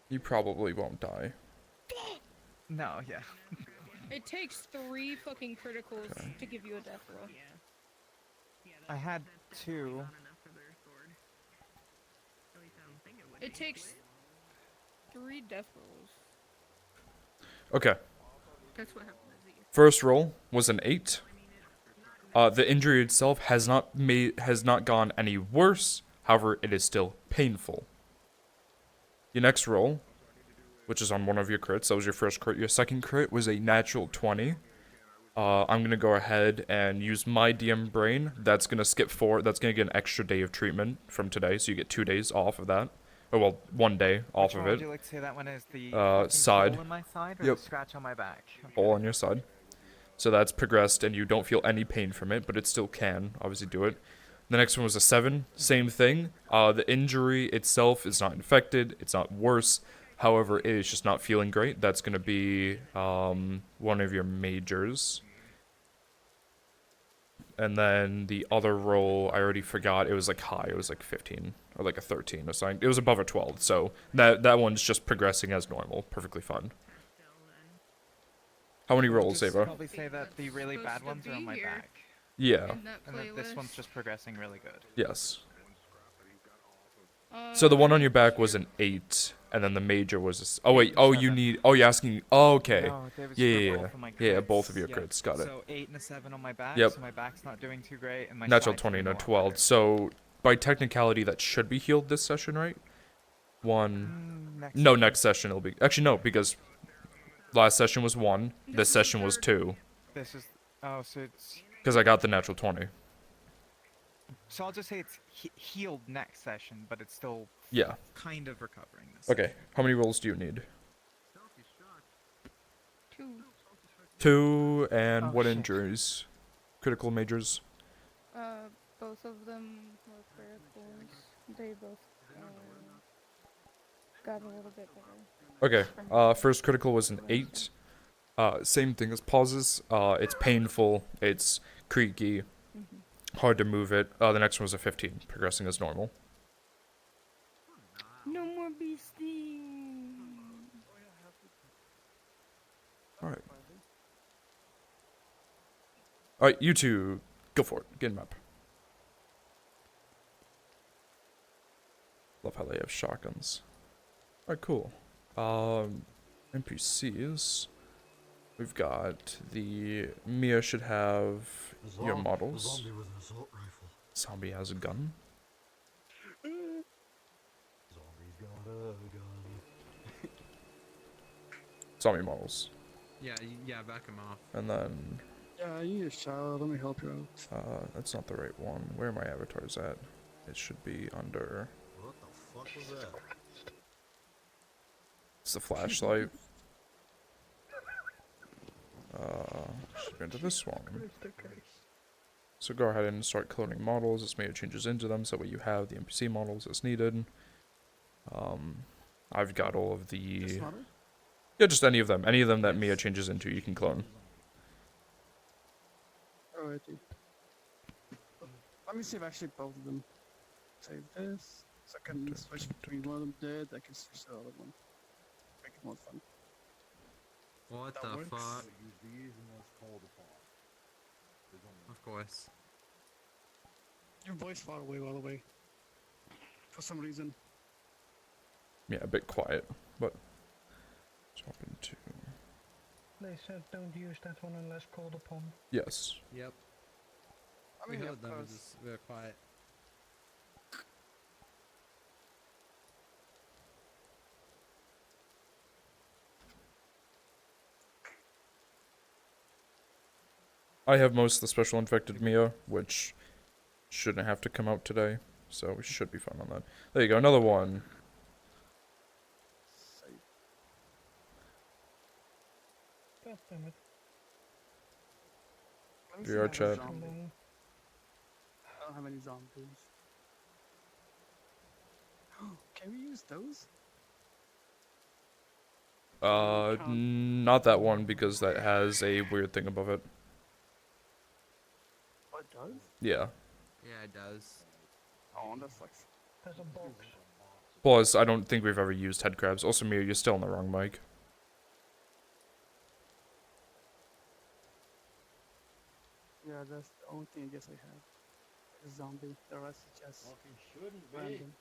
You probably won't die. No, yeah. It takes 3 fucking criticals Okay. to give you a death roll. I had 2. It takes 3 death rolls. Okay. That's what happens. First roll was an 8. The injury itself has not gone any worse. However, it is still painful. Your next roll, which is on one of your crits, that was your first crit. Your second crit was a natural 20. I'm gonna go ahead and use my DM brain. That's gonna skip 4. That's gonna get an extra day of treatment from today, so you get 2 days off of that. Or well, 1 day off Which of one would it. you like to say that one is? The fucking Side. hole in my side or Yep. the scratch on my back? Hole on your side. So that's progressed, and you don't feel any pain from it, but it still can obviously do it. The next one was a 7. Same thing. The injury itself is not infected. It's not worse. However, it is just not feeling great. That's going to be one of your majors. And then the other roll, I already forgot. It was like high. It was like 15 or like a 13 or something. It was above a 12. So that one's just progressing as normal. Perfectly fine. How many rolls, I'll Ava? probably say that the really bad ones are on my back. Yeah. In that And that this playlist. one's just progressing really good. Yes. So the I one on need your back was 2. an 8, and then the major was oh wait, oh you need, oh you're asking, oh okay. No, there was Yeah, for yeah, both yeah. of my crits. Yeah, both of your Yep. crits, got it. So 8 and a 7 on my back, Yep. so my back's not doing too great, and my Natural side's 20 doing and a a lot 12. better. So by technicality that should be healed this session, right? Next No, session. next session it'll be, actually no, because last session was 1, this is the session was third. 2. This is, oh, so it's, Because I got the natural 20. so I'll just say it's healed next session, but it's still Yeah. kind of recovering this Okay, session. how many rolls do you need? 2. 2, and Oh, what shit. injuries? Critical majors? Both of them were criticals. They both got a little bit better. Okay, first critical was an 8. Same thing as pauses. It's painful. It's creaky. Hard to move it. The next one was a 15, progressing as normal. No more beastie. Alright. Alright, you two, go for it. Get him up. Love how they have shotguns. Alright, cool. NPCs. We've got the Mia should have your models. Zombie with an assault rifle. Zombie has a gun. Zombie's got a gun. Zombie models. Yeah, back him off. And then Yeah, you need a shower. Let me help you out. that's not the right one. Where are my avatars at? It should be under. What the fuck was that? It's the flashlight. Should be into this one. So go ahead and start cloning models. This made changes into them, so that way you have the NPC models as needed. I've got all of the. This model? Yeah, just any of them. Any of them that Mia changes into, you can clone. Alrighty. Let me see if actually both of them save this. So I can switch between one of them dead. I can switch the other one. Make it more fun. What That the works. fuck? Use these and that's called upon. There's only Of course. Your voice far away all the way. For some reason. Yeah, a bit quiet, but. Jump into. They said don't use that one unless called upon. Yes. Yep. I We mean, heard them. yeah, It's just very quiet. I have most of the special infected Mia, which shouldn't have to come out today, so we should be fine on that. There you go, another one. save. God damn it. Let me see VR if I chat. have a Too zombie. long. I don't have any zombies. Can we use those? Not that one because that has a weird thing above it. Oh, it does? Yeah. Yeah, it does. Oh, that sucks. There's a box. Plus, I don't think we've ever used head crabs. Also, Mia, you're still on the wrong mic. Yeah, that's the only thing I guess I have. A zombie. The rest is just Fucking shouldn't be. random.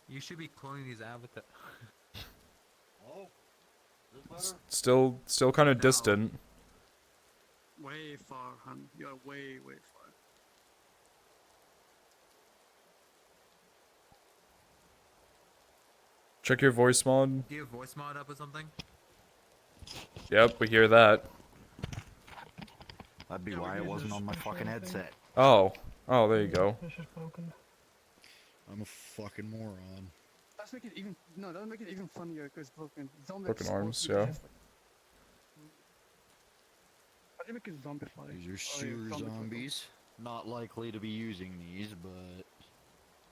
You should be cloning these avatar. Oh, this better? Still kind of No. distant. Way far, hun. You're way far. Check your voice mod. Do you have voice mod up or something? Yep, we hear that. That'd be Yeah, we why it use wasn't this on my special fucking thing. headset. Oh. Oh, there you go. This is broken. I'm a fucking moron. Let's make it even. No, that'll make it even funnier because broken. Zombie Broken supposed arms, to be yeah. just like- How do you make it zombify? These are Oh, sewer yeah, zombie purple. Zombies. Not likely to be using these, but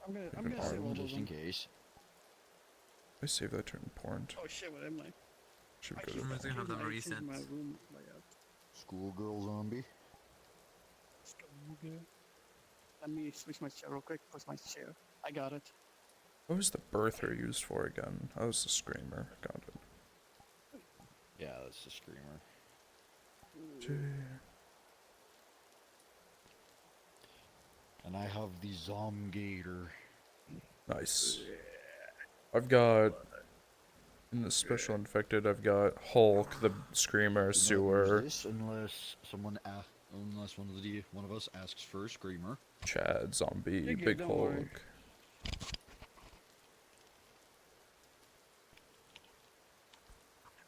I'm gonna Broken save all arms, of just in them. case. I saved that turn important. Oh shit, what am I? Should I go keep to I'm just gonna have them changing my resets. room layout. Schoolgirl zombie. Let's go, Google. Let me switch my chair real quick. Push my chair. I got it. What was the birther used for again? That was the screamer. Got it. Yeah, that's the screamer. And I have the Zomgator. Nice. I've got in the special infected. I've got Hulk, the screamer, Do not use sewer, this unless unless one of us asks for a screamer. Chad, zombie, You're good, big don't worry. Hulk.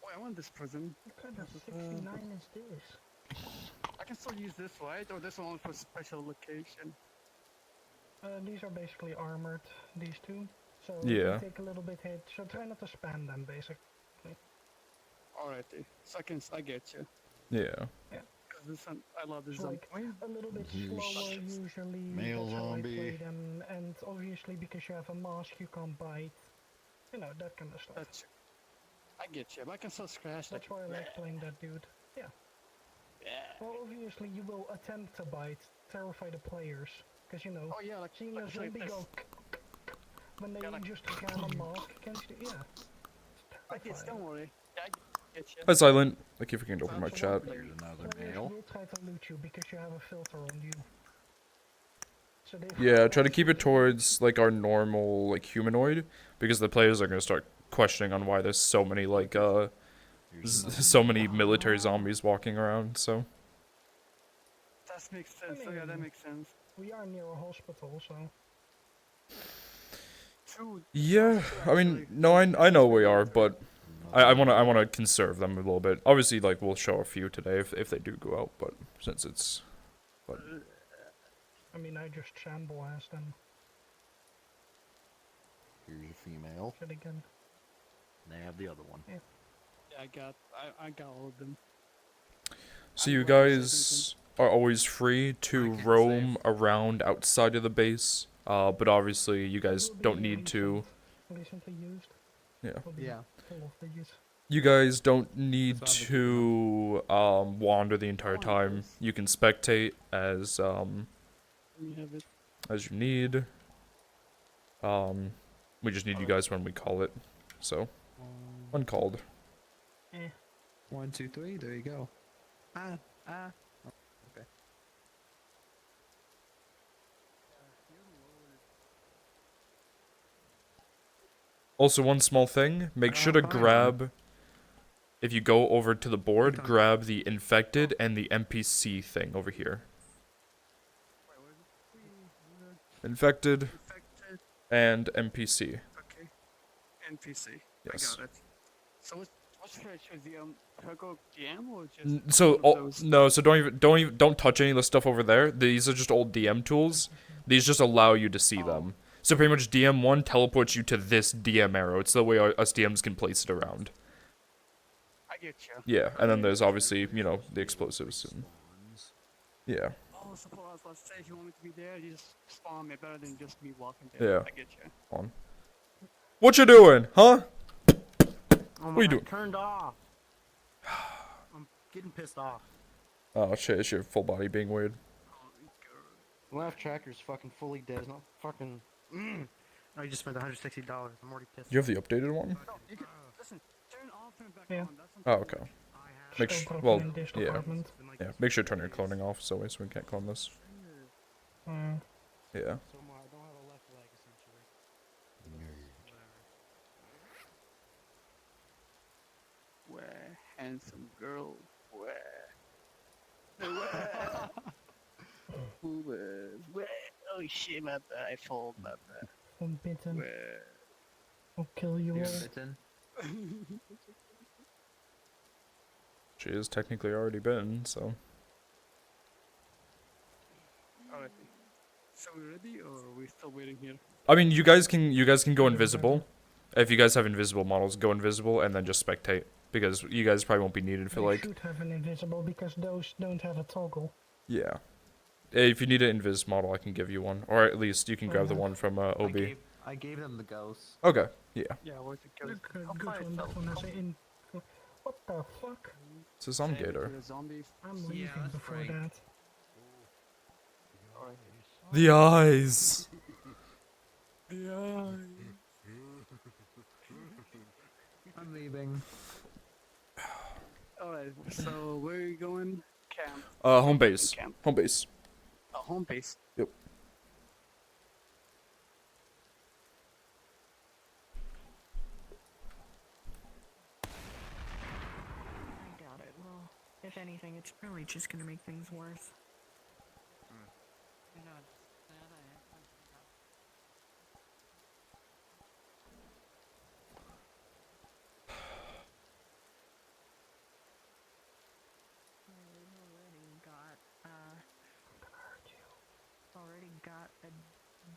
Oh, I want this prison. What kind of 69 is this? I can still use this, right? Or this one for special location. These are basically armored, these two. So Yeah. they take a little bit hit, so try not to spam them, basically. Alrighty. So I get you. Yeah. Cause this one, I love this It's zombie. like a little bit Here's slower usually, male that's how I zombie. play them, and obviously because you have a mask you can't bite. You know, that kind of stuff. That's. I get you, but I can still scratch. That's why I like playing that dude. Yeah. Yeah. Well, obviously you will attempt to bite, terrify the players, because you know, Oh yeah, like seeing a like zombie this. go when they Yeah, like- just jam a mask against you, yeah. Like this, don't worry. Yeah, I get you. Hi, Silent. Thank you for getting to open my chat. There's another Players male. will try to loot you because you have a filter on you. So they Yeah, try to keep it towards like our normal like humanoid, because the players are gonna start questioning on why there's so many like Here's another so many military zombies walking around. So That makes sense. Oh yeah, that makes sense. We are near a hospital, so True. yeah, I mean, no, I know we are, but I wanna conserve them a little bit. Obviously, like we'll show a few today if they do go out, but since it's I mean I just sandblast them. Here's a female. Shit again. And they have the other one. Yeah, I got all of them. so you guys are always free to roam around outside of the base, but obviously you guys Will be don't need to. recently used. Yeah. Will be Yeah. full of these. You guys don't need That's what to wander the entire time. You can spectate as Let me have it. you need. We just need you guys when we call it. So uncalled. Eh. 1, 2, 3. There you go. Ah. Okay. Also, one small thing: make sure to grab. If you go over to the board, grab the infected and the NPC thing over here. Wait, where is it? Infected Infected. and NPC. Okay. NPC. Yes. I got it. So what's should I choose? The Purple DM or just So one of those? no, so don't touch any of the stuff over there. These are just old DM tools. These just allow you to see them. So pretty much DM1 teleports you to this DM arrow. It's the way us DMs can place it around. I get you. Yeah, and then there's obviously, you know, the explosives and yeah. Oh, suppose let's say if you want me to be there, you just spawn me better than just me walking there. Yeah. I get you. On. What you doing, huh? Oh What you doing? Turned off. I'm getting pissed off. Oh shit, it's your full body being weird. Oh, Left tracker's fucking fully dead. It's not fucking. I just spent $160. I'm already pissed. You have the updated one? No, you can listen. Turn all turn back Yeah. on. That's Oh, okay. Make Still sure. broken Well, in this yeah, department. yeah. Make sure to turn your cloning off, so we can't clone this. Mm. Yeah. So I don't have a left leg essentially. Whatever. Where handsome girl. Where? Where? Where? Oh shit, my bad. I fall, my bad. Unbitten. Where? I'll kill you You're all. bitten. She is technically already been, so. Alright. So we ready, or are we still waiting here? I mean, you guys can go invisible. If you guys have invisible models, go invisible and then just spectate, because you guys probably won't be needed for They like. should have an invisible because those don't have a toggle. Yeah. If you need an invis model, I can give you one, or at least you can grab the Uh-huh. one from OB. I gave them the ghosts. Okay. Yeah. Yeah, where's the kill? Look, good one. That one has an in. What the fuck? It's a Zomgator. Zombie. I'm Yeah, leaving that's before Frank. that. Alright. The eyes. Yeah. I'm leaving. Alright, so where are you going? Camp. Home base. Camp. Home base. Home base. Yep. I doubt it. Well, if anything, it's probably just gonna make things worse. We've already got a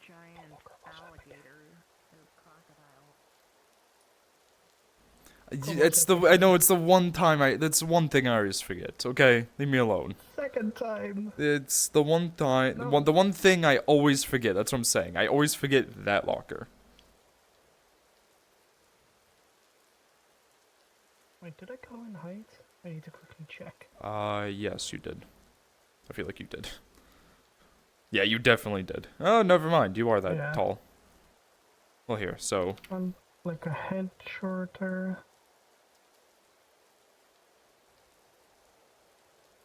giant alligator or crocodile. I know it's the one time that's one thing I always forget. Okay, leave me alone. Second time. It's the one time, No. the one thing I always forget. That's what I'm saying. I always forget that locker. Wait, did I go in height? I need to quickly check. Yes, you did. I feel like you did. Yeah, you definitely did. Oh, never mind. You are that Yeah. tall. Well, here, so I'm like a head shorter.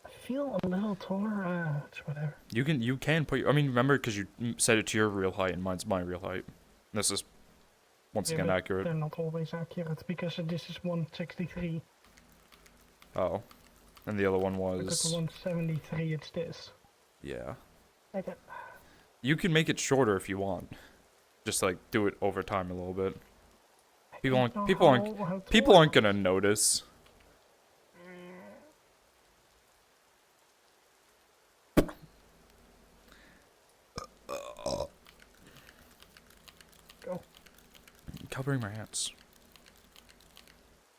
I feel a little taller. It's whatever. you can put. I mean, remember because you set it to your real height and mine's my real height. This is once Yeah, again but accurate. They're not always accurate because this is 163. Oh, and the other one Because was 173, it's this. yeah. Okay. You can make it shorter if you want. Just like do it over time a little bit. People aren't gonna notice. Go. Covering my hands.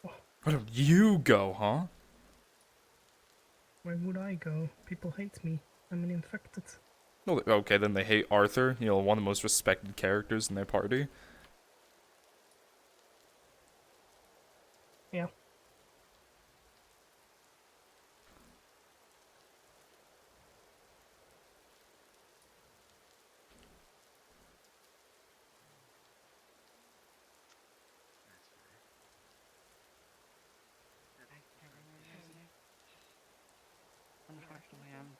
Why don't you go, huh? Where would I go? People hate me. I'm an infected. No, okay, then they hate Arthur. You know, one of the most respected characters in their party. Yeah. Unfortunately, I'm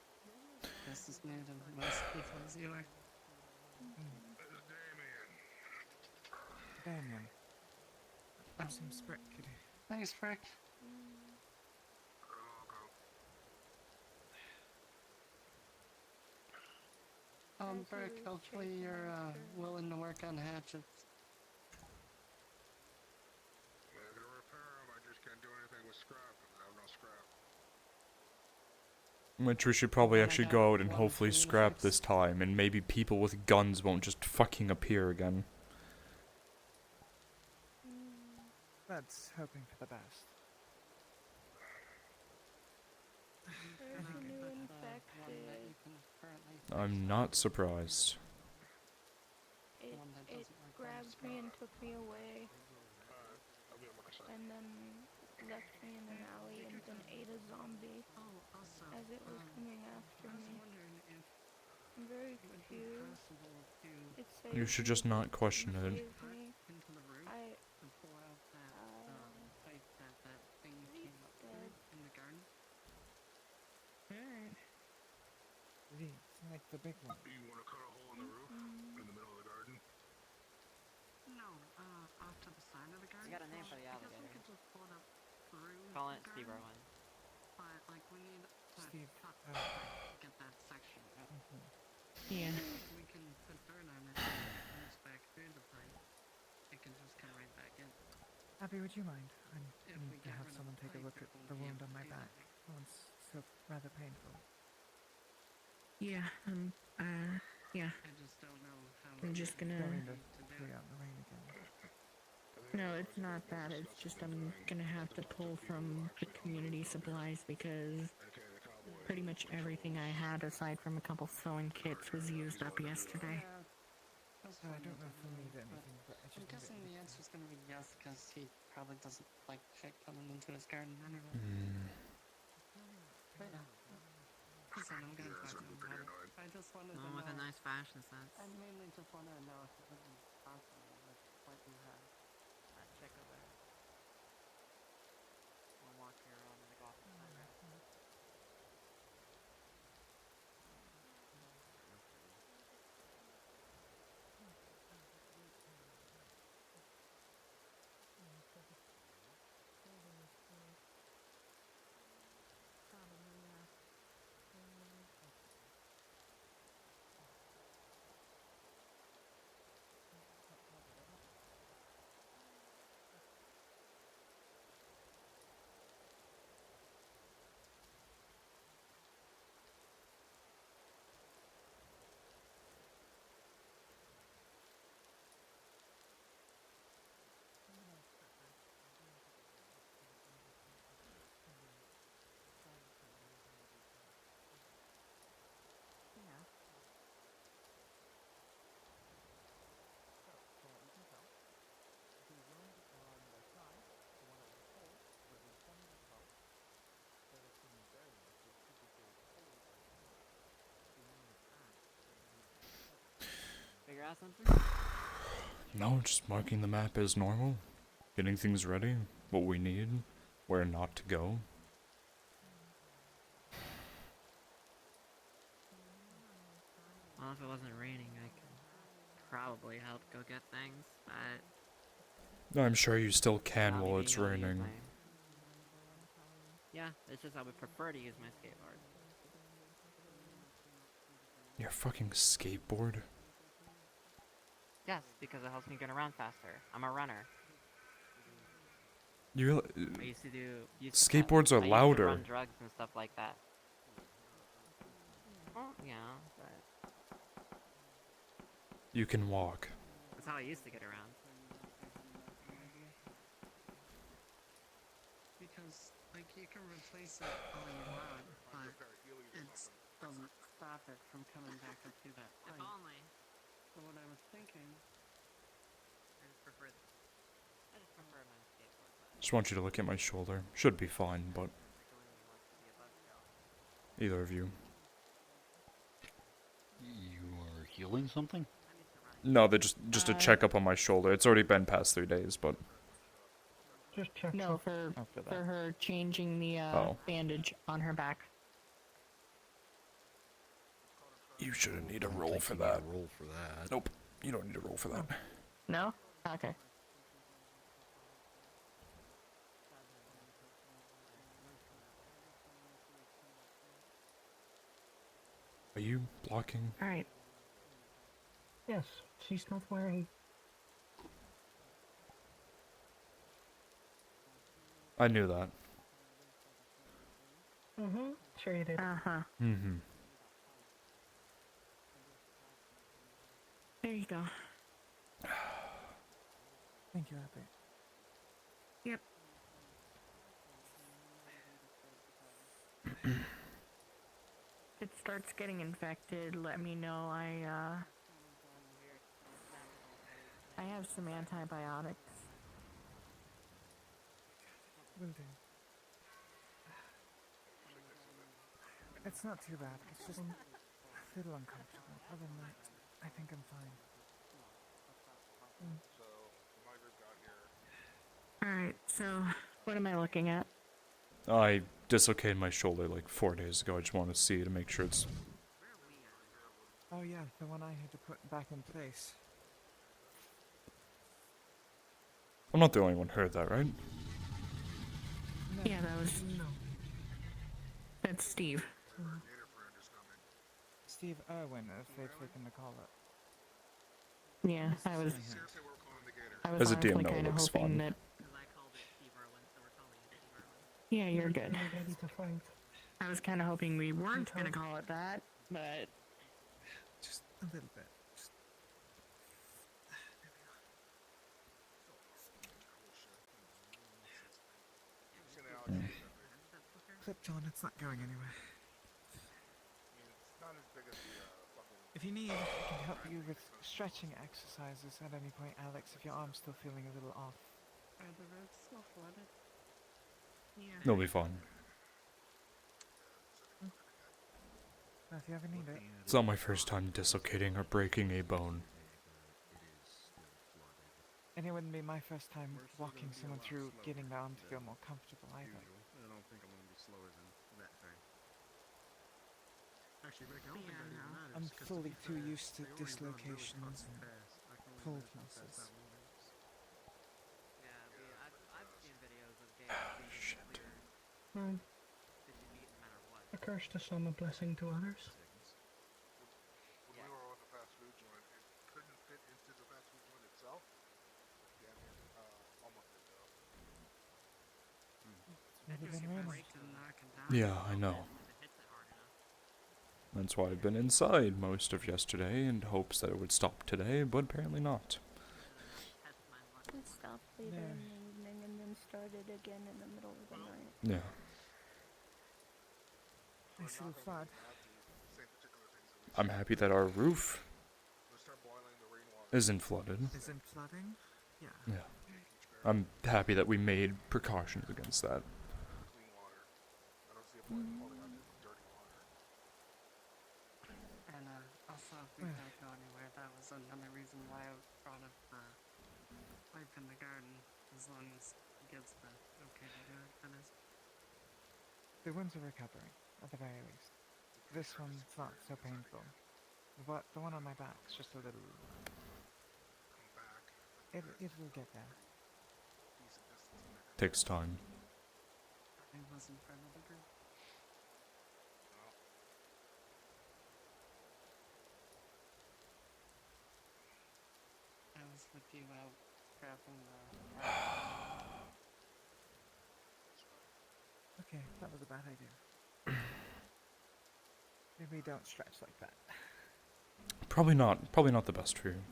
just as new to most people as you are. Damien. I'm some sprick, kitty. Thanks, Frick. Frick, hopefully you're willing to work on hatchets. I can repair them, I just can't do anything with scrap because I have no scrap. Which we should probably actually go out and hopefully scrap this time, and maybe people with guns won't just fucking appear again. That's hoping for the best. There's a new infected. I'm not surprised. It grabbed me and took me away. And then left me in an alley and then ate a zombie as it was coming after me. I'm very Would it be confused. possible to It You saves should me. just not question It it. saves me. into the roof I, and pull out that pipe that thing came up dead. through in the garden? Alright. It's like the big one. Do you want to cut a hole in the roof in the middle of the garden? No, off to the side of the garden. He's got a name for the I guess we alligator. could just pull it up through Call the it Steve garden, Irwin. but like we need to Steve, cut the pipe to get that section out. Yeah. We can put dirt on it and it comes back through the pipe. It can just come right back in. Abby, would you mind? I If we need to get have rid of someone the take a pipe, look it at won't the be wound able on to my do back. that. That one's still rather painful. Yeah, yeah. I just don't know how. I'm just Don't gonna... mean to do throw you it. out in the rain again. No, it's not that. It's just I'm gonna have to pull from the community supplies because pretty much everything I had aside from a couple sewing kits was used up yesterday. Yeah, that's I fine don't know with if we'll need everyone, anything, but I I'm just need guessing it. the answer's gonna be yes, because he probably doesn't like shit coming into his garden anyway. But yeah. Listen, I'm gonna talk to him about it. I just wanted to One know. with a nice fashion sense. I mainly just wanted to know if it would be possible with what you have. Check over there. We'll walk you around the office side, right? Figure out something? No, just marking the map as normal. Getting things ready. What we need. Where not to go. Well, if it wasn't raining, I could probably help go get things, but... I'm sure you still can I'll be while being it's able to use raining. my... Yeah, it's just I would prefer to use my skateboard. Your fucking skateboard? Yes, because it helps me get around faster. I'm a runner. You I used to do... skateboards are I used to louder. run drugs and stuff like that. Well, yeah, but... You can walk. That's how I used to get around. Because, like, you can replace it all you want, but it doesn't stop it from coming back up through that If pipe. only. So what I was thinking... I just prefer my skateboard, but... Just want you to look at my shoulder. Should be fine, but either of you. You are healing something? No, they're just a checkup on my shoulder. It's already been past 3 days, but Just check. No, for her changing the bandage on her back. you shouldn't need a I don't roll think for you need that. a roll for that. Nope, you don't need a roll for that. No? Okay. Are you blocking? Alright. Yes, she's not wearing... I knew that. Mm-hmm. Sure you did. Uh-huh. Mm-hmm. There you go. Thank you, Abby. Yep. If it starts getting infected, let me know. I have some antibiotics. Will do. It's not too bad. It's just little uncomfortable. Other than that, I think I'm fine. So, the migrants got here. Alright, so what am I looking at? I dislocated my shoulder like 4 days ago. I just want to see to make sure it's. Oh yeah, the one I had to put back in place. I'm not the only one who heard that, right? No, Yeah, that was. no. That's Steve. Gator friend is coming. Steve Irwin, if they've taken the call up. Yeah, I was. Seriously, we're calling the Gator. I was As a honestly DM, no, it kind of looks hoping fun. that. Because I called it Steve Irwin, so we're calling it Steve Irwin. Yeah, you're good. Ready to fight. I was kind of hoping we weren't gonna call it that, but Just a little bit. Just... Clip John, it's not going anywhere. It's not as big as the fucking. If you need, I can help you with stretching exercises at any point, Alex, if your arm's still feeling a little off. Are the roads still flooded? yeah. It'll be fun. Now, if you ever need it. It's not my first time dislocating or breaking a bone. And it wouldn't be my first time walking someone through getting their arm to feel more comfortable either. I don't think I'm gonna be slower than that thing. Actually, Rick, I don't Yeah, think that no. even matters. I'm 'cause to fully be too fair, used to they already run really dislocations fucking and fast. I can only pulled imagine how fast muscles. that one moves. Yeah, I've seen videos of gators being able to clear Well, 50 feet no matter what. a curse to some, a blessing to others. When we were with the fast food joint, it couldn't fit into the fast food joint itself. Damn near, almost did though. Never Because been you raining. break and knock it down. Yeah, I know. If it hits it hard enough. That's why I've been inside most of yesterday in hopes that it would stop today, but apparently not. Test my luck. It stopped later Yeah. in the evening and then started again in the middle of the night. Yeah. Nice little flood. Same particular things that we I'm happy that our roof Let's start boiling the rainwater. isn't flooded. Isn't flooding? Yeah. Yeah. I'm happy that we made precautions against that. Clean water. I don't see a point in holding on to dirty water. And also, if we don't go anywhere, that was another reason why I brought up the pipe in the garden, as long as he gives the okay to do it, that is. The wounds are recovering, at the very least. This one's not so painful. The one on my back's just a little... Come back. It will get there. Decent distance in there. Takes time. I wasn't part of the group. I was with you out grabbing the... Okay, that was a bad idea. Maybe don't stretch like that. Probably not. Probably not the best for you.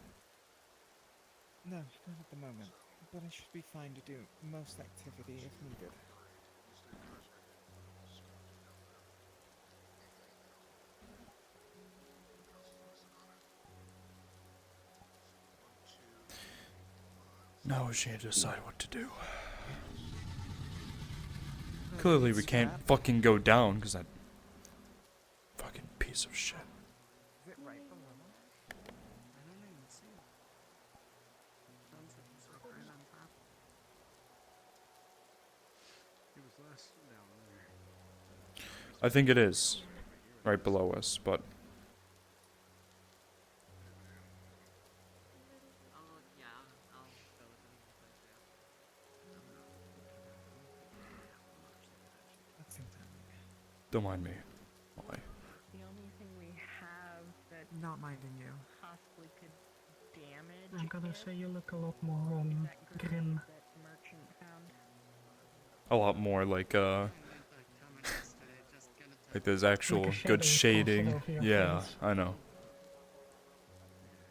No, not at the moment. But I should be fine to do most activity if needed. Now we should decide what to do. Clearly we can't fucking go down because that fucking piece of shit. Is it right below us? I don't even see it. Sounds like he's like right on top. It was less down there. I think it is right below us, but I'll look, yeah, I'll go with him real quick, yeah. That seems happening. don't mind me. Why? The only thing we have that Not minding you. possibly could damage I'm gonna it say you look a lot more is that grim. that merchant found. A lot more like Comment yesterday, just get it to like there's actual Like a good shadow shading. casting over your Yeah, face. I know.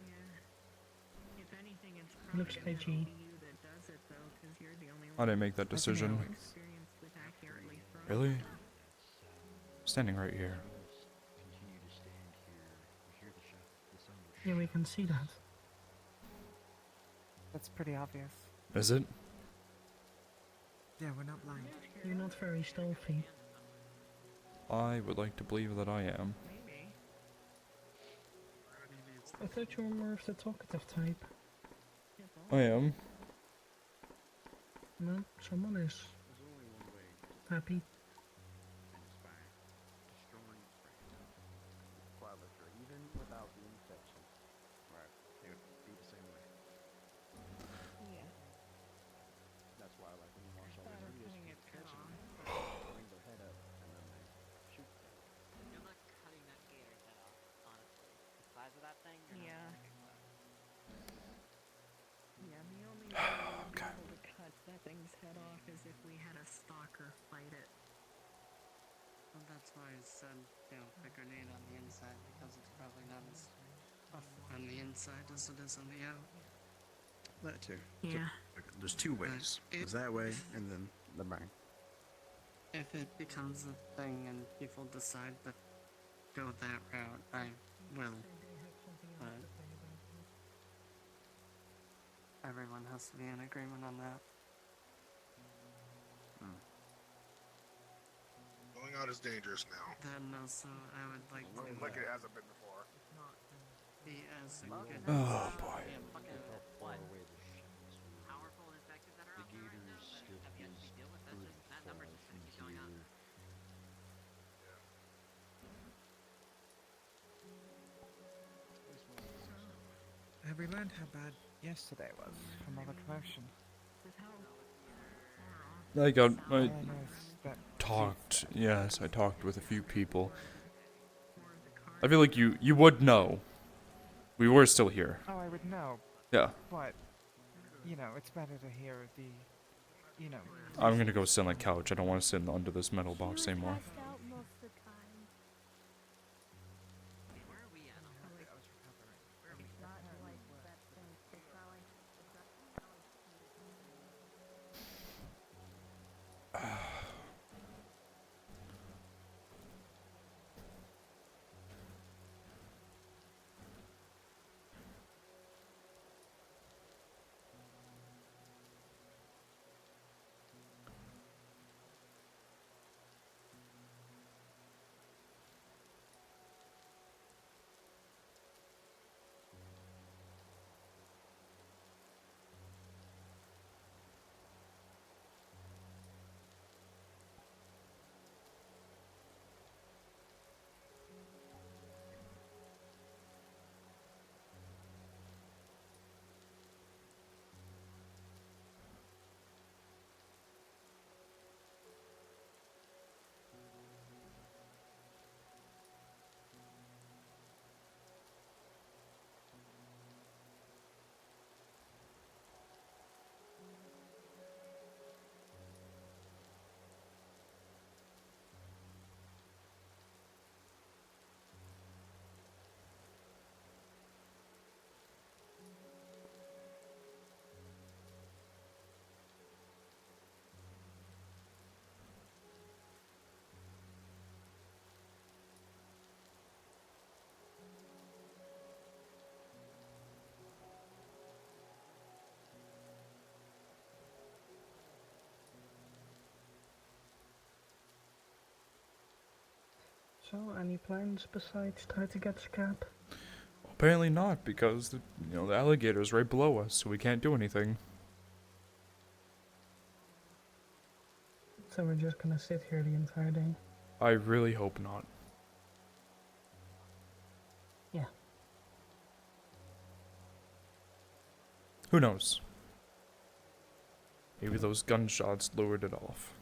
Yeah. If anything, it's Looks probably gonna edgy. be you that does it though, because you're the only I one didn't make that decision. experienced with accurately throwing. Really? Standing right here. Continue to stand here. You hear the sound of Yeah, we can see that. That's pretty obvious. Is it? Yeah, we're not blind. You're not very stealthy. I would like to believe that I am. Maybe. I thought you were more of the talkative type. I am. No, someone is There's only one way happy. to inspire. Destroying brain. Quadrature, even without the infection. Right. It would be the same way. Yeah. That's why I like when you watch all Thought those of videos cutting of it people catching off, them. but They bring their head up and then they shoot the thing. Good luck cutting that gator's head off, honestly. The size of that thing, you're yeah. not gonna kick that. Yeah, the only way I would be able to cut that thing's head off is if we had a stalker fight it. Well, that's why I said, put a grenade on the inside, because it's probably not as tough on the inside as it is on the out. That too. Yeah. There's two ways. There's that way, and then the brain. If it becomes a thing and people decide to go that route, I will. They have something else But to say about that. everyone has to be in agreement on that. Going out is dangerous now. Then also, I would like to Like it hasn't been before. be as good. Oh boy. Yeah, fucking How what? far away the shots were. Powerful and infected that are The out there right now gators that stood have yet to be his dealt with. That's pretty just that number's far just from gonna keep going up. here. Have we learned how bad yesterday was from all the commotion? I got. All I I know is that talked. Yes, I talked with a few people. I feel like you would know. We were still here. Oh, I would know, Yeah. but it's better to hear the, I'm gonna go sit on the couch. I don't want to sit under this metal She box was anymore. passed out most of the time. Where are we at? I was recovering. It's not like that thing. It's not like. So, any plans besides try to get Scap? Apparently not, because the alligator's right below us, so we can't do anything. So we're just gonna sit here the entire day? I really hope not. Yeah. Who knows? Maybe those gunshots lured it off.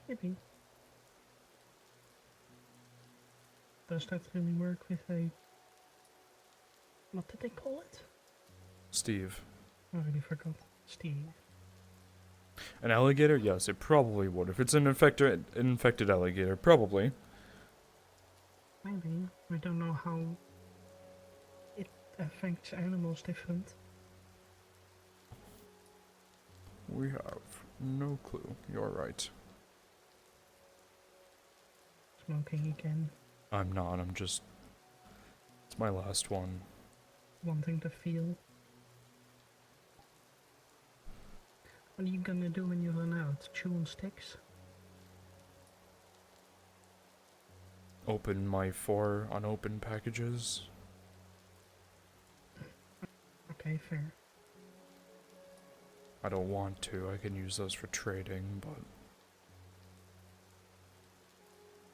Maybe. Does that really work with a... What did they call it? Steve. I already forgot. Steve. An alligator? Yes, it probably would. If it's an infected alligator, probably. Maybe. We don't know how it affects animals different. We have no clue. You're right. Smoking again. I'm not, I'm just... It's my last one. Wanting to feel. What are you gonna do when you run out? Chew on sticks? open my 4 unopened packages. Okay, fair. I don't want to. I can use those for trading, but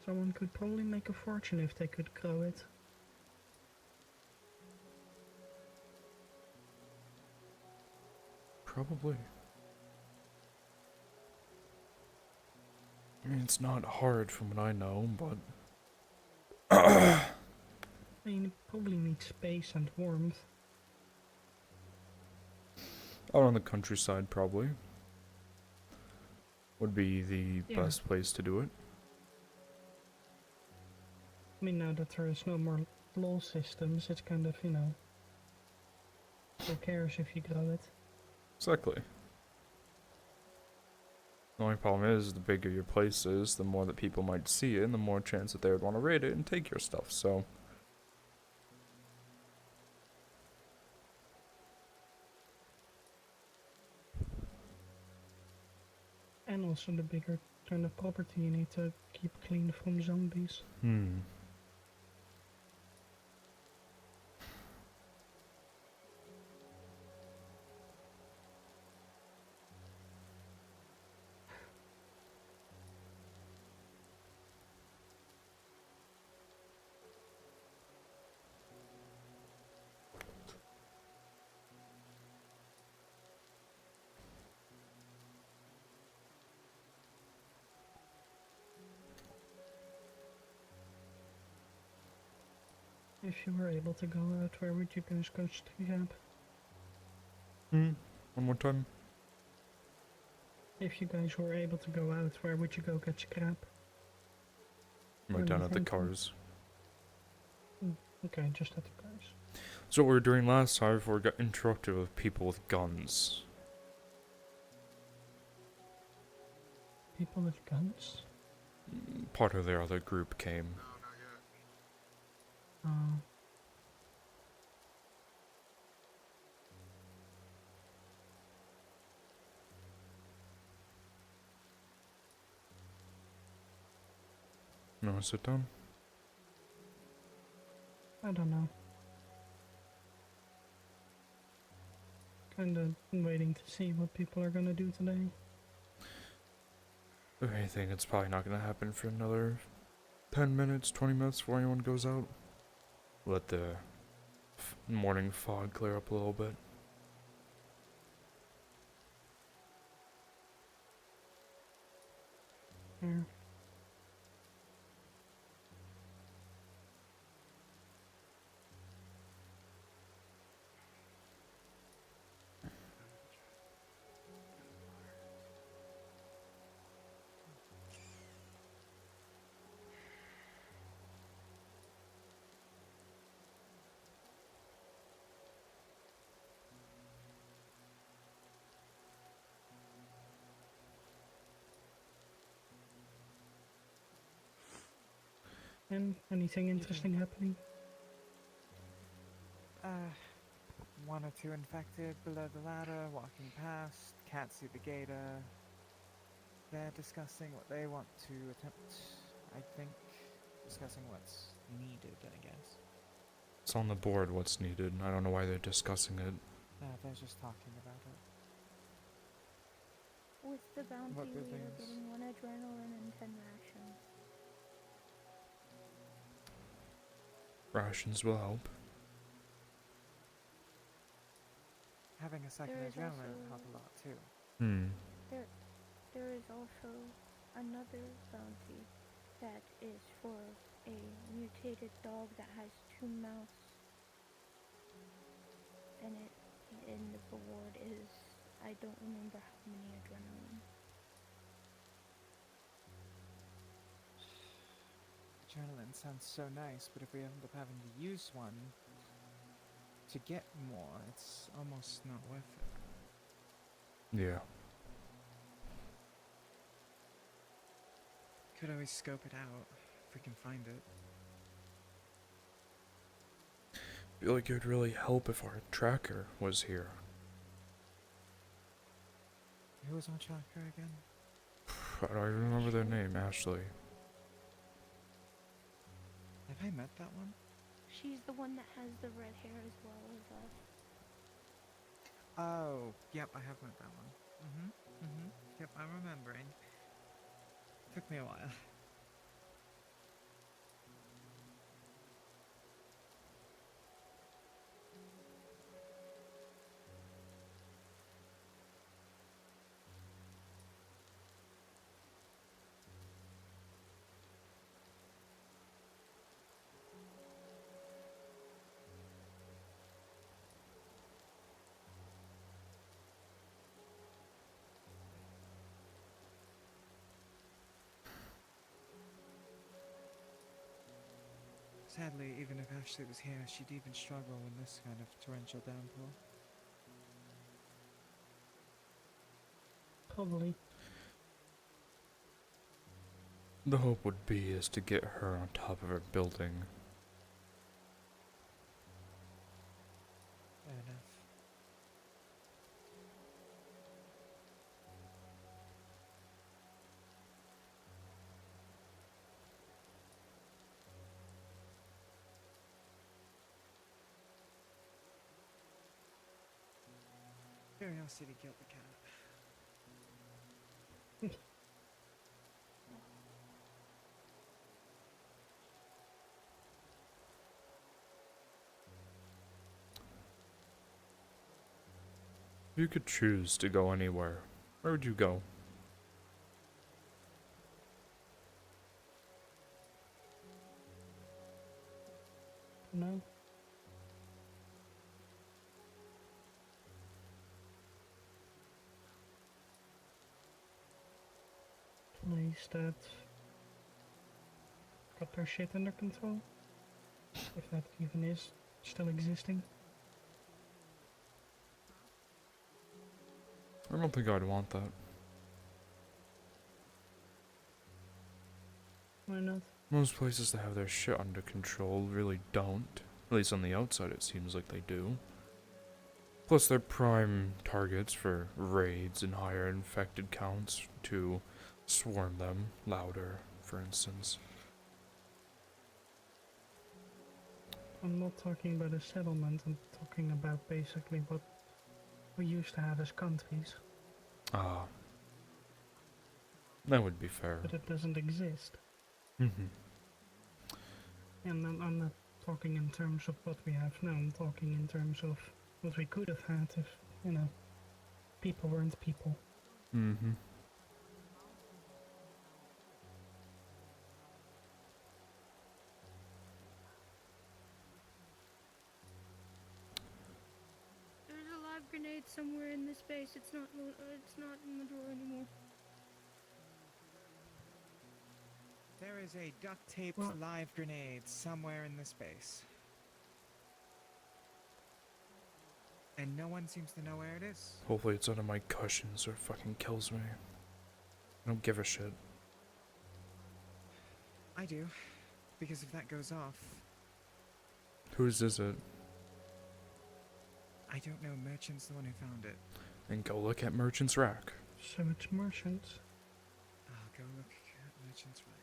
Someone could probably make a fortune if they could grow it. probably. I mean, it's not hard from what I know, but I mean, it probably needs space and warmth. out on the countryside probably would be the Yeah. best place to do it. I mean, now that there is no more law systems, it's kind of, you know, who cares if you grow it? Exactly. The only problem is, the bigger your place is, the more that people might see it, and the more chance that they would want to raid it and take your stuff, so... And also the bigger kind of property you need to keep clean from zombies. If you were able to go out, where would you guys go scrap? One more time. If you guys were able to go out, where would you go get scrap? Right down at the cars. Okay, just at the cars. So what we were doing last time before we got interrupted with people with guns. People with guns? Part of their other group came. Oh. You wanna sit down? I don't know. Kinda waiting to see what people are gonna do today. If anything, it's probably not gonna happen for another 10 minutes, 20 minutes before anyone goes out. Let the morning fog clear up a little bit. Here. And anything interesting happening? One or two infected below the ladder, walking past, can't see the gator. They're discussing what they want to attempt, I think, discussing what's needed, I guess. It's on the board what's needed. I don't know why they're discussing it. They're just talking about it. With the bounty, What we good are things? getting 1 adrenaline and 10 rations. Rations will help. Having a second There is adrenaline would also- help a lot too. There is also another bounty that is for a mutated dog that has 2 mouths. And the reward is, I don't remember how many adrenaline. Adrenaline sounds so nice, but if we end up having to use one to get more, it's almost not worth it. Yeah. Could always scope it out if we can find it. Feel like it would really help if our tracker was here. Who was on tracker again? I don't even remember their name, Ashley. Have I met that one? She's the one that has the red hair as well as us. Oh, yep, I have met that one. Yep, I'm remembering. Took me a while. Sadly, even if Ashley was here, she'd even struggle in this kind of torrential downpour. Probably. The hope would be is to get her on top of her building. Fair enough. Curiosity killed the cat. If you could choose to go anywhere, where would you go? No. Place that got their shit under control. If that even is still existing. I don't think I'd want that. Why not? Most places that have their shit under control really don't. At least on the outside it seems like they do. Plus they're prime targets for raids and higher infected counts to swarm them louder, for instance. I'm not talking about a settlement, I'm talking about basically what we used to have as countries. Ah. That would be fair. But it doesn't exist. Mm-hmm. And I'm not talking in terms of what we have now, I'm talking in terms of what we could have had if, you know, people weren't people. Mm-hmm. There's a live grenade somewhere in this space. It's not in the drawer anymore. There is a duct-taped What? live grenade somewhere in this base. And no one seems to know where it is. Hopefully it's under my cushions or it fucking kills me. I don't give a shit. I do. Because if that goes off, Whose is it? I don't know, Merchant's the one who found it. And go look at Merchant's Rack. So it's merchants. I'll go look at Merchant's Rack.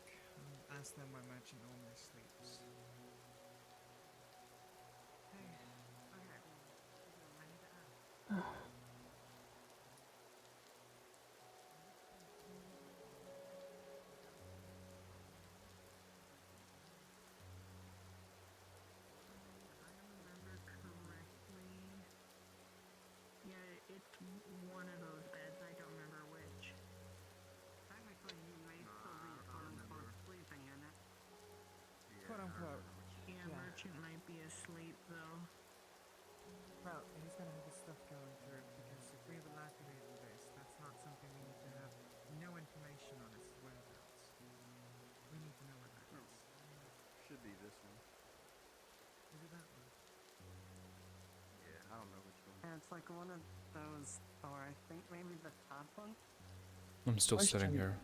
I'll ask them where Merchant normally sleeps. Hey, okay. I need to ask. If I remember correctly, yeah, it's one of those beds. I don't remember which. Technically, he may still be quote-unquote sleeping in it. Quote unquote. Yeah, Yeah. Merchant might be asleep though. Well, he's gonna have his stuff going through because if we have a live grenade in base, that's not something we need to have no information on its whereabouts. We need to know where that is. Should be this one. Is it that one? Yeah, I don't know which one. And it's like one of those, or I think maybe the top one. I'm still sitting Question. here.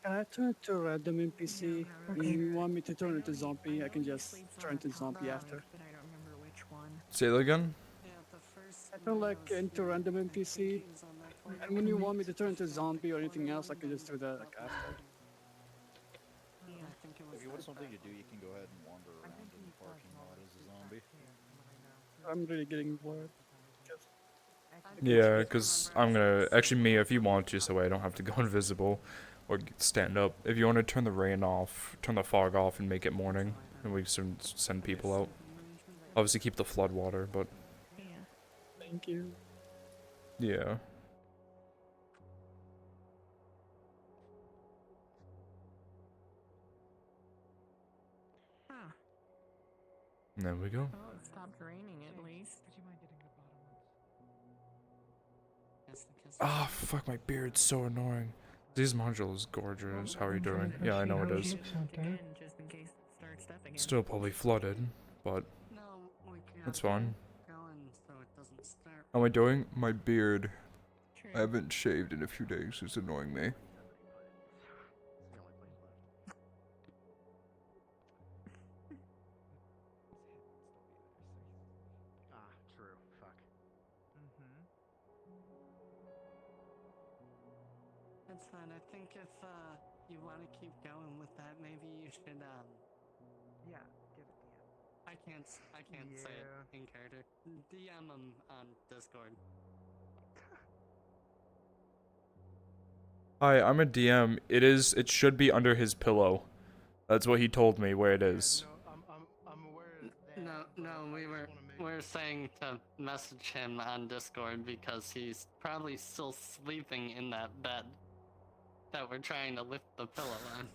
Can I turn it to a random NPC? Yeah, If you want me to turn it to I know zombie, I can he just sleeps on turn the to top zombie bunk, after. but I don't remember which one. Say that again? Yeah, the first I turn like into random NPC, and when you want me to turn to zombie or anything else, I can just do that like after. I think it If you want something to do, you can go ahead and wander around in the parking lot as a zombie. I'm really getting bored. Yeah, because I'm gonna... Actually, Mia, if you want, just so I don't have to go invisible or stand up. If you want to turn the rain off, turn the fog off and make it morning, and we can send people out. Obviously keep the flood water, but... Yeah. Thank you. Yeah. Huh. There we go. Oh, it stopped raining at least. Would you mind getting the bottom ones? Ah, fuck, my beard's so annoying. These modules gorgeous. How are you doing? Yeah, I know it is. Again, just in case it starts up again. Still probably flooded, but No, we can't. that's fine. Going so it doesn't start. How am I doing? My beard. True. I haven't shaved in a few days. It's annoying me. Ah, true. Fuck. Mm-hmm. That's fine. I think if you want to keep going with that, maybe you should Yeah, give it DM. I can't say it in character. DM him on Discord. Hi, I'm a DM. It should be under his pillow. That's what he told me where it is. I'm aware of that. No, we're saying to message him on Discord because he's probably still sleeping in that bed that we're trying to lift the pillow on.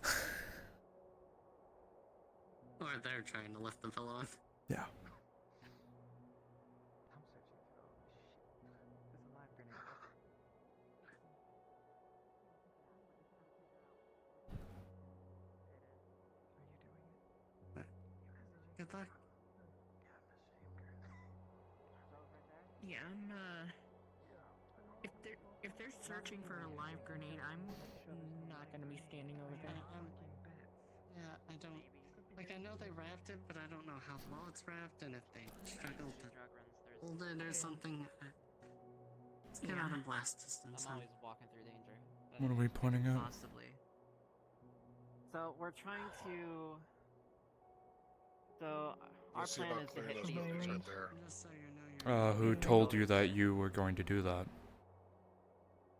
Or they're trying to lift the pillow on. Yeah. I'm searching for all this shit. There's a live grenade. Are you doing it? Good luck. Yeah, I'm if they're searching for a live grenade, I'm not gonna be standing over there. Yeah, I don't. Like, I know they wrapped it, but I don't know how well it's wrapped, and if they struggle to hold it or something. Let's get out of blast distance. I'm always walking through danger. What are we pointing at? Possibly. So we're trying to. So our Let's see plan about is to clearing hit those these. buildings right there. Just so you know, Who told you that you were going to do that?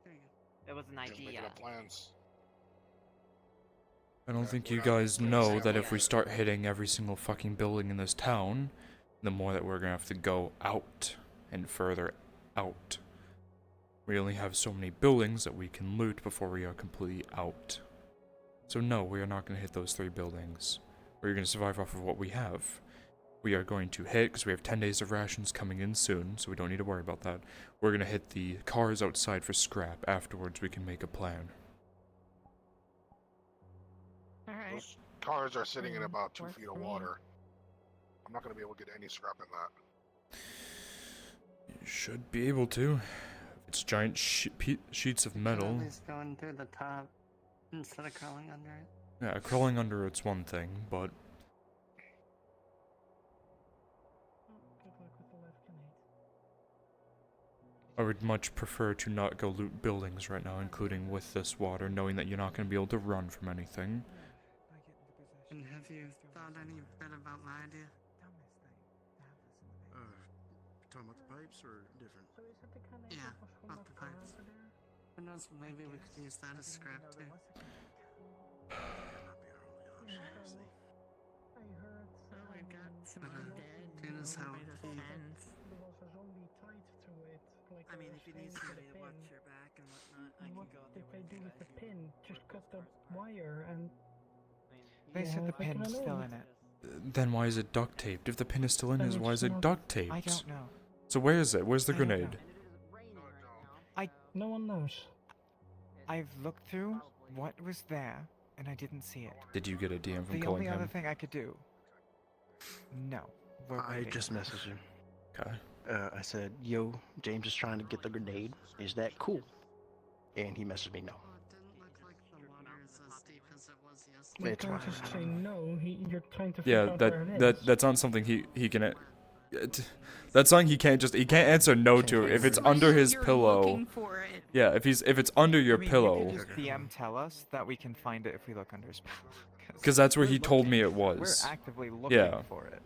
there you go. It was an Just making idea. up plans. I don't Yeah, think we're you not guys doing know the that same if we way. start hitting every single fucking building in this town, the more that we're gonna have to go out and further out. We only have so many buildings that we can loot before we are completely out. So no, we are not gonna hit those 3 buildings. We're gonna survive off of what we have. We are going to hit, because we have 10 days of rations coming in soon, so we don't need to worry about that. We're gonna hit the cars outside for scrap. Afterwards, we can make a plan. Alright. Those cars are sitting in about 2 Works feet for of me. water. I'm not gonna be able to get any scrap in that. You should be able to. It's giant sheets of metal. At least going through the top instead of crawling under it. Yeah, crawling under it's one thing, but Good luck with the live grenade. I would much prefer to not go loot buildings right now, including with this water, knowing that you're not going to be able to run from anything. I get into possession. And have you thought any bit about my idea? Dumbest thing to have this in the base. Talking about the pipes or different? So is it the kind Yeah, of from about the pipes. over there? Who knows, maybe we could use that as scrap too. That might be our only option. I heard Oh, we've got some Uh, undead seeing as how by the he- fence. there was a zombie tied to it. Like I a mean, if you need restraint somebody to with a watch pin. your back and whatnot, I What can go did there they with do you with the guys. pin? Just cut the wire and They Yeah, said the like a pin's still grenade. in it. Then why is it duct taped? If the pin is still in, Then why it's is it not- duct taped? I don't know. So where is it? Where's the I don't know. grenade? And it is raining right now. I- so no one knows. I've looked through probably- what was there, and I didn't see it. Did you get a DM from The only other Killingham? thing I could do. No. We're I waiting. just messaged him. Okay. I said, "Yo, James is trying to get the grenade. Is that cool?" And he messaged me, "No." Well, it didn't look like the water is as deep as it was yesterday. You It's can't fine. just say no. You're trying to figure Yeah, out where it is. that's not something he can. That's something he can't answer no to if it's under his pillow. Yeah, if it's under your I mean, pillow. You could just DM tell us that we can find it if we look under his pillow. Because that's where we're he told me it looking- was. We're actively looking Yeah. for it.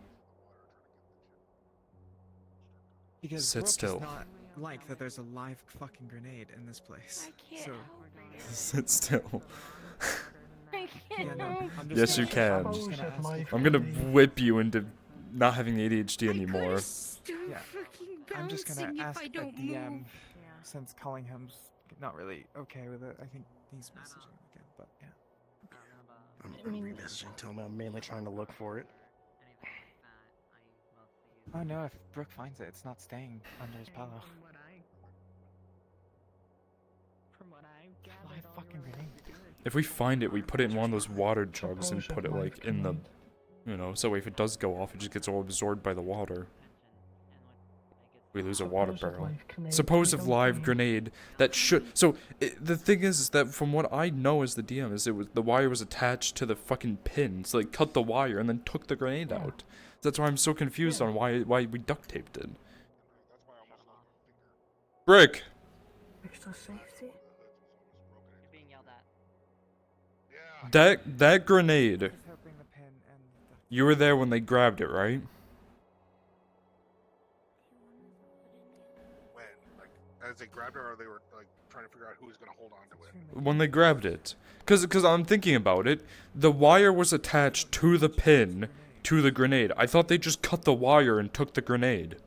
Because Sit Brooke still. does not like that there's a live fucking grenade in this place. I can't So, help it. Sit still. I can't yeah, no, help I'm Yes, you I'm can. just gonna ask you I'm gonna whip you into not having ADHD anymore. Yeah. I'm just gonna ask a DM since Cullingham's not really okay with it. I think he's messaging again, but yeah. I'm messaging, telling me I'm mainly trying to look for it. Oh no, if Brooke finds it, it's not staying under his pillow. From what I Live fucking grenade. If we find it, we put it in one of those water jugs and put it like in the, you know, so if it does go off, it just gets all absorbed by the water. We lose a water barrel. Supposed live grenade that should. So the thing is that from what I know as the DM is the wire was attached to the fucking pin, so they cut the wire and then took the grenade out. That's why I'm so confused on why we duct taped it. Brick. Extra safety. That grenade. Just hoping the pin and the You were there when they grabbed it, right? When? Like, as they grabbed her, or they were like trying to figure out who was gonna hold on to it? When they grabbed it. Cause I'm thinking about it, the wire was attached to the pin to the grenade. I thought they just cut the wire and took the grenade.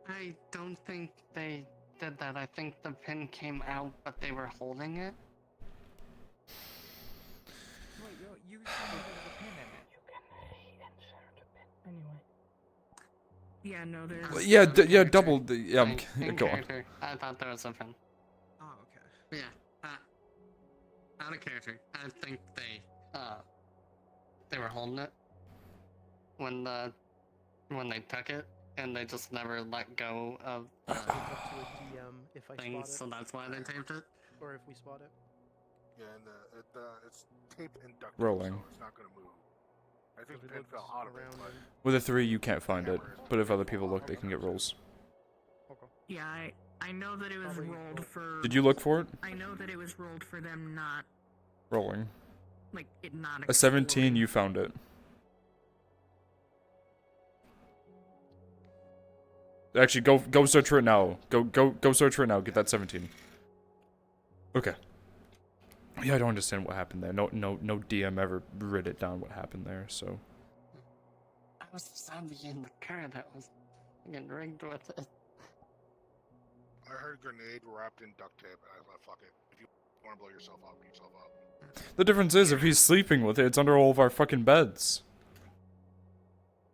I don't think they did that. I think the pin came out, but they were holding it. Wait, you said there was a pin in it. Anyway. Yeah, no, there's. Well, yeah, yeah, double. Yeah, In go on. character, I thought there was a pin. Oh, okay. Yeah, out of character. I think they were holding it when they took it, and they just never let go of the If I thing, spot it, so that's why they taped it. or if we spot it. Yeah, and it's taped and duct taped, Rolling. so it's not gonna move. I think the pin fell out of it, but With a 3, you can't find it. But if other people look, they can get rolls. Yeah, I know that it was rolled for. Did you look for it? I know that it was rolled for them not, Rolling. like, it not. A 17, you found it. Actually, go search for it now. Go search for it now. Get that 17. Okay. Yeah, I don't understand what happened there. No DM ever writ it down what happened there. So. I was the zombie in the car that was getting rigged with it. I heard grenade wrapped in duct tape, and I thought, fuck it. If you want to blow yourself up, blow yourself up. The difference is, if he's sleeping with it, it's under all of our fucking beds.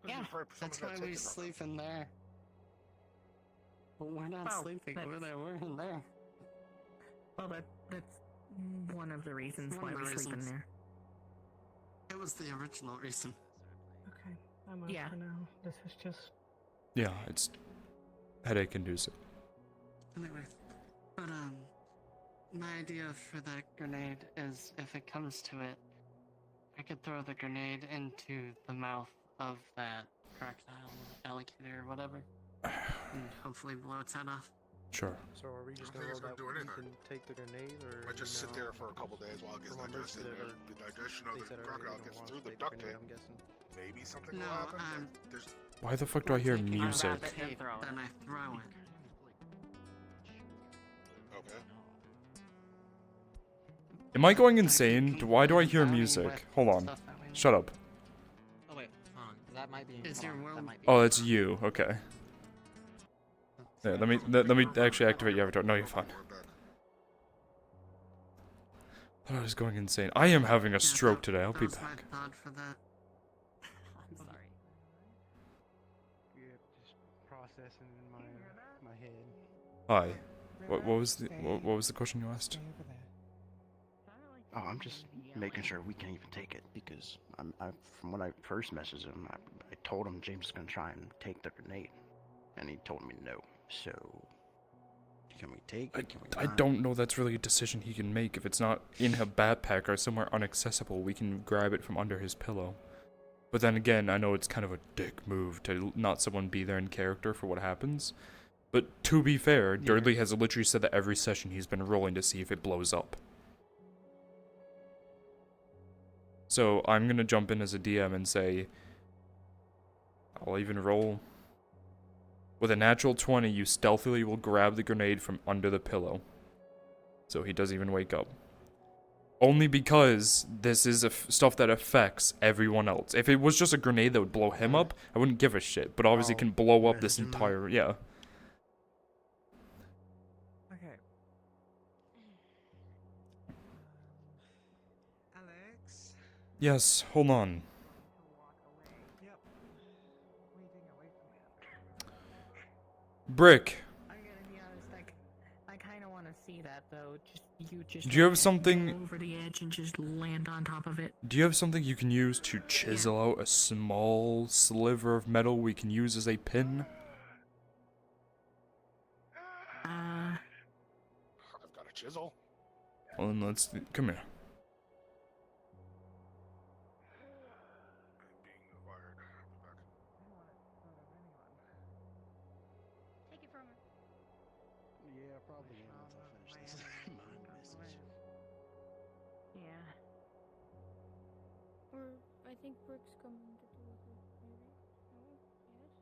Yeah, that's why we sleep in there. But we're not Well, sleeping that's- over there, we're in there. Well, that's one of the reasons One why of we the sleep in reasons. there. It was the original reason. Okay, I'm out Yeah. for now. This is just. Yeah, it's headache inducing. Anyway, but my idea for that grenade is if it comes to it, I could throw the grenade into the mouth of that crocodile, alligator, or whatever, and hopefully blow its head off. Sure. So are we just I don't gonna think roll it's that gonna do one anything. and take the grenade, or Might just sit no? there for a couple days while it gets Remember, digested. they And are- the digestion of they the said earlier crocodile they gets want through us the to duct take the tape. grenade, I'm guessing. Maybe something No, will happen. but there's Why the fuck do I hear Taking music? out the tape, then I throw it. okay. Am I going insane? Why do I hear music? Hold on. Shut up. Oh wait, hold on. That might be. Is hold your on, that world- might be. Oh, that's you. Okay. Yeah, let me actually activate your avatar. No, you're fine. I thought I was going insane. I am having a stroke today. I'll be That was my back. thought for that. I'm sorry. Yeah, just processing in my head. Hi. What was the question you asked? Stay over there. Oh, I'm just making sure we can even take it because from when I first messaged him, I told him James is gonna try and take the grenade, and he told me no. So can we take it? Can we I not? don't know that's really a decision he can make. If it's not in a backpack or somewhere inaccessible, we can grab it from under his pillow. But then again, I know it's kind of a dick move to not someone be there in character for what happens. But to be fair, Dudley has literally said that every session he's been rolling to see if it blows up. So I'm gonna jump in as a DM and say, I'll even roll. With a natural 20, you stealthily will grab the grenade from under the pillow. So he doesn't even wake up. Only because this is stuff that affects everyone else. If it was just a grenade that would blow him up, I wouldn't give a shit. But obviously it can blow up this entire, yeah. Okay. Alex? Yes, hold on. Yep. Waiting away from me. Brick, I'm gonna be honest, like, I kind of want to see that though. Just do you have like, something? go over the edge and just land on top of it. Do you have something you can use to chisel out a small sliver of metal we can use as a pin? I've got a chisel. Well, then let's come here. I'm being acquired. Back. Take it from her. Yeah, probably once I finish this mind message. Yeah. Or I think Brooke's coming to do with it, maybe? No? Yes?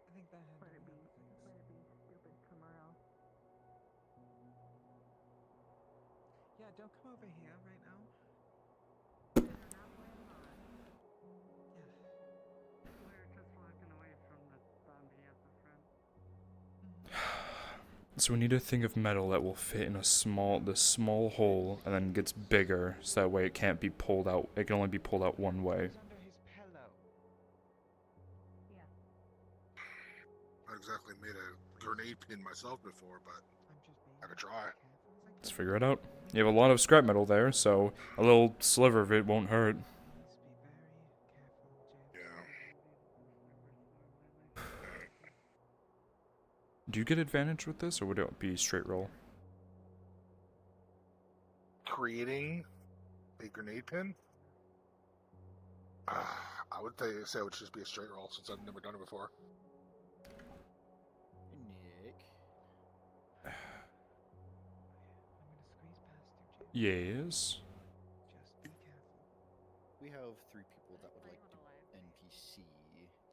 I think that had Let it be stupid tomorrow. Yeah, don't come over here right now. We were just walking away from the zombie at the front. So we need to think of metal that will fit in this small hole and then gets bigger, so that way it can't be pulled out. It can only be pulled out one way. It's under his pillow. I exactly made a grenade pin myself before, but I could try. Let's figure it out. You have a lot of scrap metal there, so a little sliver of it won't hurt. Yeah. Do you get advantage with this, or would it be straight roll? Creating a grenade pin? I would say it would just be a straight roll since I've never done it before. Nick. Yes. We have 3 people that would like to NPC,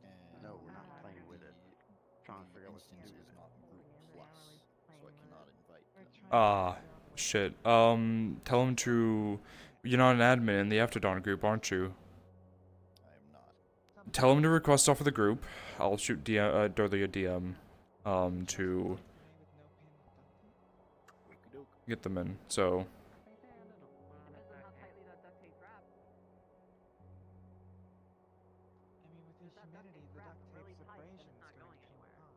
and No, we're not playing with it. Trying to figure out what to do instance with is it. not group plus, so I cannot invite them. Ah, shit. Tell him to. You're not an admin in the After Dawn group, aren't you? I am not. Tell him to request off of the group. I'll shoot Dorley a DM, to get them in. So. I mean, with the humidity, the duct tape's abrasion is going to come apart.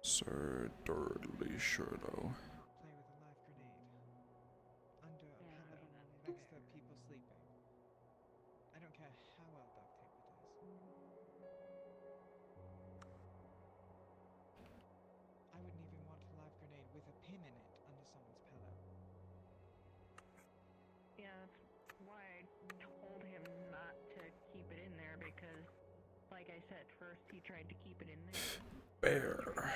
Sir Dorley Shurdo. Play with a live grenade. Under a pillow, next to people sleeping. I don't care how well duct tape it is. I wouldn't even want a live grenade with a pin in it under someone's pillow. Yeah, that's why I told him not to keep it in there because, like I said, first he tried to keep it in there. Bear.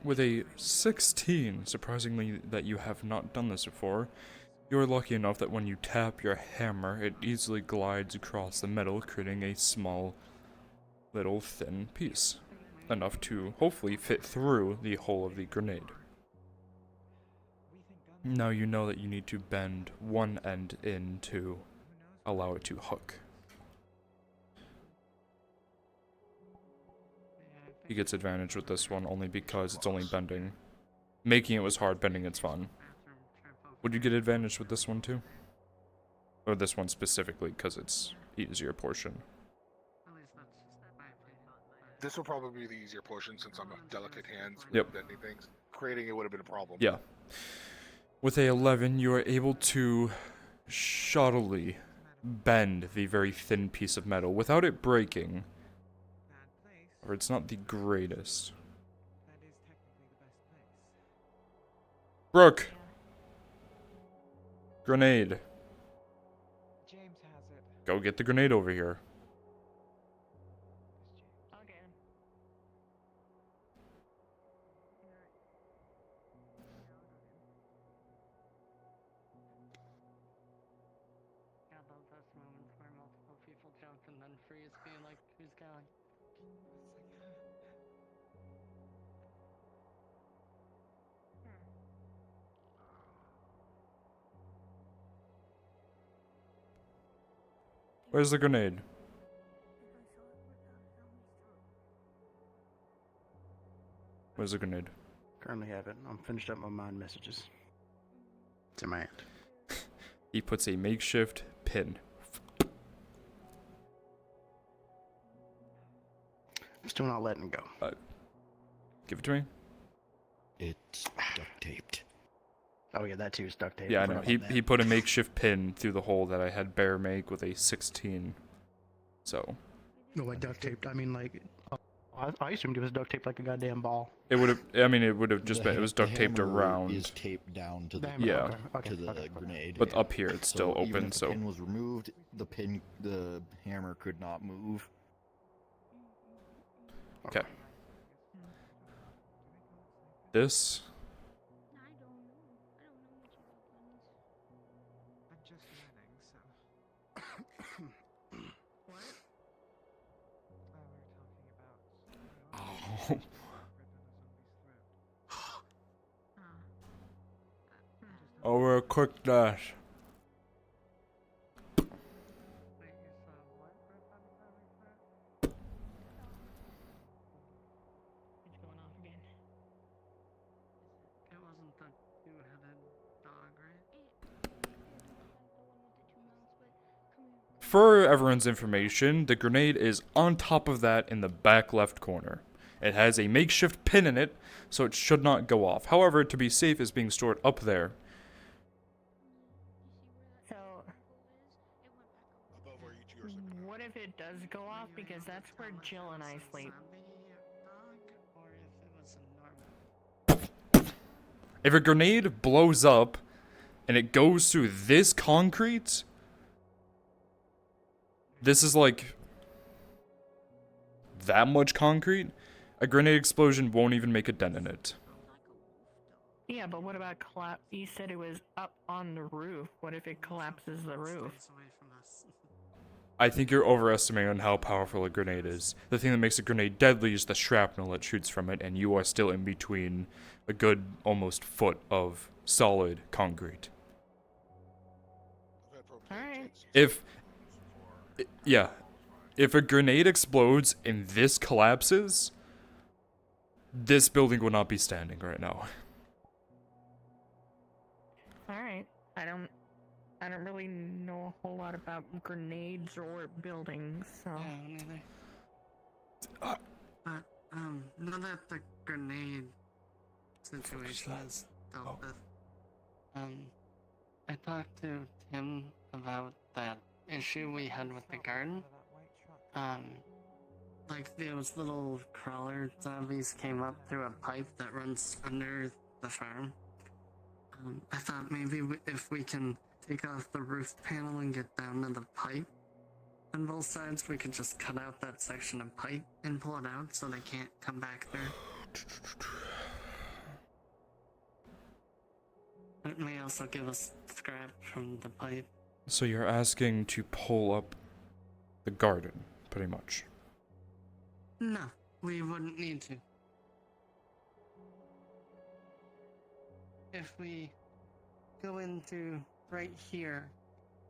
With a 16, surprisingly that you have not done this before, you are lucky enough that when you tap your hammer, it easily glides across the metal, creating a small, little thin piece. Enough to hopefully fit through the hole of the grenade. Now you know that you need to bend one end in to allow it to hook. He gets advantage with this one only because it's only bending. Making it was hard, bending it's fun. Would you get advantage with this one too? Or this one specifically because it's easier portion? This will probably be the easier portion since I'm a delicate hands with Yep. bending things. Creating it would have been a problem. Yeah. With a 11, you are able to shoddily bend the very thin piece of metal without it breaking. Or it's not the greatest. That is technically the best place. Brooke! Grenade. James has it. Go get the grenade over here. Okay. free, it's being like, who's going? Where's the grenade? Where's the grenade? Currently have it. I'm finished up my mind messages. It's in my hand. He puts a makeshift pin. I'm still not letting go. Give it to me. It's duct taped. Oh yeah, that too is duct tape. Yeah, I forgot know. about He that. he put a makeshift pin through the hole that I had Bear make with a 16. So No, like duct taped. I mean, like, I assumed it was duct taped like a goddamn ball. it would have. I mean, it would have just been. It was The duct taped hammer around. is taped down to the Yeah. Okay, to the okay. grenade. But up here, it's still So even open. if the So pin was removed, the hammer could not move. okay. This. I'm just learning, so. What? We were talking about. Oh. Rip in a zombie's throat. Overcooked that. Wait, you saw what? Rip on a zombie's throat? It's going off again. It wasn't the two-headed dog, right? For everyone's information, the grenade is on top of that in the back left corner. It has a makeshift pin in it, so it should not go off. However, to be safe, it's being stored up there. So, Above where you two are sleeping. what if it does go off? Because that's where Jill and I sleep. Or if it was a normal. If a grenade blows up and it goes through this concrete, this is like that much concrete, a grenade explosion won't even make a dent in it. Yeah, but what about collapse? You said it was up on the roof. What if it collapses the roof? Stays away from us. I think you're overestimating on how powerful a grenade is. The thing that makes a grenade deadly is the shrapnel it shoots from it, and you are still in between a good almost foot of solid concrete. Alright. If a grenade explodes and this collapses, this building would not be standing right now. Alright. I don't really know a whole lot about grenades or buildings, so. Yeah, neither. But, now that the grenade situation is dealt with, I talked to Tim about that issue we had with the garden. Like those little crawler zombies came up through a pipe that runs under the farm. I thought maybe if we can take off the roof panel and get down to the pipe on both sides, we could just cut out that section of pipe and pull it out so they can't come back there. It may also give us scrap from the pipe. So you're asking to pull up the garden, pretty much. No, we wouldn't need to. If we go into right here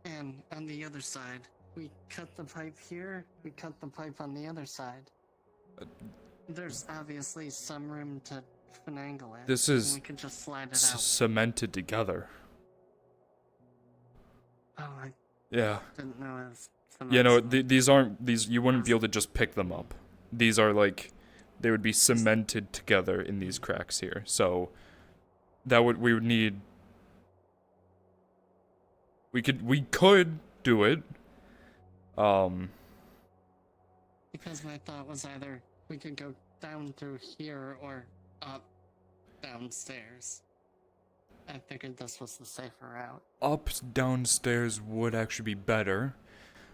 and on the other side, we cut the pipe here, we cut the pipe on the other side. There's obviously some room to finagle it. This and is we could just slide it out. cemented together. Oh, I Yeah. didn't know it was Yeah, no, cement. these aren't, you wouldn't be able to just pick them up. These are like, they would be cemented together in these cracks here. So, we would need, we could do it. Because my thought was either we could go down through here or up downstairs. I figured this was the safer route. Up downstairs would actually be better.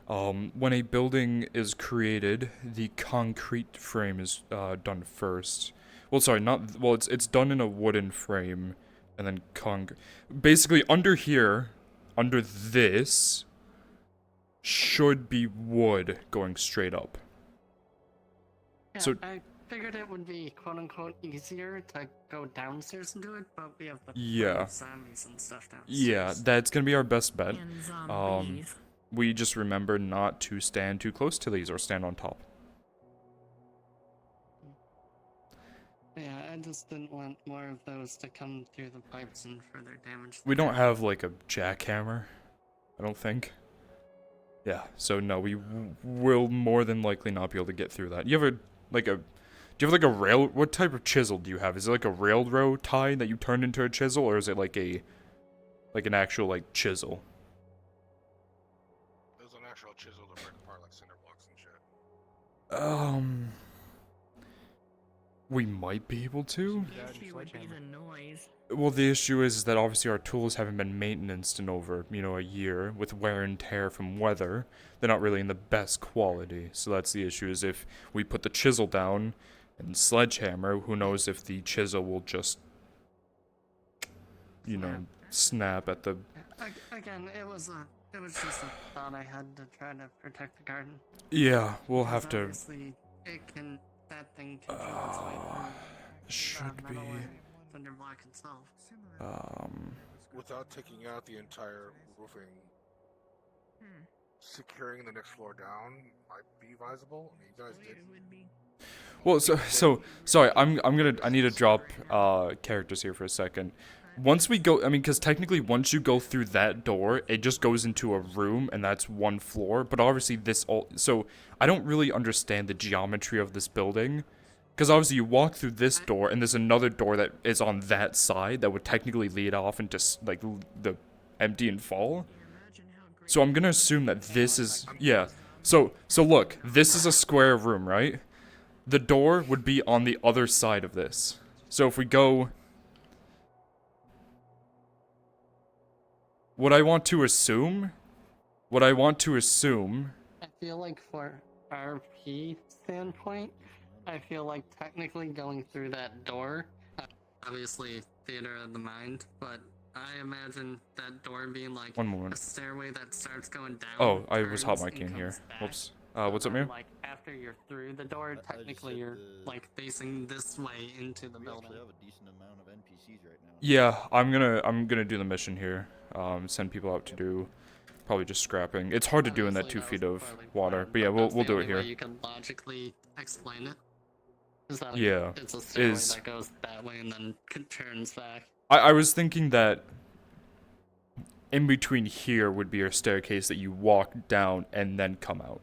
When a building is created, the concrete frame is done first. Well, sorry, it's done in a wooden frame, and then basically under here, under this, should be wood going straight up. Yeah, So I figured it would be quote unquote easier to go downstairs and do it, but we have the yeah. zombies and stuff downstairs. Yeah, that's gonna be our best bet. And zombies. We just remember not to stand too close to these or stand on top. Yeah, I just didn't want more of those to come through the pipes and further damage. We don't have like a jackhammer, I don't think. Yeah, so no, we will more than likely not be able to get through that. You have do you have like a rail? What type of chisel do you have? Is it like a railroad tie that you turn into a chisel, or is it like an actual like chisel? There's an actual chisel to break apart like cinder blocks and shit. We might be able to. The issue would be the noise. Well, the issue is that obviously our tools haven't been maintained in over, a year, with wear and tear from weather. They're not really in the best quality, so that's the issue, is if we put the chisel down and sledgehammer, who knows if the chisel will just, snap at the... Again, it was just a thought I had to try to protect the garden. Yeah, we'll have to... Obviously, that thing can drill its way through. Should be... Thunder block itself. Without taking out the entire roofing, securing the next floor down might be advisable. I mean, you guys did. Well, so sorry. I need to drop characters here for a second. Once we go, because technically once you go through that door, it just goes into a room, and that's one floor. But obviously so I don't really understand the geometry of this building. Because obviously you walk through this door, and there's another door that is on that side that would technically lead off into, like, the empty and fall. So I'm gonna assume that this is, yeah. So look, this is a square room, right? The door would be on the other side of this. So if we go... What I want to assume... I feel like for RP standpoint, I feel like technically going through that door, obviously theater of the mind, but I imagine that door being like One moment. a stairway that starts going down. Oh, I was hot turns, micing and here. comes back. Whoops. What's up, Mir? Like after you're through the door, technically you're like facing this way into the building. We have a decent amount of NPCs right now. Yeah, I'm gonna do the mission here. Send people out to do probably just scrapping. It's hard to do in that 2 feet of water, but yeah, we'll do it here. You can logically explain it. Is that Yeah, it's a stairway that goes that way and then turns back. I was thinking that in between here would be your staircase that you walk down and then come out.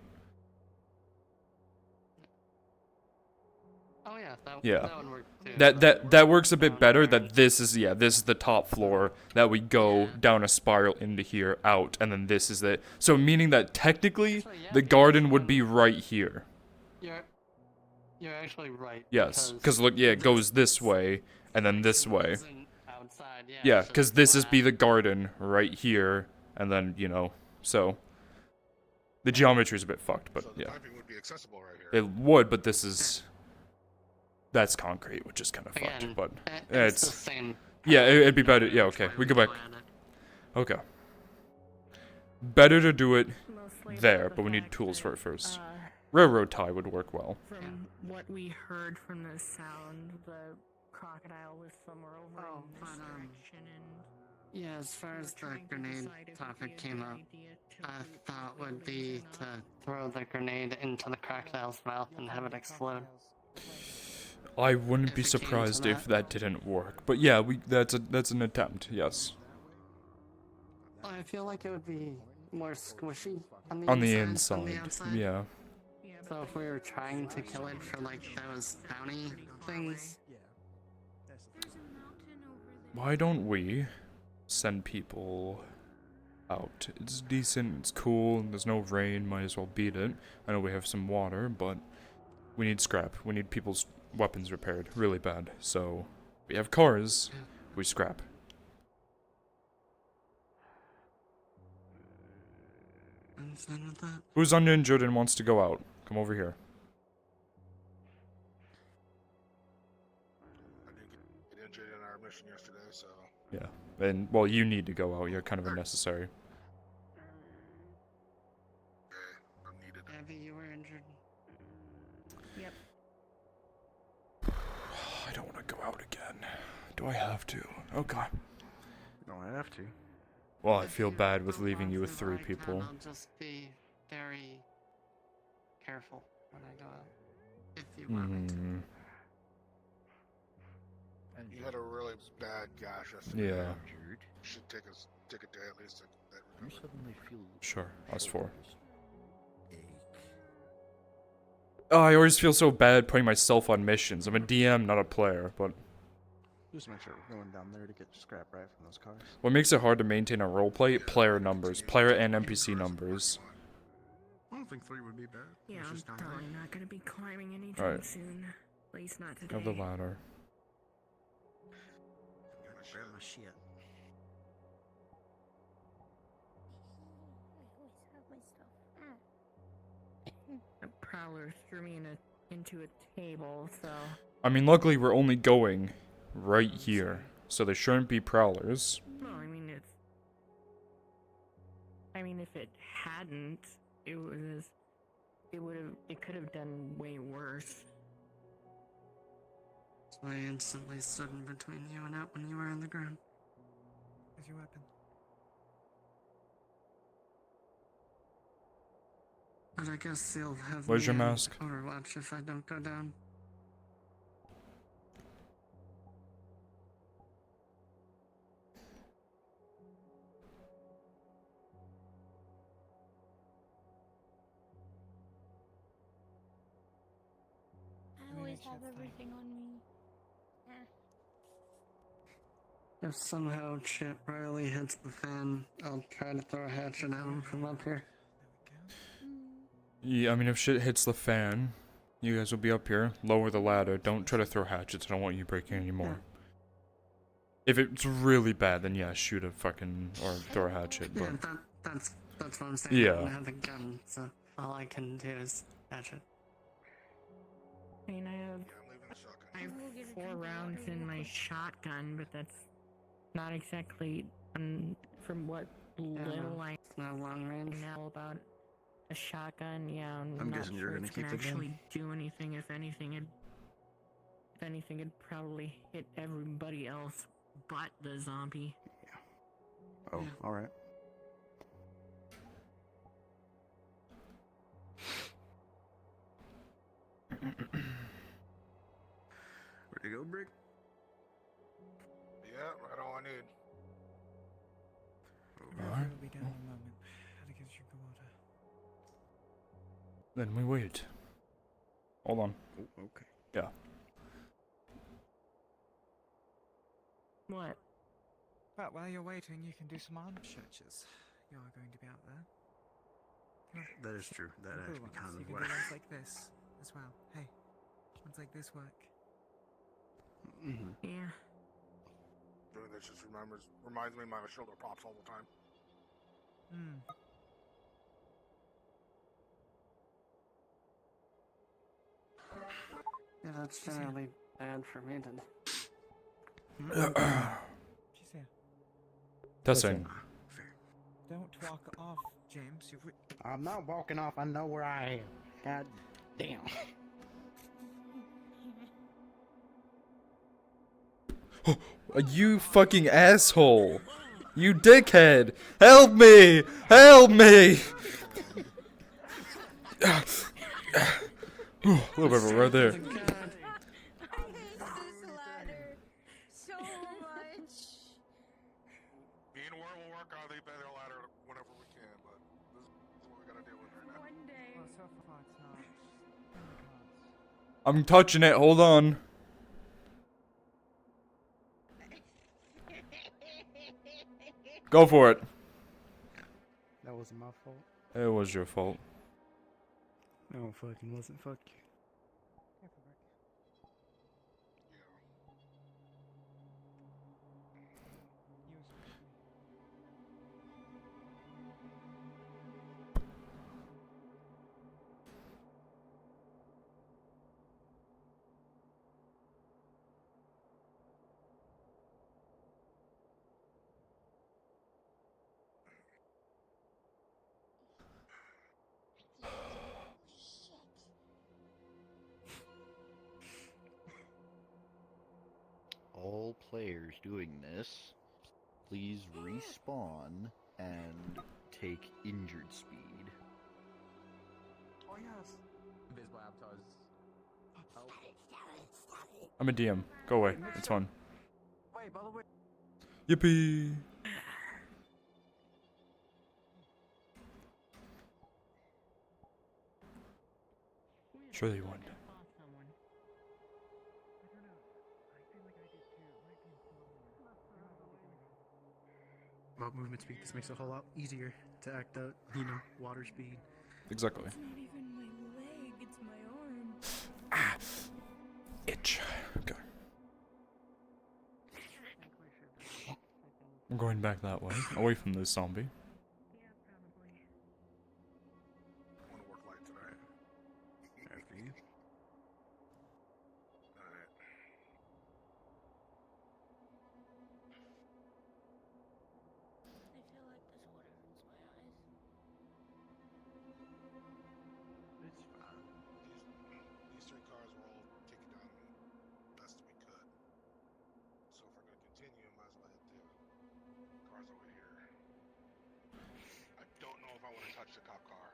Oh yeah, Yeah. that would work too. That works a bit better. That this is the top floor that we go down a spiral into here out, and then this is the so meaning that technically the garden would be right here. You're actually right. Yes, because look, yeah, it goes this way and then this way. Outside, Yeah, because this is be the garden right here, and then so the geometry is a bit fucked, but So the yeah, piping would be accessible right here. it would, but that's concrete, which is kind of fucked. Again, But it's the same. yeah, it'd be better. Yeah, okay, we go back. Okay, better to do it there, but we need tools for it first. Railroad tie would work well. From what we heard from the sound, the crocodile was somewhere over in this direction, and Yeah, as far as the grenade topic came up, I thought would be to throw the grenade into the crocodile's mouth and have it explode. I wouldn't be surprised if that didn't work, but yeah, that's an attempt. Yes. I feel like it would be more squishy On the inside than the inside, outside. yeah. So if we were trying to kill it for like those bounty things, Why don't we send people out? It's decent, it's cool, there's no rain, might as well beat it. I know we have some water, but we need scrap. We need people's weapons repaired really bad. So we have cars, we scrap. I'm fine with that. Who's uninjured and wants to go out? Come over here. I didn't get injured in our mission yesterday, so. Yeah, and well, you need to go out. You're kind of unnecessary. I go out again? Do I have to? Okay. You don't have to. Well, I If feel you bad with don't leaving want you to, with 3 I can, people. I'll just be very careful when I go out. If you want me to. Hmm. You had a really bad gash yesterday. Yeah. You should take a day at least to that You recovery. suddenly feel Sure. Us 4. shoulders ache. Oh, I always feel so bad putting myself on missions. I'm a DM, not a player, but Just make sure we're going down there to get scrap right from those cars. what makes it hard to maintain a roleplay? Player numbers. Player and NPC numbers. I don't think 3 would be bad. Yeah, It's I'm just down probably there. not gonna be climbing anytime Alright. soon. At least not today. Have the ladder. Grab my shit. A prowler threw me into a table, so I mean, luckily we're only going right here, so there shouldn't be prowlers. no, I mean if it hadn't, it could have done way worse. So I instantly stood in between you and out when you were on the ground. Where's your weapon? But I guess you'll have Where's me your on mask? Overwatch if I don't go down. I always have everything on me. If somehow shit Riley hits the fan, I'll try to throw a hatchet at him from up here. Yeah, I mean, if shit hits the fan, you guys will be up here. Lower the ladder. Don't try to throw hatchets. I don't want you breaking any more. If it's really bad, then yeah, shoot a fucking or throw a hatchet. Yeah, But that's what I'm saying. Yeah. I don't have a gun, so all I can do is hatchet. I mean, I Yeah, I'm leaving the shotgun. have We'll get a 4 drink of rounds water in real my quick. shotgun, but that's not exactly from what little I It's not long range. know about a shotgun. Yeah, I'm I'm not guessing sure you're gonna it's keep gonna the gun? actually do anything. If anything, it'd probably hit everybody else but the zombie. Oh, Yeah. alright. Where'd you go, Brick? Yeah, right all I need. Alright. We'll be down in a moment. Had to get you water. then we wait. Hold on. Oh, okay. Yeah. What? But while you're waiting, you can do some arm searches. You are going to be out there. Come on. That is true. That The blue actually ones. kind You of can what. do ones like this as well. Hey, ones like this work. Mm-hmm. Yeah. Doing this just reminds me of my shoulder pops all the time. Hmm. Yeah, that's generally bad for me to. She's here. Testing. Don't walk off, James. You've I'm not walking off. I know where I am. God damn. You fucking asshole! You dickhead! Help me! Help me! A little bit of a right there. I hate this ladder so much. Being aware will work on the better ladder whenever we can, but this is what we gotta deal with right now. One day. well, so far it's not. I'm touching it, hold on. Go for it. That wasn't my fault. It was your fault. No, fucking wasn't. Fuck you. all players doing this, please respawn and take injured speed. Oh yes. Invisible avatars. I'm a DM. Go away. It's fun. Wait, by the way. Yippee! Surely you wouldn't. About movement speed, this makes it a whole lot easier to act out, you know, water speed. Exactly. It's not even my leg, it's my arm. Ah! Itch. Okay. I'm going back that way, away from this zombie. I want to work light tonight. After you. Alright. I feel like this water hurts my eyes. It's fine. These three cars were all taken down best we could. So if we're gonna continue, might as well hit the cars over here. I don't know if I want to touch the cop car.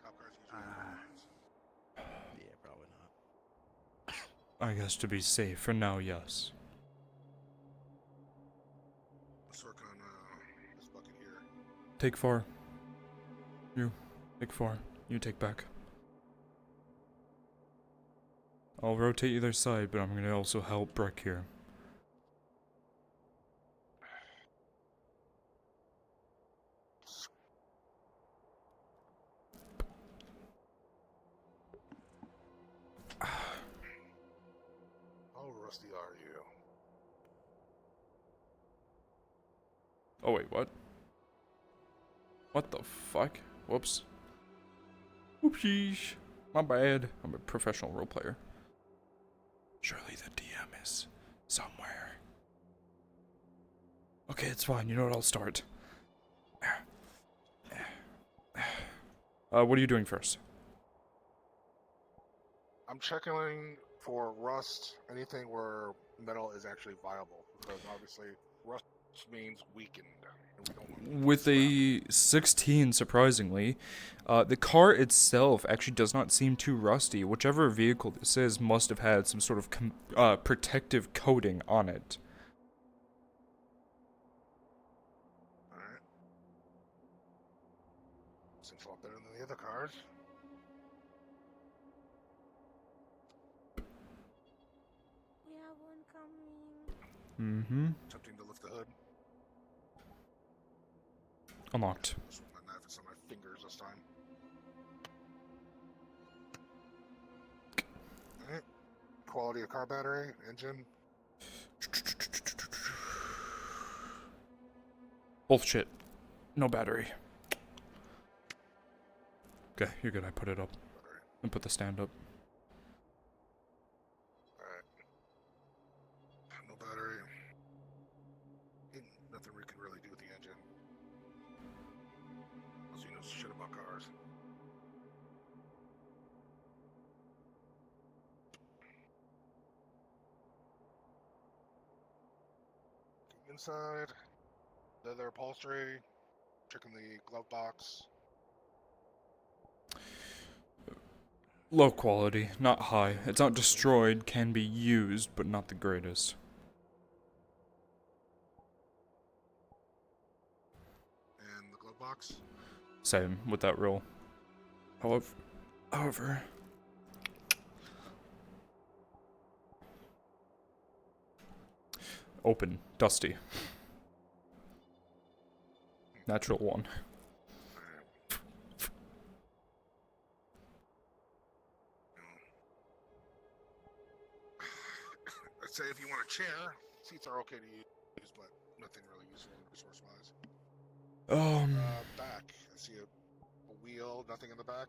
Cop cars usually ones. Yeah, probably not. I guess to be safe for now, yes. Let's work on this bucket here. Take 4. You. Take 4. You take back. I'll rotate either side, but I'm gonna also help Brick here. How rusty are you? Oh wait, what? What the fuck? Whoops. Whoopsies. My bad. I'm a professional role player. Surely the DM is somewhere. Okay, it's fine. You know what? I'll start. What are you doing first? I'm checking for rust, anything where metal is actually viable, because obviously rust means weakened. And we don't want With a 16, surprisingly, the car itself actually does not seem too rusty. Whichever vehicle this is must have had some sort of protective coating on it. Alright. Seems a lot better than the other cars. We have one coming. Mm-hmm. Attempting to lift the hood. Unlocked. Just with my knife, it's on my fingers this time. Alright. Quality of car battery, engine. Both shit. No battery. Okay, you're good. I put it up. And put the stand up. Alright. No battery. Nothing we can really do with the engine. Unless he knows shit about cars. Inside, leather upholstery, checking the glove box. Low quality, not high. It's not destroyed, can be used, but not the greatest. And the glove box. Same with that roll. However, open, dusty. Natural 1. I'd say if you want a chair, seats are okay to use, but nothing really useful resource-wise. Back. I see a wheel, nothing in the back.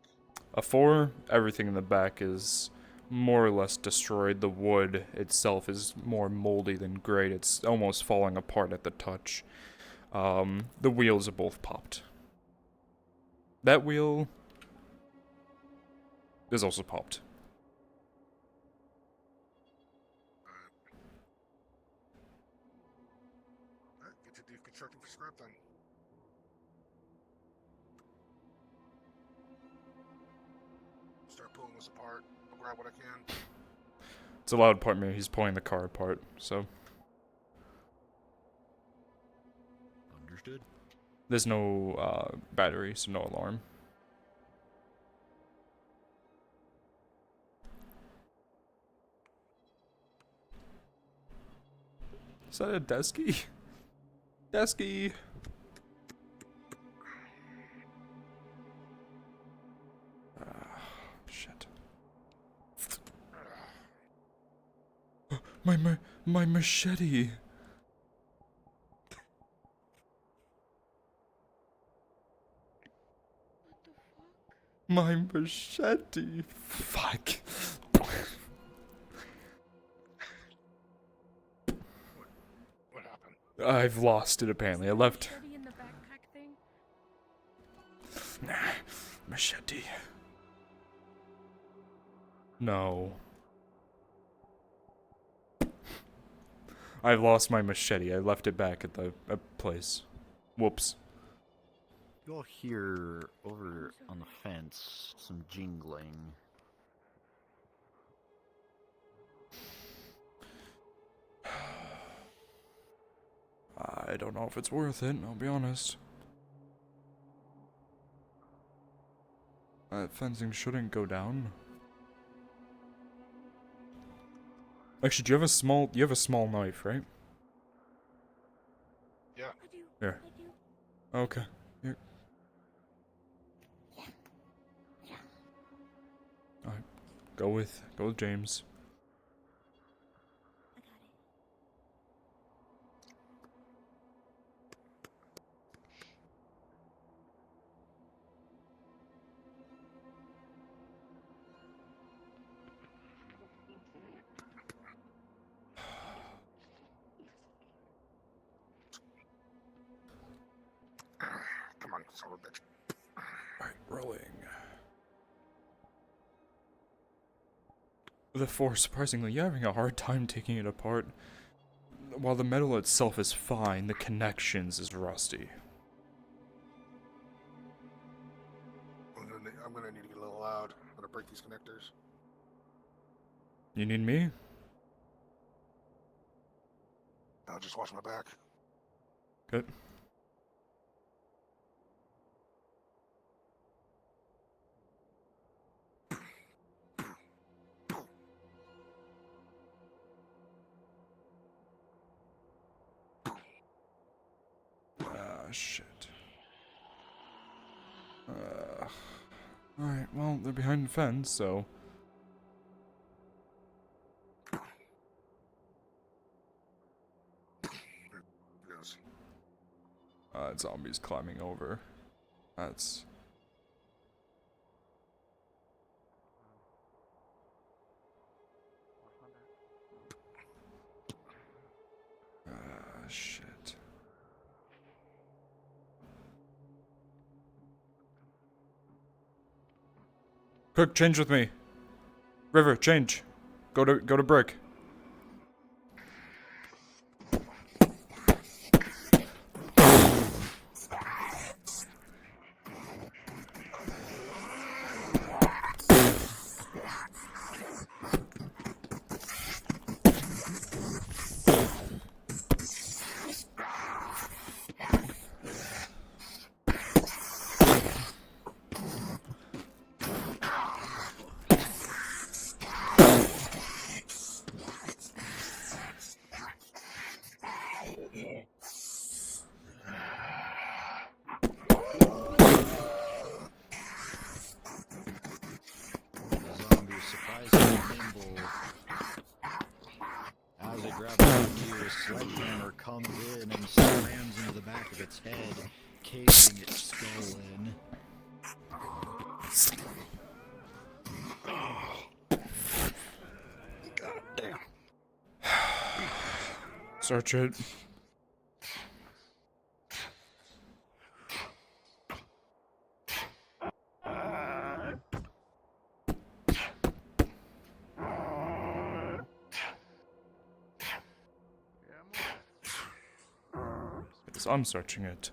A 4, everything in the back is more or less destroyed. The wood itself is more moldy than great. It's almost falling apart at the touch. The wheels are both popped. That wheel is also popped. Get to deconstructing for scrap then. Start pulling this apart. I'll grab what I can. It's a loud part, man. He's pulling the car apart, so. Understood. There's no battery, so no alarm. Is that a desky? Desky! Shit. My machete! My machete! Fuck. What happened? I've lost it apparently. I left. Machete in the backpack thing? Nah, machete. No. I've lost my machete. I left it back at the place. Whoops. You'll hear over on the fence some jingling. I don't know if it's worth it, I'll be honest. That fencing shouldn't go down. Actually, do you have a small knife, right? Yeah. I do. Here. I do. Okay. Here. Alright. Go with James. I got it. Come on, son of a bitch. Alright, rolling. The force, surprisingly, you're having a hard time taking it apart. While the metal itself is fine, the connections is rusty. I'm gonna need to get a little loud. I'm gonna break these connectors. You need me? I'll just watch my back. Good. Shit. Alright, well, they're behind the fence, so. Yes. Zombies climbing over. That's. Shit. Quick, change with me. River, change. Go to brick. As it grabs onto a sledgehammer, comes in and slams into the back of its head, caving its skull in. God damn. Search it. So I'm searching it.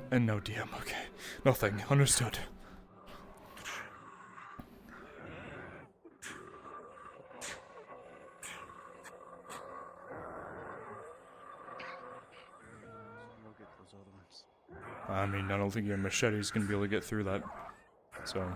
And no DM, okay. Nothing, understood. Go get those other ones. I mean, I don't think your machete's gonna be able to get through that. So. Yeah.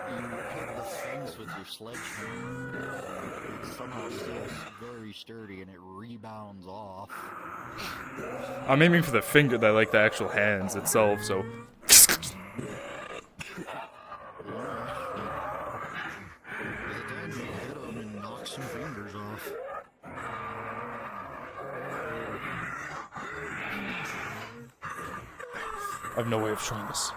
You hit the fence with your sledgehammer, and it somehow stays very sturdy, and it rebounds off. I'm aiming for the finger, like the actual hands itself, so. It did. You hit him and knock some fingers off. I have no way of showing this.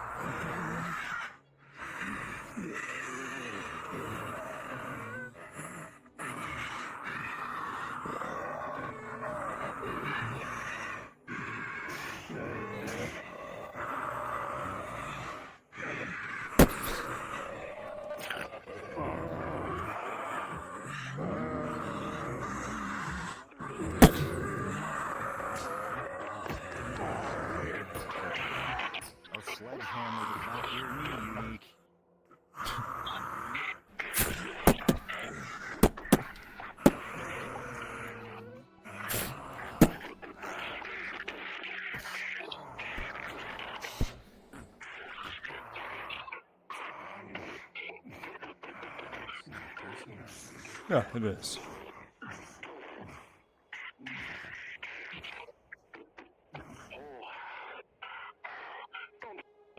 A sledgehammer to knock your knee, unique. Yeah, it is.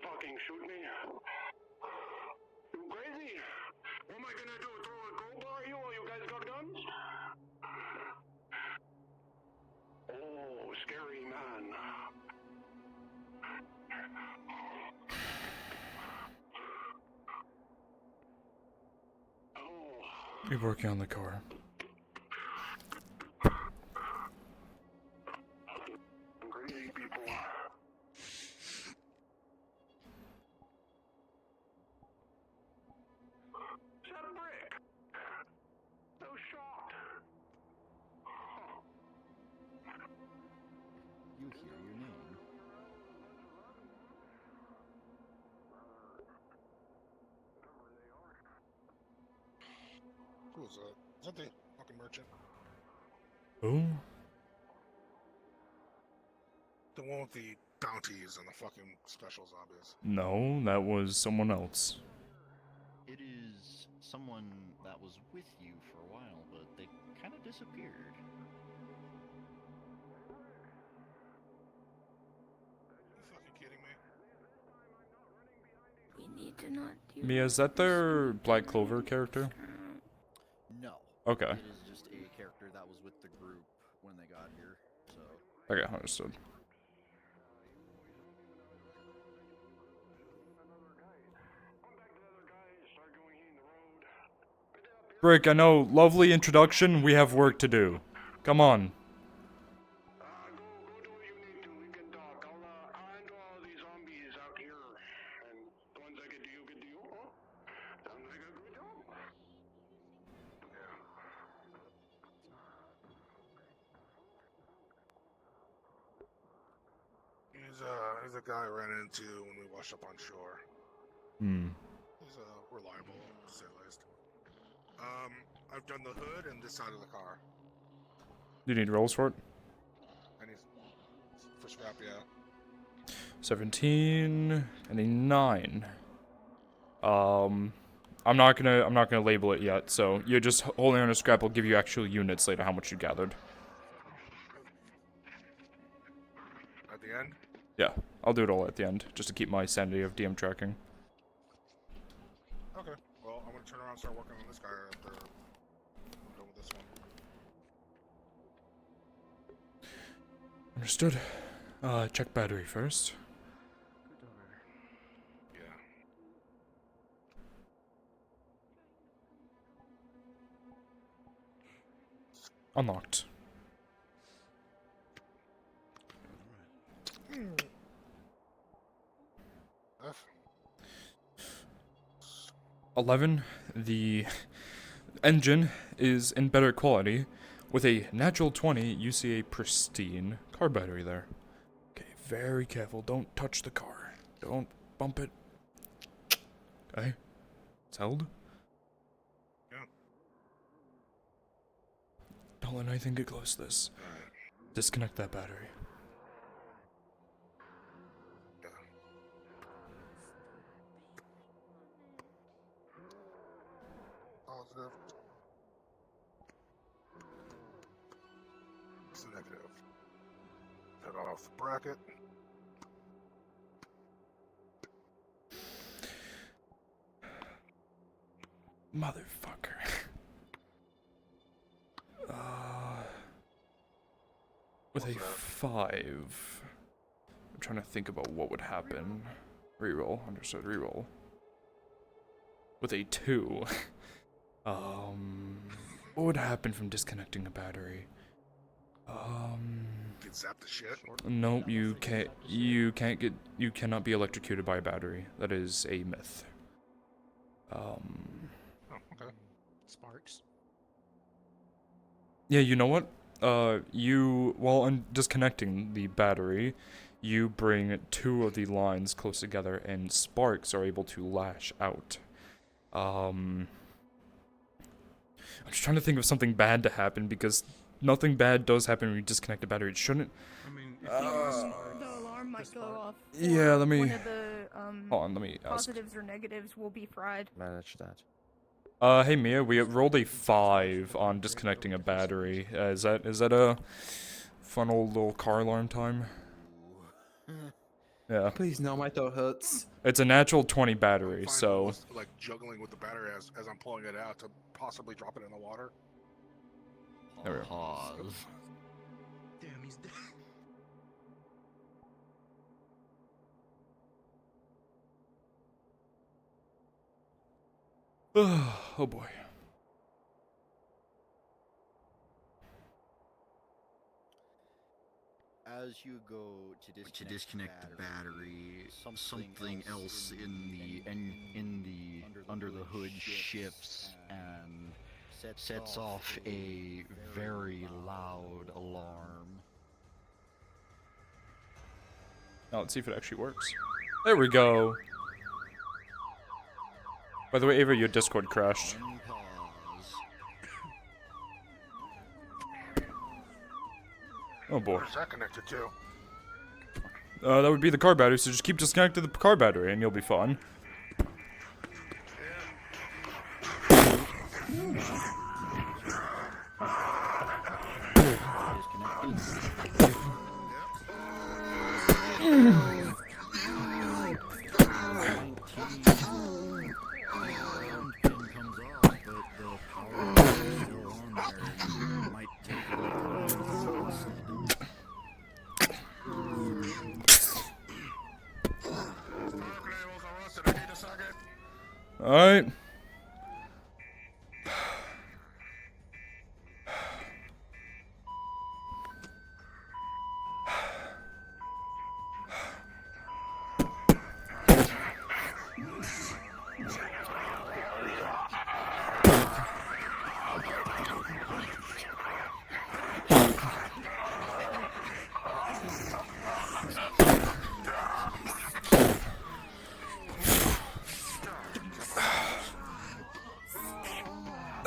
Fucking shoot me. You crazy? What am I gonna do? Throw a crowbar at you while you guys got guns? Oh, scary man. Be working on the car. Crazy people. Is that a brick? No shot. You hear your name. Who is that? Is that the fucking merchant? Who? The one with the bounties and the fucking special zombies. No, that was someone else. It is someone that was with you for a while, but they kind of disappeared. You fucking kidding me? We need to not do Mia, is that their Black Clover character? No. Okay. It is just a character that was with the group when they got here, so... Okay, understood. Brick, I know, lovely introduction, we have work to do. Come on. Go do what you need to. We can talk. I'll handle all these zombies out here. And the ones that get to you, huh? Sounds like a good job. Yeah. He's a guy I ran into when we washed up on shore. Hmm. He's reliable, to say the least. I've done the hood and this side of the car. Do you need rolls for it? I need for scrap, yeah. 17 and a 9. I'm not gonna label it yet, so you're just holding on a scrap will give you actual units later how much you gathered. At the end? Yeah, I'll do it all at the end, just to keep my sanity of DM tracking. Okay. Well, I'm gonna turn around and start working on this guy after I'm done with this one. Understood. Check battery first. Yeah. Unlocked. F. 11. The engine is in better quality. With a natural 20, you see a pristine car battery there. Okay, very careful. Don't touch the car. Don't bump it. Okay. It's held. Yeah. Don't let anything get close to this. Disconnect that battery. Yeah. Positive. It's a negative. Cut off the bracket. Motherfucker. With a 5. I'm trying to think about what would happen. Reroll. Understood. Reroll. With a 2. What would happen from disconnecting a battery? Get zapped to shit. Nope, you cannot be electrocuted by a battery. That is a myth. Oh, okay. Sparks. Yeah, you know what? While disconnecting the battery, you bring 2 of the lines close together and sparks are able to lash out. I'm just trying to think of something bad to happen because nothing bad does happen when you disconnect a battery. It shouldn't. I mean, if The alarm might go off. Yeah, let me. One of the Hold on, let me ask. positives or negatives will be fried. Manage that. Hey Mia, we rolled a 5 on disconnecting a battery. Is that a fun old little car alarm time? Yeah. Please, no, my throat hurts. It's a natural 20 battery, Find so. Lewis, like juggling with the battery as I'm pulling it out to possibly drop it in the water. There we go. Pause. Damn, he's dead. Oh boy. As you go to disconnect the battery, something else in the under the hood shifts and sets off a very loud alarm. Now let's see if it actually works. There we go. By the way, Ava, your Discord crashed. Oh boy. Where's that connected to? That would be the car battery, so just keep disconnecting the car battery and you'll be fine. Alright.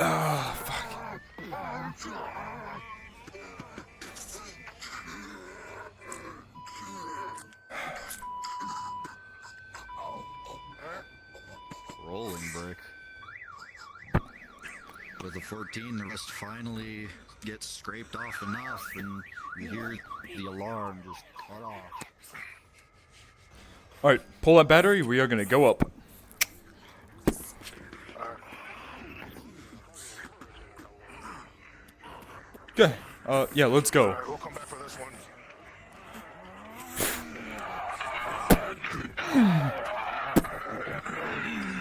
Ah, fuck. Rolling brick. With a 14, the rest finally gets scraped off enough, and you hear the alarm just cut off. Alright, pull that battery, we are gonna go up. Okay. Yeah, let's go. Alright, we'll come back for this one.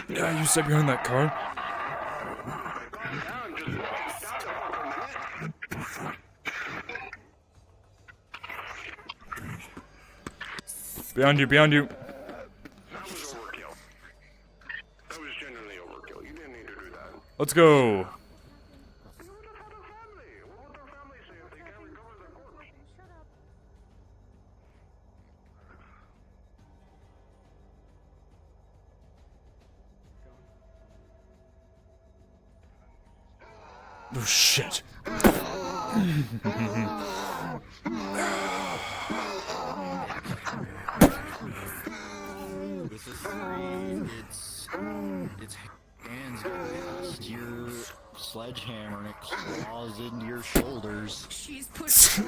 Yeah, you stay behind that car. Behind you, behind you. That was overkill. That was genuinely overkill. You didn't need to do that. Let's go. Oh shit. This is free. It's hands past your sledgehammer and it claws into your shoulders. She's pushing.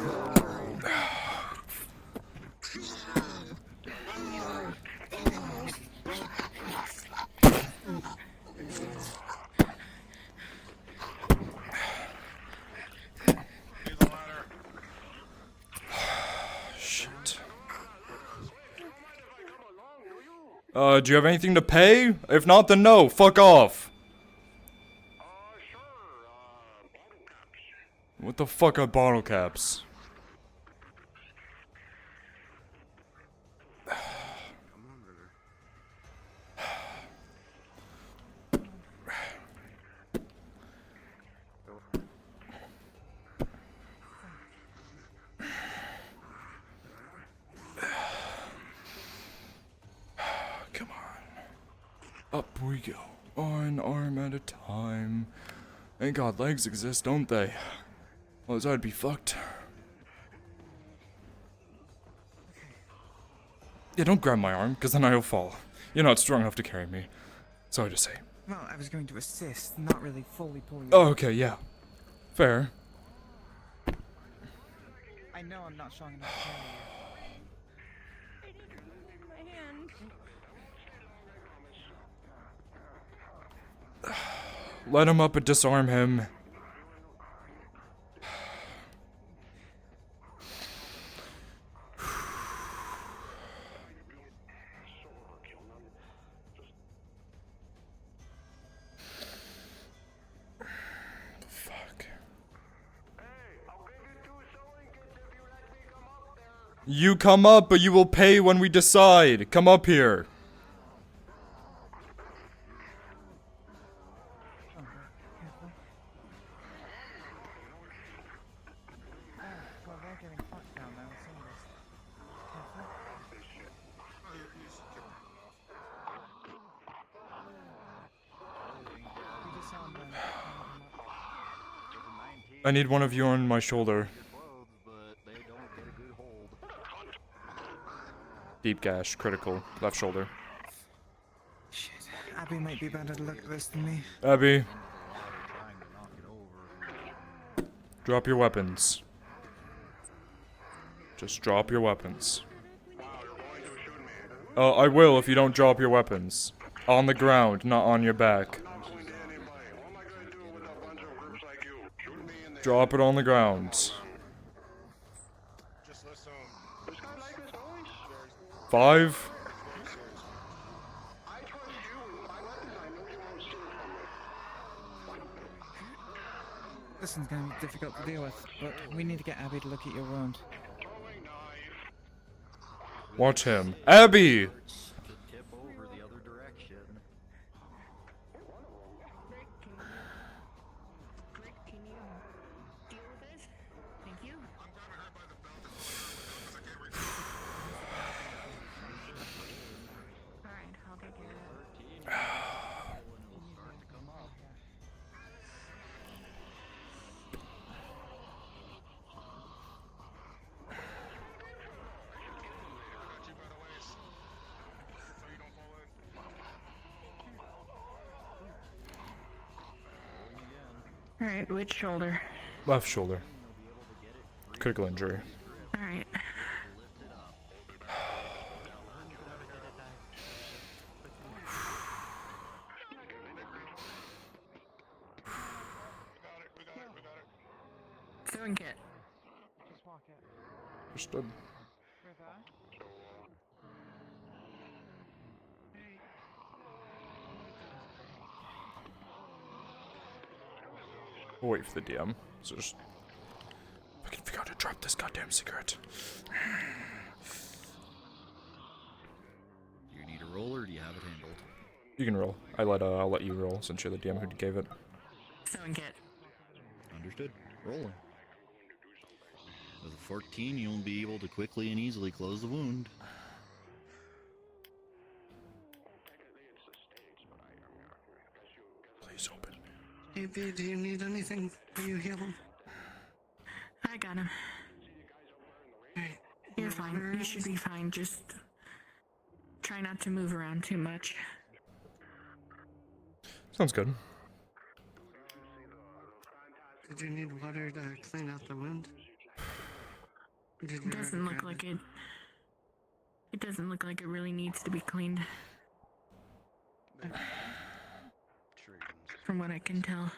Shit. Do you have anything to pay? If not, then no. Fuck off. What the fuck are bottle caps? Come on. Up we go. One arm at a time. Thank God legs exist, don't they? Otherwise I'd be fucked. Yeah, don't grab my arm, because then I'll fall. You're not strong enough to carry me. Sorry to say. Well, I was going to assist, not really fully pull you. Oh, okay, yeah. Fair. I know I'm not strong enough to carry My hand. Let him up and disarm him. Fuck. You come up, but you will pay when we decide. Come up here. Well, they're getting fucked down now, so just you disarm them. I need one of you on my shoulder. Deep gash, critical, left shoulder. Shit, Abby might be better to look at this than me. Abby. Drop your weapons. Just drop your weapons. I will if you don't drop your weapons. On the ground, not on your back. Drop it on the ground. 5. This one's gonna be difficult to deal with, but we need to get Abby to look at your wound. Watch him. Abby! Alright, which shoulder? Left shoulder. Critical injury. Alright. So Sewing kit. Just walk it. Understood. River. We'll wait for the DM. So just fucking forgot to drop this goddamn cigarette. Do you need a roll or do you have it handled? You can roll. I'll let you roll since you're the DM who gave it. Sewing kit. Understood. Rolling. With a 14, you'll be able to quickly and easily close the wound. Please open. Hey, B, do you need anything? Will you heal him? I got him. Alright. You're fine. You should be fine. Just try not to move around too much. Sounds good. Did you need water to clean out the wound? It doesn't look like it. It doesn't look like it really needs to be cleaned. From what I can tell.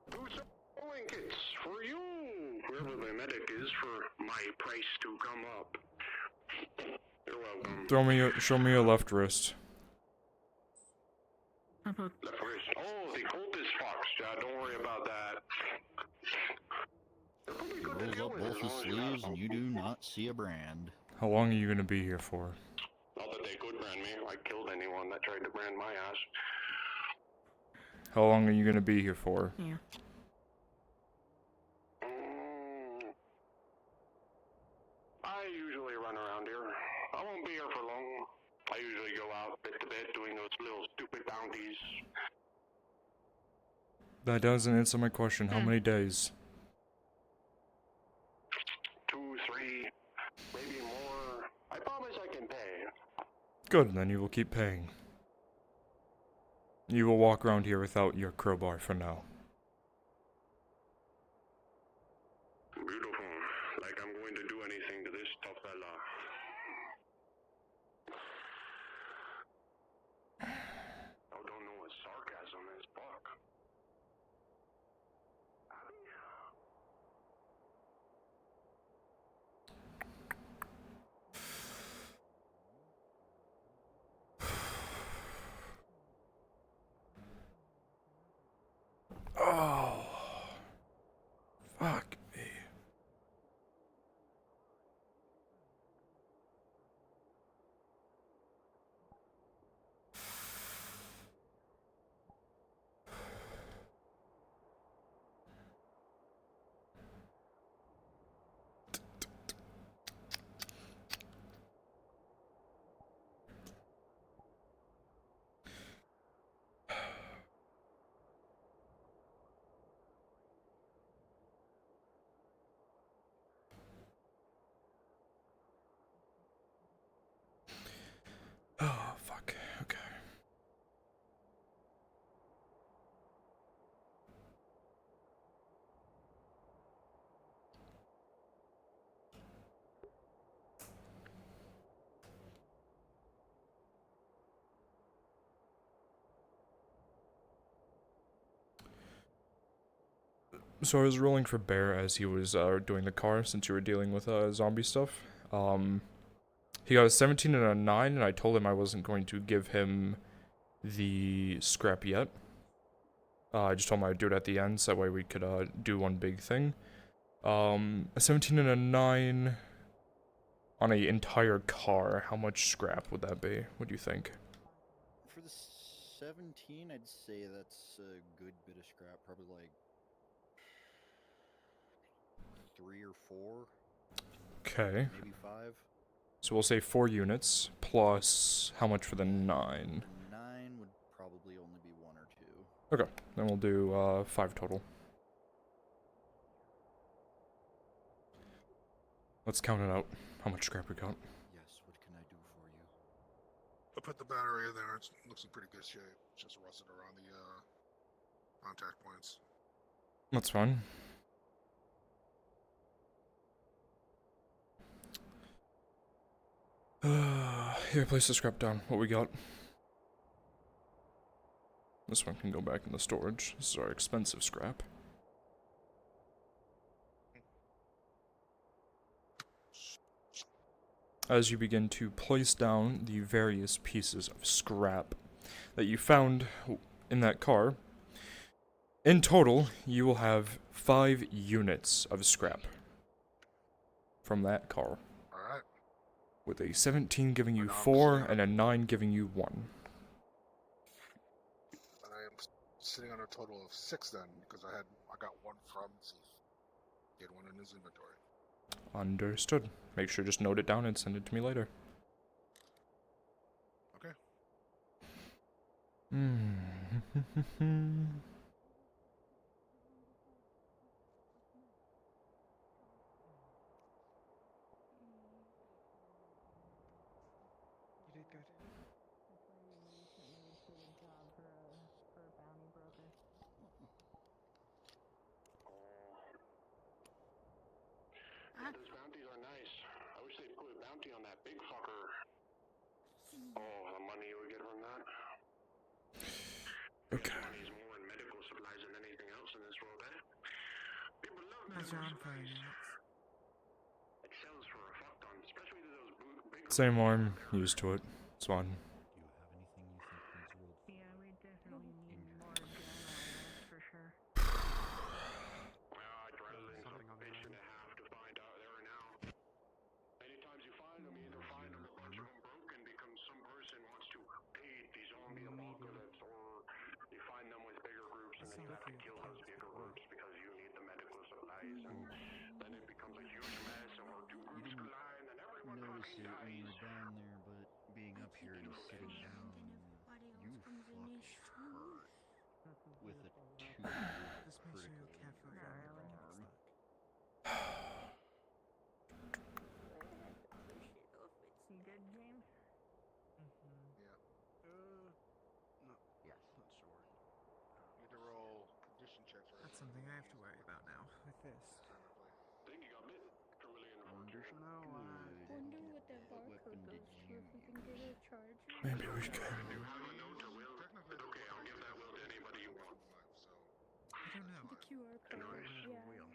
Blankets for you. Whoever the medic is for my price to come up. You're welcome. Show me your left wrist. Left wrist. Oh, the cultist fox. Yeah, don't worry about that. Rolls up both his sleeves and you do not see a brand. How long are you gonna be here for? Not that they could brand me. I killed anyone that tried to brand my ass. How long are you gonna be here for? Yeah. I usually run around here. I won't be here for long. I usually go out bit to bit doing those little stupid bounties. That doesn't answer my question. How many days? 2, 3, maybe more. I promise I can pay. Good, then you will keep paying. You will walk around here without your crowbar for now. Beautiful. Like I'm going to do anything to this tough fella. I don't know what sarcasm is, fuck. Oh. Fuck me. Oh, fuck. Okay. So I was rolling for Bear as he was doing the car, since you were dealing with zombie stuff. He got a 17 and a 9, and I told him I wasn't going to give him the scrap yet. I just told him I'd do it at the end, so that way we could do one big thing. A 17 and a 9 on an entire car, how much scrap would that be? What do you think? For the 17, I'd say that's a good bit of scrap. Probably like 3 or 4. Okay. Maybe 5. So we'll say 4 units, plus how much for the 9? 9 would probably only be 1 or 2. Okay, then we'll do 5 total. Let's count it out. How much scrap we got? Yes, what can I do for you? I put the battery in there. It looks in pretty good shape. It's just rusted around the contact points. That's fine. Here, place the scrap down. What we got? This one can go back in the storage. This is our expensive scrap. as you begin to place down the various pieces of scrap that you found in that car. In total, you will have 5 units of scrap from that car. Alright. With a 17 giving you now I'm 4 sitting and a 9 giving you 1. And I am sitting on a total of 6 then, because I got 1 from Zeke. He had 1 in his inventory. Understood. Make sure just note it down and send it to me later. Okay. You did good. Yeah, those bounties are nice. I wish they'd put a bounty on that big fucker. Oh, the money you would get from that. Okay. Money's more in medical supplies than anything else in this world, eh? People love How's medical your arm supplies. feeling, Alex? It sells for a fuck ton, especially to those big Same arm, used to it. It's fine. Yeah, we definitely need more gun on us for sure. Well, I'd rather than some bitch and a half to find out there and now. Many times you find them, you either find them a bunch of them broken because some person wants to aid the zombie apocalypse, or you find them with bigger groups and then you have to kill those bigger groups because you need the medical supplies, and then it becomes a huge mess, or 2 groups collide and everyone Notice fucking it when dies. you're down there, but being up here and sitting down, you fucking hurt with a 2 Just make sure you're careful with your arm. You good, James? Yeah. No. Yes, not sure. You need to roll condition checks right That's something I have to worry about now with this. I think you got bit. Understood. Wonder what that barcode goes to if we can get a charger. Maybe we can. Technically, okay, I'll give that will to anybody you want. I don't know. The QR code. Yeah.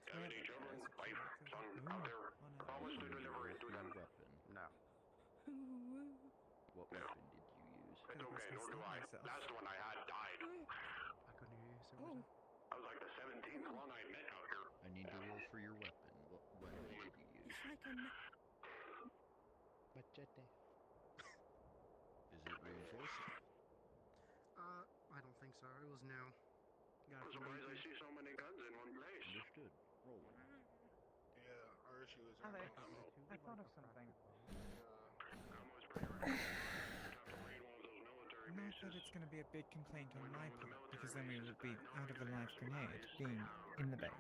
Have any children, wife, son out there? Promise to deliver it to them. No. What weapon did you use? It's okay, nor do I. Last one I had died. I couldn't hear you. So what was that? I was like the 17th one I met out here. I need to roll for your weapon. What weapon did you use? It's like a. Machete. Is it reinforced? I don't think so. It was new. Got I'm it from surprised I AT. see so many guns in one place. Understood. Roll it. Yeah, our issue is Alex, I thought of something. Not that it's going to be a big complaint on my part, because then we would be out of a live grenade being in the base.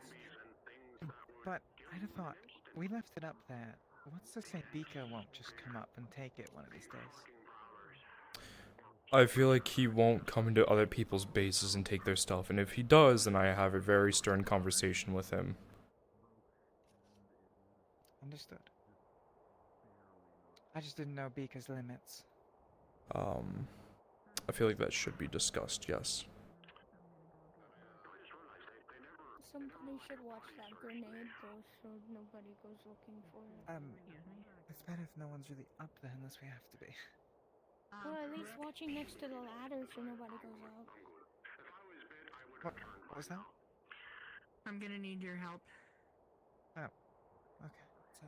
But I'd have thought, we left it up there. What's to say Beaker won't just come up and take it one of these days? I feel like he won't come into other people's bases and take their stuff, and if he does, then I have a very stern conversation with him. Understood. I just didn't know Beaker's limits. I feel like that should be discussed, yes. Somebody should watch that grenade though, so nobody goes looking for it. It's better if no one's really up there unless we have to be. Well, at least watching next to the ladder so nobody goes out. What was that? I'm gonna need your help. Oh. Okay. So,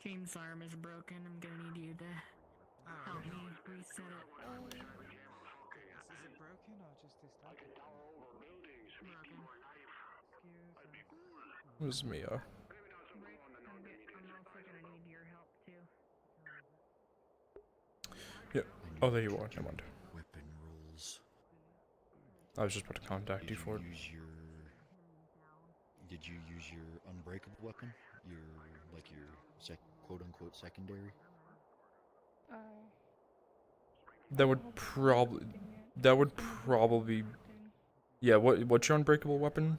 James' arm is broken. I'm gonna need you to help me reset it. is it broken or just dislocated? Broken. Who's Mia? I'm also gonna need your help too. Yeah. Oh, there you are. Never mind. Weapon rolls. I was just about to contact you for it. Did you use your unbreakable weapon? Your quote-unquote secondary? That would probably. Yeah. What's your unbreakable weapon?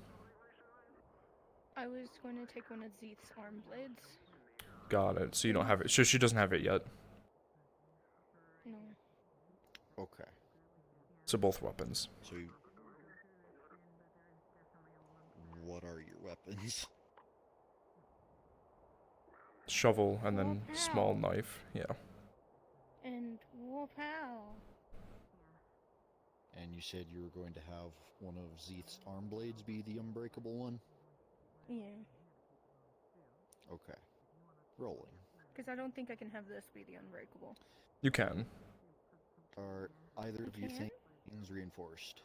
I was going to take one of Zeeth's arm blades. Got it. So you don't have it. So she doesn't have it yet. No. Okay. So both weapons. So what are your weapons? shovel, and then small knife. Yeah. And whoop how. And you said you were going to have one of Zeeth's arm blades be the unbreakable one? Yeah. Okay. Rolling. Because I don't think I can have this be the unbreakable. You can. Are either of you can? think things reinforced?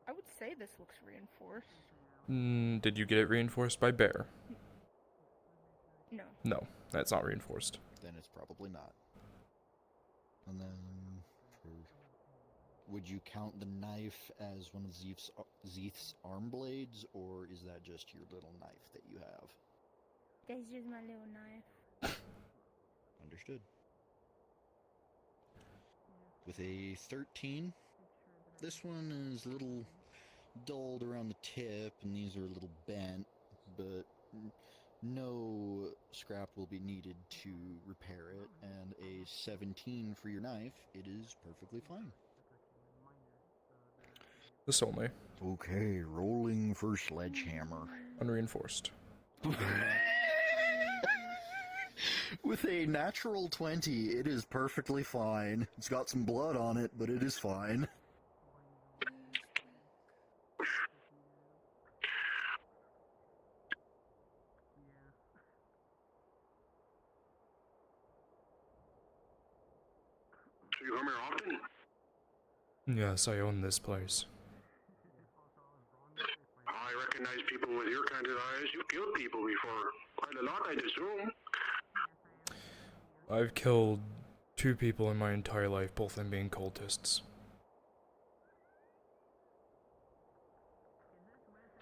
I would say this looks reinforced. Did you get it reinforced by Bear? No. No, that's not reinforced. Then it's probably not. And then, would you count the knife as one of Zeeth's arm blades, or is that just your little knife that you have? That's just my little knife. Understood. With a 13, this one is a little dulled around the tip, and these are a little bent, but no scrap will be needed to repair it, and a 17 for your knife, it is perfectly fine. This only. Okay, rolling for sledgehammer. Unreinforced. With a natural 20, it is perfectly fine. It's got some blood on it, but it is fine. So you come here often? Yes, I own this place. I recognize people with your kind of eyes. You killed people before. Quite a lot, I'd assume. I've killed 2 people in my entire life, both of them being cultists.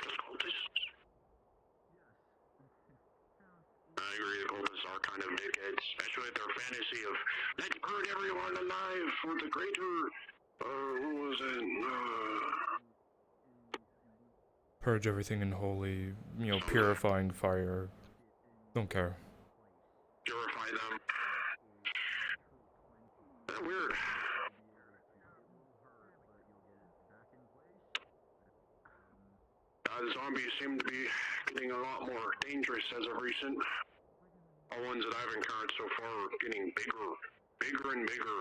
Just cultists? I agree, the cultists are kind of dickheads, especially with their fantasy of, let's burn everyone alive for the greater, what was it, Purge everything in holy, purifying fire. Don't care. purify them. That's weird. The zombies seem to be getting a lot more dangerous as of recent. All ones that I've encountered so far are getting bigger and bigger.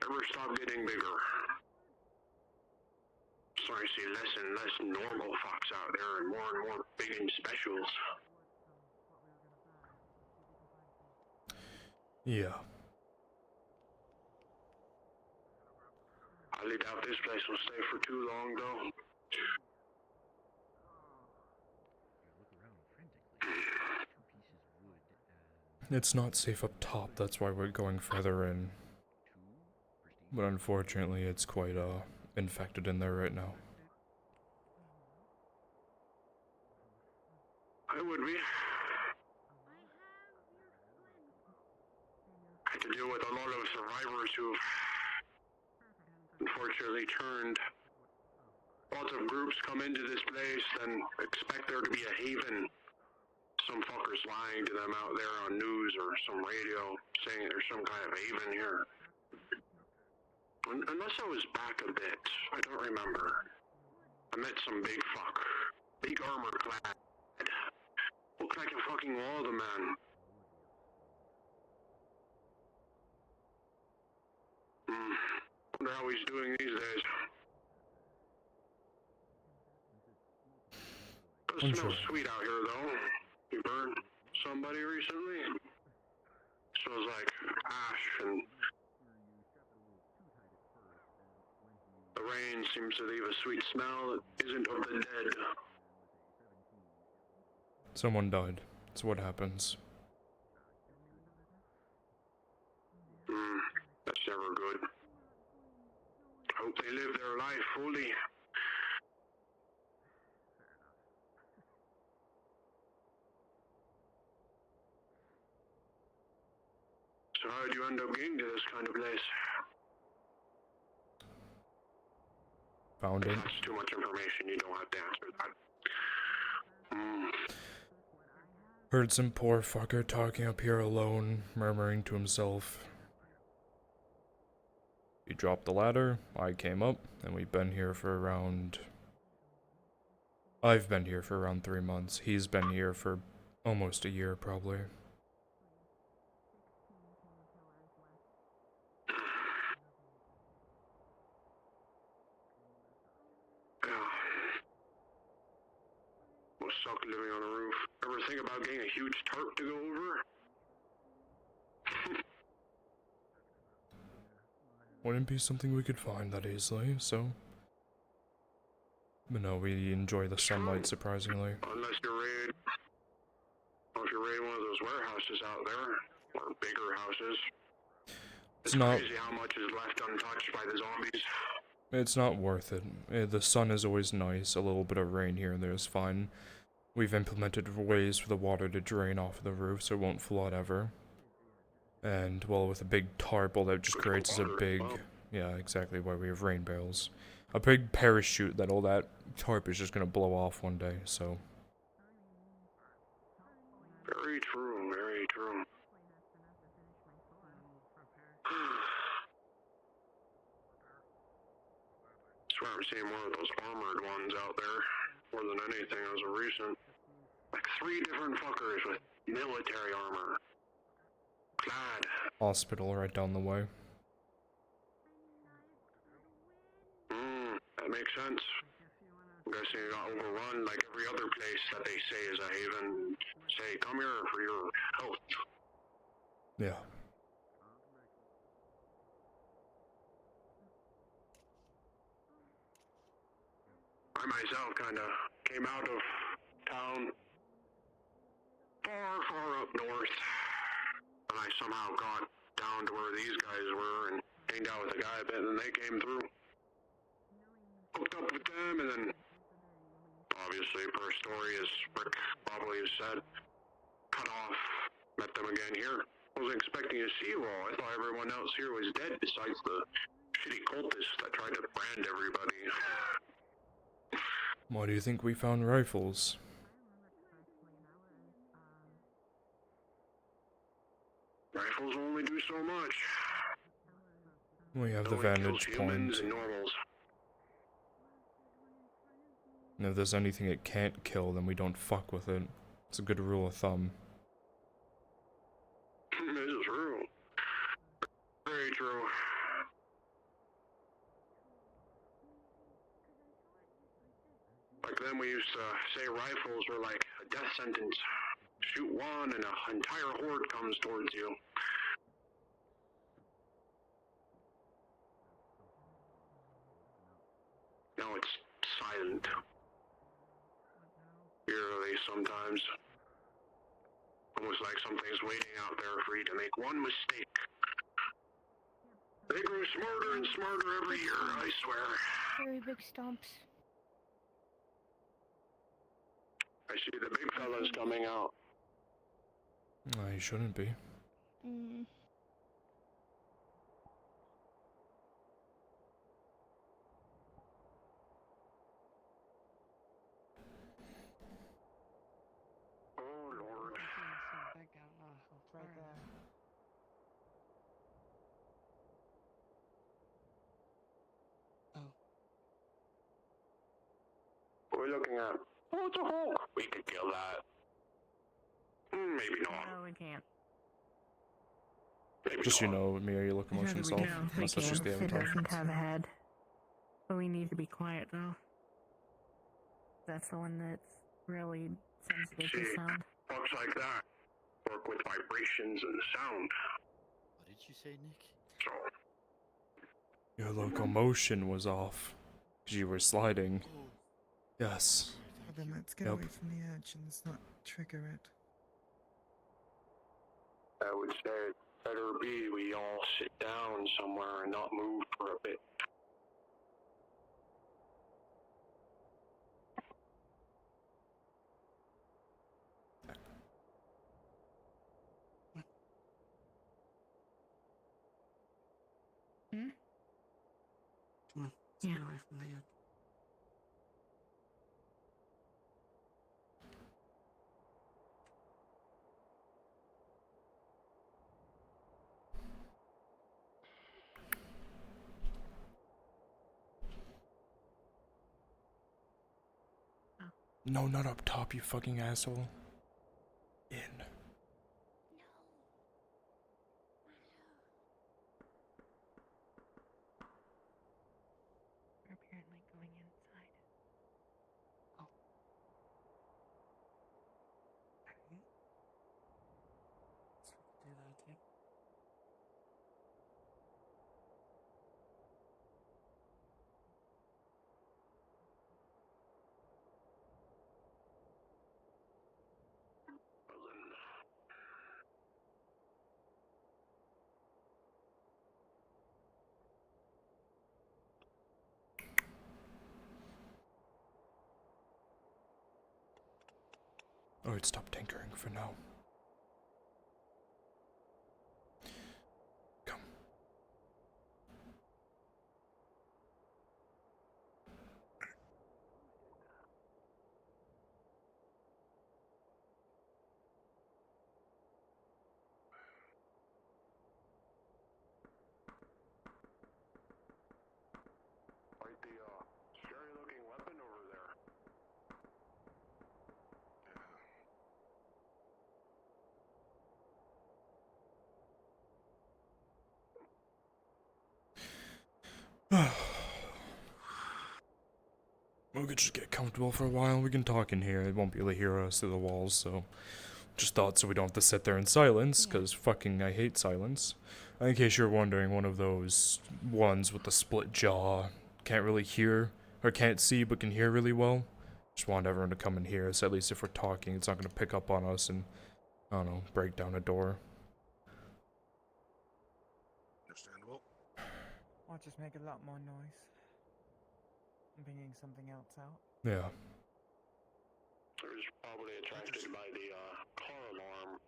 Never stop getting bigger. Starting to see less and less normal fox out there and more big and specials. Yeah. I doubt this place will stay for too long, though. It's not safe up top, that's why we're going further in. But unfortunately, it's quite, infected in there right now. I would be. I had to deal with a lot of survivors who've unfortunately turned. Lots of groups come into this place and expect there to be a haven. Some fuckers lying to them out there on news or some radio saying there's some kind of haven here. Unless I was back a bit, I don't remember. I met some big fuck. Big armor clad. Looked like a fucking wall to man. Wonder how he's doing these days. Does I'm smell sure. sweet out here though. You burned somebody recently? Smells like ash and the rain seems to leave a sweet smell that isn't of the dead. Someone died. That's what happens. That's never good. Hope they live their life fully. So how did you end up getting to this kind of place? Found it. That's too much information, you don't have to answer that. Heard some poor fucker talking up here alone, murmuring to himself. He dropped the ladder, I came up, and we've been here for around I've been here for around 3 months. He's been here for almost a year, probably. Must suck living on a roof. Ever think about getting a huge tarp to go over? Wouldn't be something we could find that easily, so... But no, we enjoy the sunlight, surprisingly. Unless you raid... Or if you raid one of those warehouses out there. Or bigger houses. It's not... Crazy how much is left untouched by the zombies. It's not worth it. The sun is always nice, a little bit of rain here and there is fine. We've implemented ways for the water to drain off of the roof so it won't flood ever. And, well, with a big tarp, all that just creates is a big... Yeah, exactly why we have rain barrels. A big parachute that all that tarp is just gonna blow off one day, so... Very true, very true. Swear I'm seeing more of those armored ones out there. More than anything as of recent. Like 3 different fuckers with military armor. Clad. Hospital right down the way. That makes sense. I'm guessing it got overrun like every other place that they say is a haven. Say, come here for your health. Yeah. I myself kinda came out of town far up north. And I somehow got down to where these guys were and hanged out with the guy a bit, and then they came through. Hooked up with them, and then, obviously, per story, as Rick probably has said, cut off, met them again here. Wasn't expecting to see you all. I thought everyone else here was dead besides the shitty cultists that tried to brand everybody. Why do you think we found rifles? Rifles only do so much. We have the Only kills vantage humans point. and normals. And if there's anything it can't kill, then we don't fuck with it. It's a good rule of thumb. This is true. Very true. Back then we used to say rifles were like a death sentence. Shoot one and an entire horde comes towards you. Now it's silent. Eerily sometimes. Almost like something's waiting out there for you to make one mistake. They grow smarter and smarter every year, I swear. Very big stumps. I see the big fellas coming out. He shouldn't be. Mm. Oh, Lord. Right there. What are we looking at? Oh, it's a Hulk. We could kill that. Maybe not. No, we can't. Maybe Just not. you know, Mia, you look motion self. No, we Unless that's just can't. the It avatar. doesn't have a head. But we need to be quiet, though. That's the one that's really sensitive to See, sound. Bugs like that work with vibrations and sound. What did you say, Nick? So, Your locomotion was off. 'Cause you were sliding. Yes. Well, then let's get Yep. away from the edge and let's not trigger it. I would say it better be we all sit down somewhere and not move for a bit. Hmm? Come on, let's Yeah. get away from the edge. No, not up top, you fucking asshole. In. We're apparently going inside. Oh. Do that too. Alright, stop tinkering for now. Come. Quite the, scary looking weapon over there. We could just get comfortable for a while. We can talk in here. It won't be able to hear us through the walls, so... Just thought so we don't have to sit there in silence, because fucking I hate silence. In case you're wondering, one of those ones with the split jaw, can't really hear, or can't see but can hear really well. Just want everyone to come in here, so at least if we're talking, it's not going to pick up on us and, I don't know, break down a door. Understandable. Or just make a lot more noise. Bringing something else out. Yeah. I was probably attracted by the, car alarm.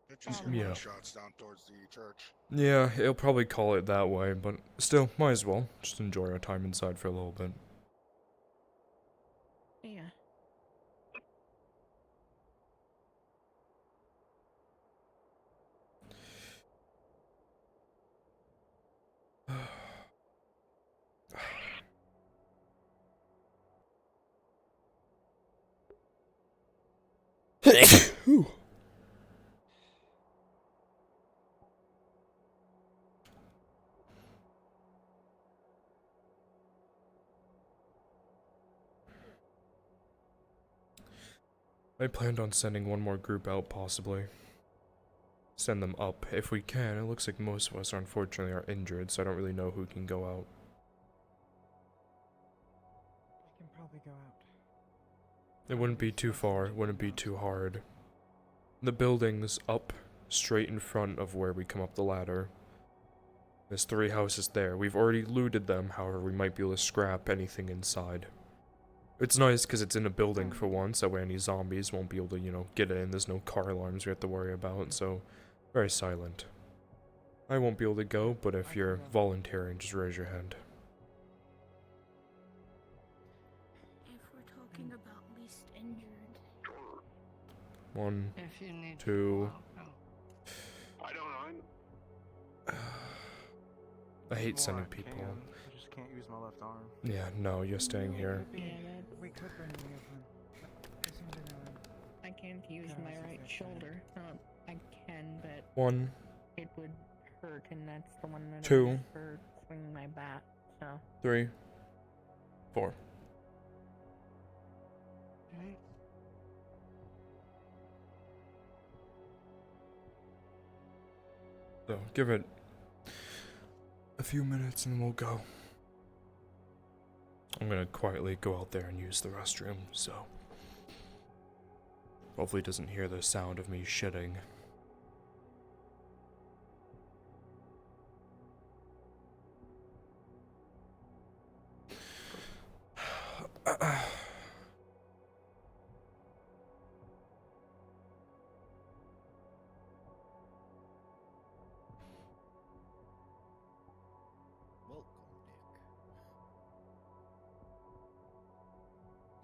It just Yeah. shots down towards the church. Yeah, it'll probably call it that way, but still, might as well. Just enjoy our time inside for a little bit. Yeah. I planned on sending one more group out, possibly. Send them up if we can. It looks like most of us, unfortunately, are injured, so I don't really know who can go out. I can probably go out. It wouldn't be too far, it wouldn't be too hard. The building's up, straight in front of where we come up the ladder. There's 3 houses there. We've already looted them, however, we might be able to scrap anything inside. It's nice because it's in a building for once, that way any zombies won't be able to, you know, get in. There's no car alarms we have to worry about, so very silent. I won't be able to go, but if you're volunteering, just raise your hand. If we're talking about least injured. 1, If you need 2. I don't know. I hate More sending I people. can. I just can't use my left arm. Yeah, no, you're staying here. We could bring you one. I seem to know him. I can't use my right shoulder. I can, but 1, it would hurt, and that's the one that I 2. use for swinging my bat. So 3, 4. Okay. So, give it a few minutes and we'll go. I'm gonna quietly go out there and use the restroom, so hopefully he doesn't hear the sound of me shitting.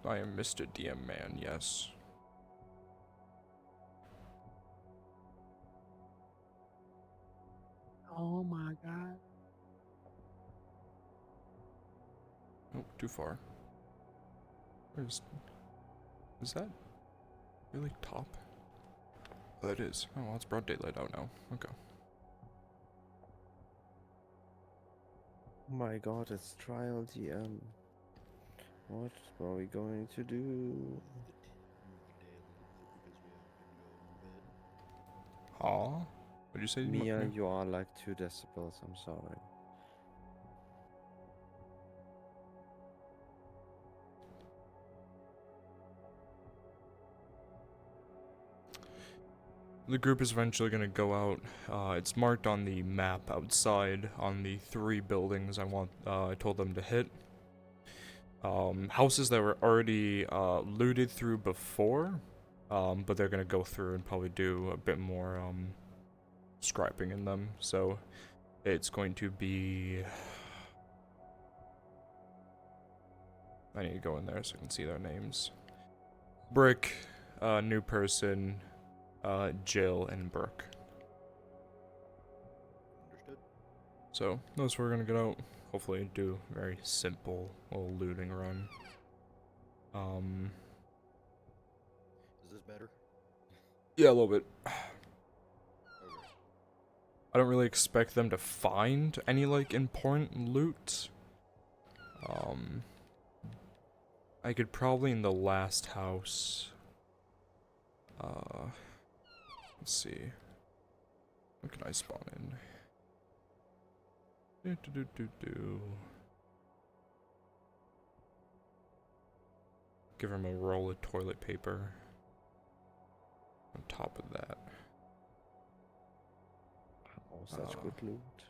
I am Mr. DM Man, yes. Oh my god. Oh, too far. Is that really top? Oh, it is. Oh, well, it's broad daylight out now. Okay. Oh my god, it's trial DM. What are we going to do? Huh? What'd you say? Mia, you are like 2 decibels, I'm sorry. The group is eventually going to go out. It's marked on the map outside on the 3 buildings I told them to hit. Houses that were already looted through before, but they're going to go through and probably do a bit more scrapping in them. So it's going to be... I need to go in there so I can see their names. Brick, New Person, Jill, and Brooke. Understood. So, those 4 are gonna get out. Hopefully do a very simple little looting run. Is this better? Yeah, a little bit. Okay. I don't really expect them to find any, like, important loot. I could probably in the last house... let's see. What can I spawn in? Give him a roll of toilet paper. On top of that. Oh, such good loot.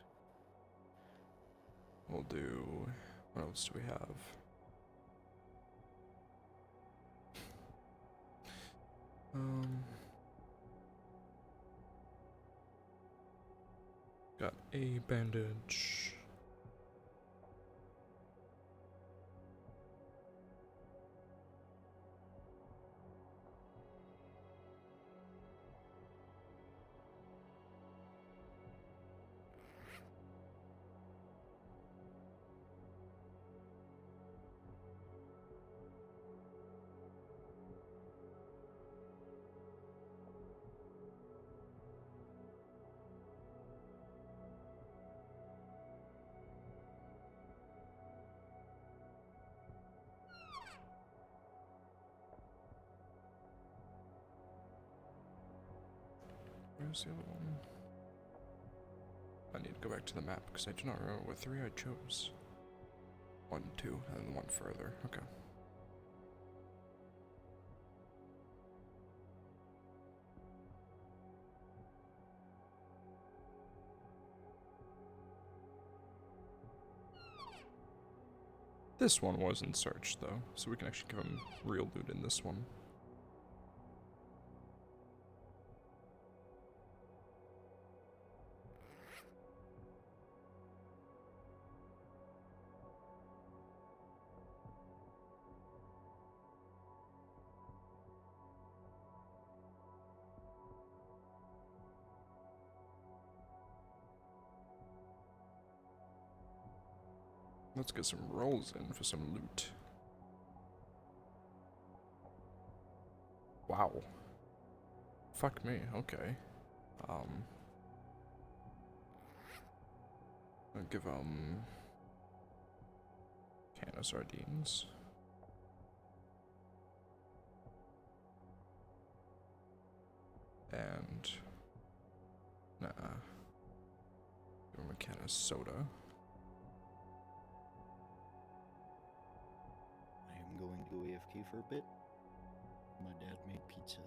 We'll do... What else do we have? Got a bandage. Where's the other one? I need to go back to the map because I do not remember what 3 I chose. 1, 2, and then 1 further. Okay. This one wasn't searched though, so we can actually give him real loot in this one. Let's get some rolls in for some loot. Wow. Fuck me, okay. I'll give can of sardines. And give him a can of soda. I am going to go AFK for a bit. My dad made pizza.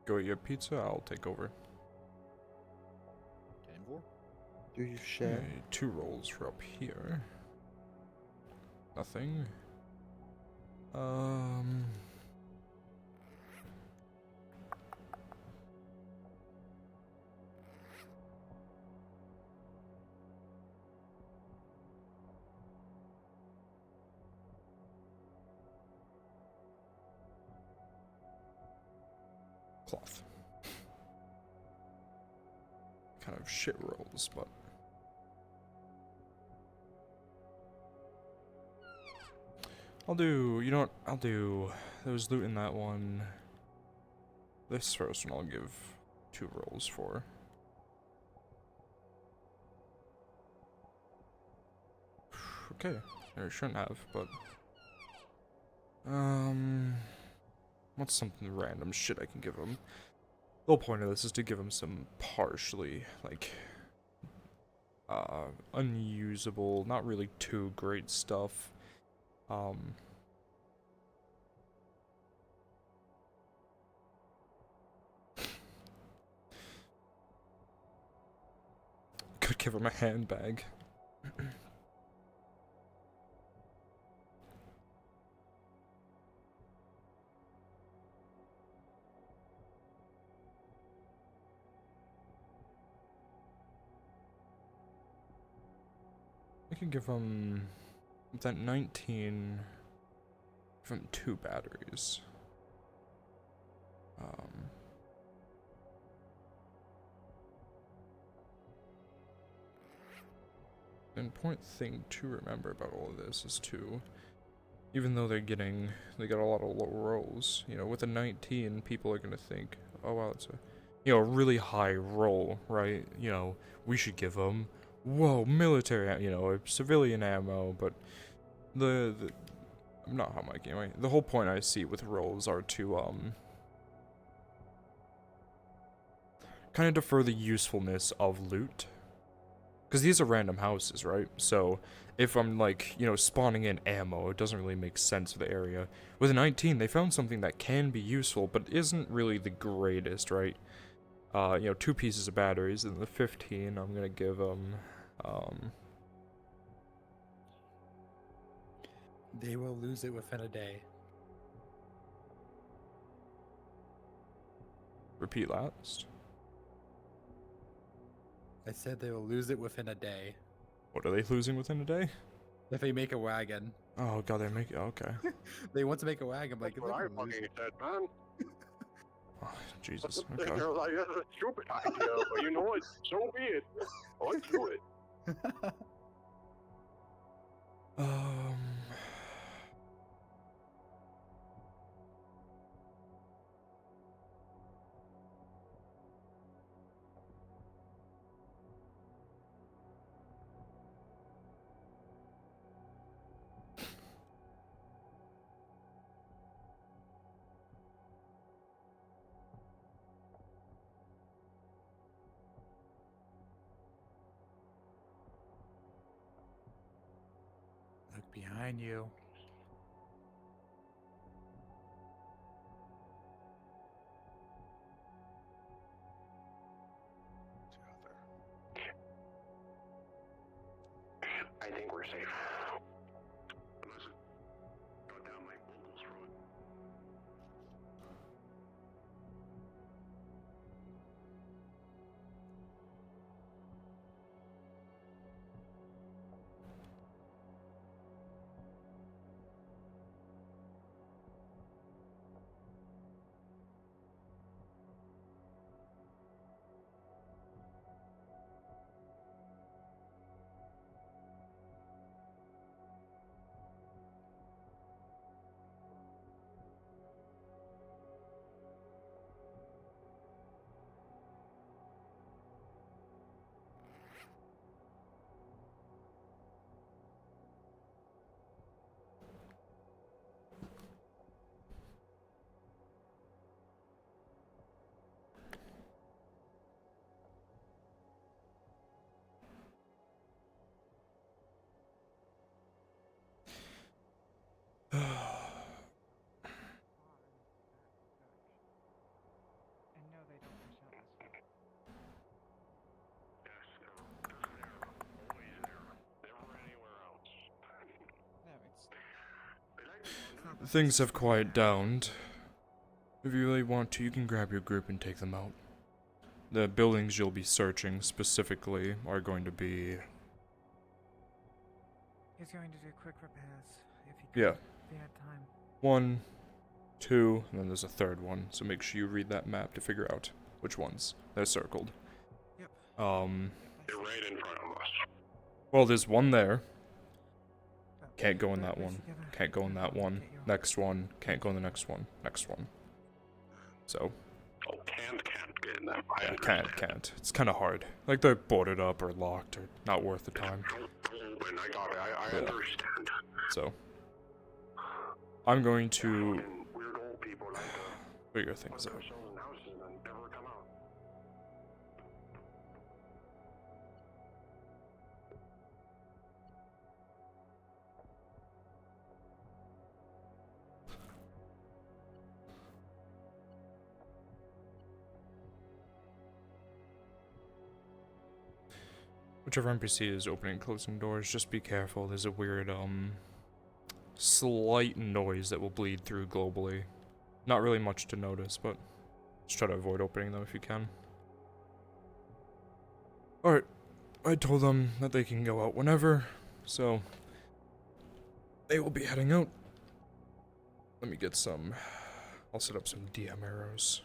Go eat your pizza, I'll take over. 10-4? Do you share? Okay, 2 rolls for up here. Nothing. Cloth. Kind of shit rolls, but I'll do, you know what, I'll do, there was loot in that one. This first one I'll give 2 rolls for. Okay, I shouldn't have, but... What's something random shit I can give him? The whole point of this is to give him some partially, like... unusable, not really too great stuff. Could give him a handbag. I can give him, with that 19, give him 2 batteries. An important thing to remember about all of this is to, even though they got a lot of low rolls, you know, with a 19, people are gonna think, oh wow, it's a, you know, really high roll, right? You know, we should give them, whoa, military, you know, civilian ammo, but not how my game, right? The whole point I see with rolls are to, kind of defer the usefulness of loot. Because these are random houses, right? So, if I'm, like, you know, spawning in ammo, it doesn't really make sense for the area. With a 19, they found something that can be useful, but isn't really the greatest, right? You know, 2 pieces of batteries, and the 15, I'm gonna give them, They will lose it within a day. Repeat last. I said they will lose it within a day. What are they losing within a day? If they make a wagon. Oh god, they make it, okay. They want to make a wagon, like, That's what I fucking said, man. Oh, Jesus, They're okay. like, that's a stupid idea, but you know what? So be it. Let's do it. Look behind you. I think we're safe. Unless it got down my vocals from it. And no, they don't push out this way. No, it's... Things have quieted down. If you really want to, you can grab your group and take them out. The buildings you'll be searching specifically are going to be... He's going to do quick repairs, if he could, Yeah. if he had time. 1, 2, and then there's a third one, so make sure you read that map to figure out which ones. They're circled. Yep. They're right in front of us. Well, there's one there. Can't go in that We one. should get a- Can't go in get that on to one. get you on. Next one. Can't go in the next one. Next one. So, Oh, can't get in that. I yeah, understand. can't. It's kind of hard. Like, they're boarded up or locked or not worth the time. And I got it. I Yeah. understand. So, I'm going to And weird old people like to figure put things out. themselves in houses and never come out. Whichever NPC is opening and closing doors, just be careful. There's a weird, slight noise that will bleed through globally. Not really much to notice, but just try to avoid opening them if you can. Alright, I told them that they can go out whenever, so they will be heading out. Let me get some, I'll set up some DM arrows.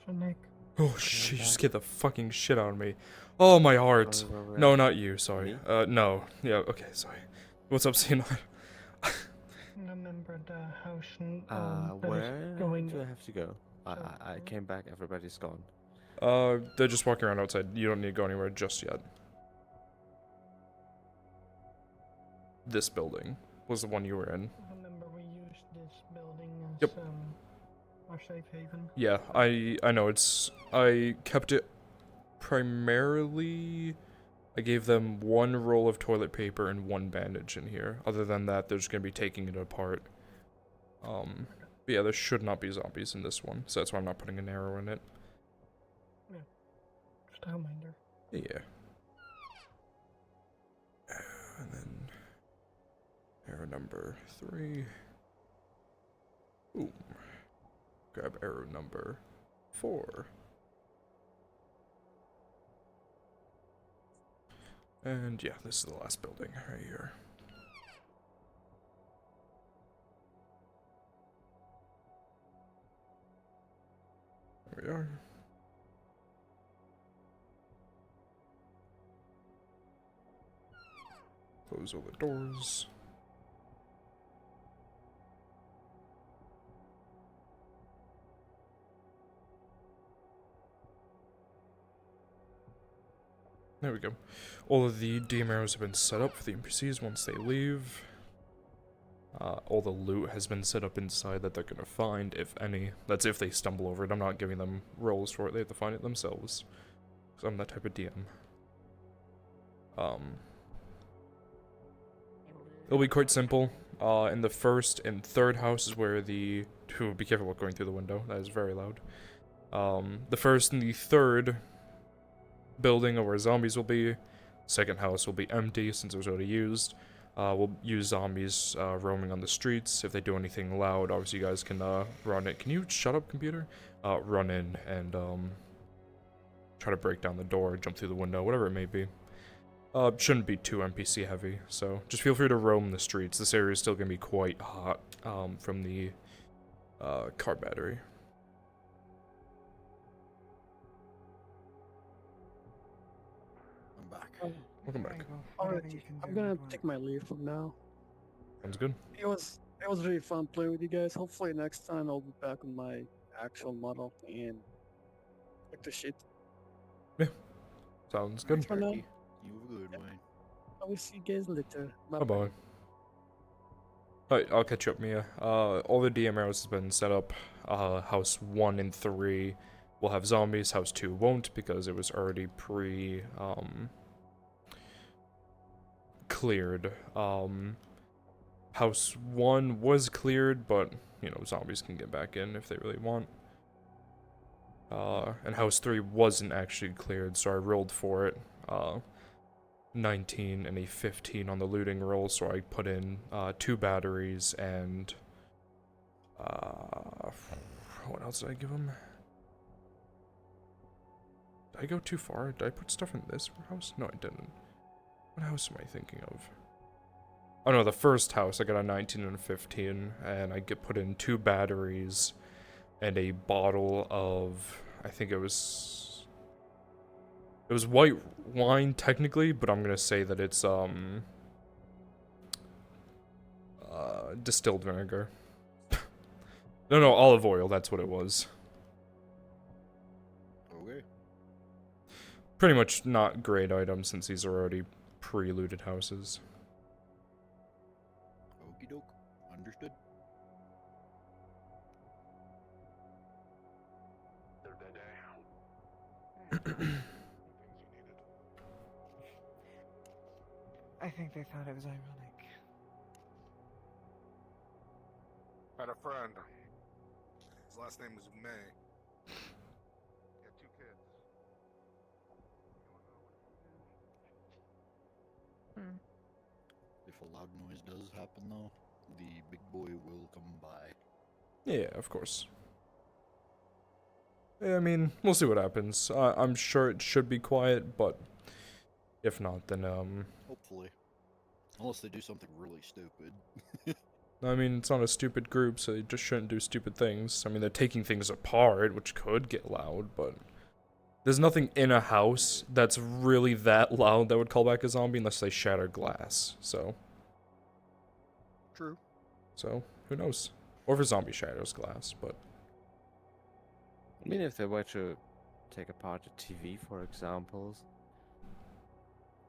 So Nick, Oh shit, you just scared the fucking shit out of me. Oh, my heart. No, not you, sorry. No. Yeah, okay, sorry. What's up, Cena? remember the house that is Where going. do I have to go? I came back, everybody's gone. They're just walking around outside. You don't need to go anywhere just yet. This building was the one you were in. Remember we used this building as Yep. our safe haven. Yeah, I know I kept it primarily. I gave them one roll of toilet paper and one bandage in here. Other than that, they're just gonna be taking it apart. But yeah, there should not be zombies in this one, so that's why I'm not putting an arrow in it. Yeah. Just a reminder. Yeah. And then arrow number 3. Boom. Grab arrow number 4. And yeah, this is the last building right here. There we are. Close all the doors. There we go. All of the DM arrows have been set up for the NPCs once they leave. All the loot has been set up inside that they're gonna find, if any. That's if they stumble over it. I'm not giving them rolls for it. They have to find it themselves. Because I'm that type of DM. It'll be quite simple. In the first and third house is where the... Ooh, be careful about going through the window. That is very loud. The first and the third building are where zombies will be. Second house will be empty since it was already used. We'll use zombies roaming on the streets. If they do anything loud, obviously you guys can run it. Can you shut up, computer? Run in and try to break down the door, jump through the window, whatever it may be. Shouldn't be too NPC heavy, so just feel free to roam the streets. This area is still gonna be quite hot from the car battery. I'm back. Welcome back. Alright, I'm gonna take my leave from now. Sounds good. It was really fun playing with you guys. Hopefully next time I'll be back on my actual model and like the shit. Yeah. Sounds good. For now. You have a good one. I will see you guys later. Bye bye. Alright, I'll catch you up, Mia. All the DM arrows has been set up. House 1 and 3 will have zombies. House 2 won't because it was already cleared. House 1 was cleared, but, you know, zombies can get back in if they really want. And House 3 wasn't actually cleared, so I rolled for it. 19 and a 15 on the looting roll, so I put in 2 batteries and what else did I give him? Did I go too far? Did I put stuff in this house? No, I didn't. What house am I thinking of? Oh no, the first house I got a 19 and a 15, and I put in 2 batteries and a bottle of, I think it was white wine technically, but I'm gonna say that it's distilled vinegar. No, olive oil, that's what it was. Okay. Pretty much not great items since these are already pre-looted houses. Okie doke. Understood. I think they thought it was ironic. Had a friend. His last name was May. He had 2 kids. If a loud noise does happen, though, the big boy will come by. Yeah, of course. Yeah, I mean, we'll see what happens. I'm sure it should be quiet, but if not, then Hopefully. Unless they do something really stupid. I mean, it's not a stupid group, so they just shouldn't do stupid things. I mean, they're taking things apart, which could get loud, but there's nothing in a house that's really that loud that would call back a zombie unless they shatter glass, so. True. So, who knows? Or if a zombie shatters glass, but. I mean, if they were to take apart a TV, for example,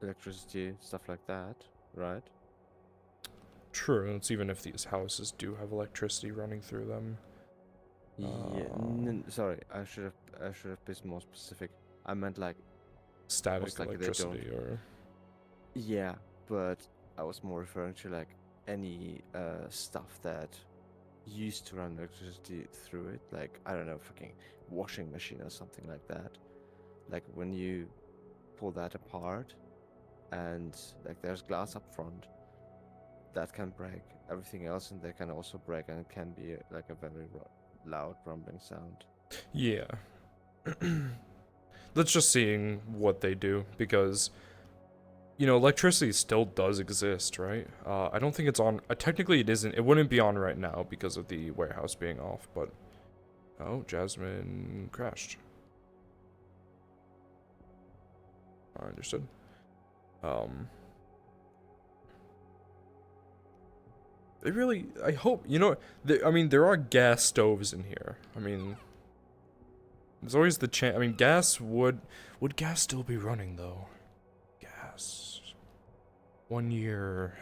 electricity, stuff like that, right? True, it's even if these houses do have electricity running through them. Yeah, sorry, I should have been more specific. I meant like Static most likely they electricity, don't. or. Yeah, but I was more referring to like any stuff that used to run electricity through it, like I don't know, fucking washing machine or something like that. Like when you pull that apart, and like there's glass up front, that can break. Everything else in there can also break, and it can be like a very loud rumbling sound. Yeah. That's just seeing what they do, because, you know, electricity still does exist, right? I don't think it's on. Technically, it isn't. It wouldn't be on right now because of the warehouse being off, but. Oh, Jasmine crashed. I understood. They really. I hope. You know, I mean, there are gas stoves in here. I mean. There's always the chance. I mean, gas would gas still be running though? Gas. 1 year.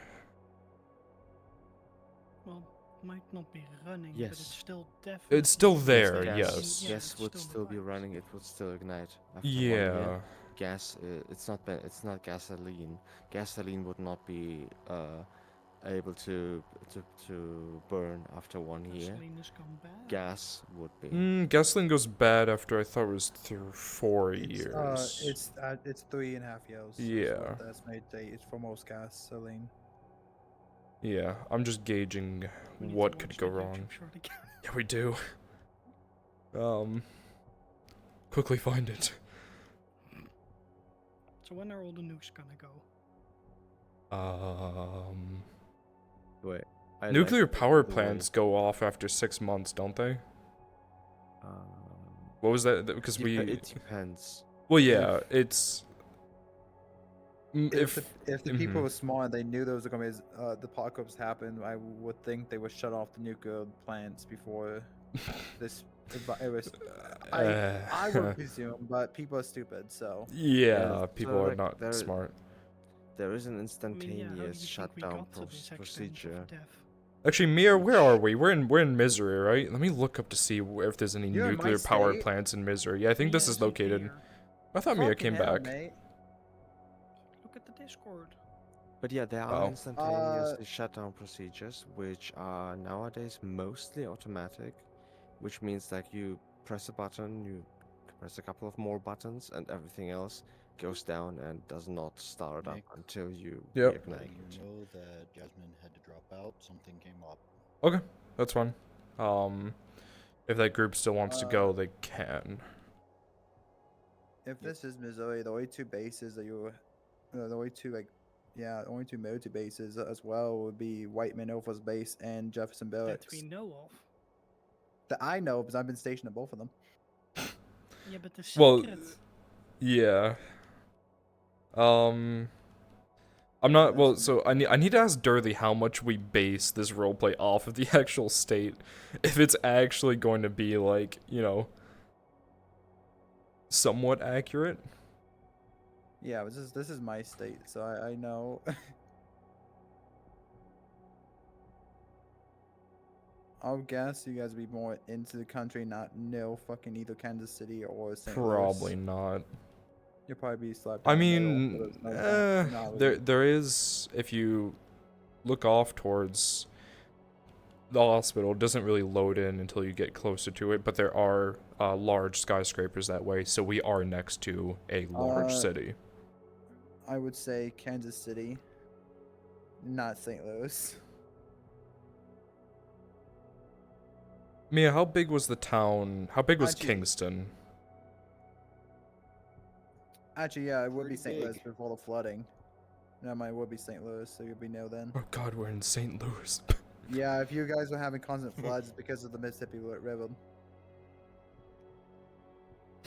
Well, might not be running, but it's Yes. still definitely. It's still there, gas, yes. Gas would still be running. It would still ignite. After 1 Yeah. year. Gas. It's not gasoline. Gasoline would not be able to burn after 1 year. Gasoline has gone bad. Gas would be. Gasoline goes bad after I thought it was through 4 years. It's 3.5 years. Yeah. The estimated date is for most gasoline. Yeah, I'm just gauging what could go wrong. Yeah, we do. Quickly find it. So when are all the nukes gonna go? Wait. Nuclear power the way- plants go off after 6 months, don't they? What was that? Because It depends. Well, yeah, it's. If the people Mhm. were smart and they knew there was going to be the apocalypse happen, I would think they would shut off the nuclear plants before this It was. I would presume, but people are stupid, so. Yeah, people so, are like, not there, smart. there is an I mean, instantaneous yeah, how do you think we shutdown got to this extent procedure. of death? Actually, Mia, where are Which- we? We're in Missouri, right? Let me look up to see if there's any You're in my nuclear power state? plants in Missouri. Yeah, I think this is Mia's located. here. I thought Mia Fucking came hell, back. mate. Look at the Discord. But yeah, there are Wow. instantaneously shutdown procedures, which are nowadays mostly automatic, which means like you press a button, you press a couple of more buttons, and everything else goes down and does not start up until you Yep. reignite You it. know that Jasmine had to drop out. Something came up. Okay, that's fine. If that group still wants to go, Uh, they can. If this is Missouri, the only two bases that the only two the only two military bases as well would be Whiteman Air Force Base and Jefferson Barracks. That we know of. That I know because I've been stationed at both of them. Yeah, but the Well, secrets. yeah. I'm not well. So I need to ask Durley how much we base this roleplay off of the actual state, if it's actually going to be like, you know, somewhat accurate. Yeah, this is my state, so I know. I'll guess you guys will be more into the country, not know fucking either Kansas City or St. Probably Louis. not. You'll probably be slapped. I down the middle, mean, so there's no doubt. there is, if you look off towards the hospital, it doesn't really load in until you get closer to it, but there are large skyscrapers that way, so we are next to a large city. I would say Kansas City, not St. Louis. Mia, how big was the town? How big was Actually- Kingston? Actually, yeah, it would be Pretty St. Louis big. before the flooding. No, it would be St. Louis, so you'll be no then. Oh God, we're in St. Louis. Yeah, if you guys were having constant floods, it's because of the Mississippi River.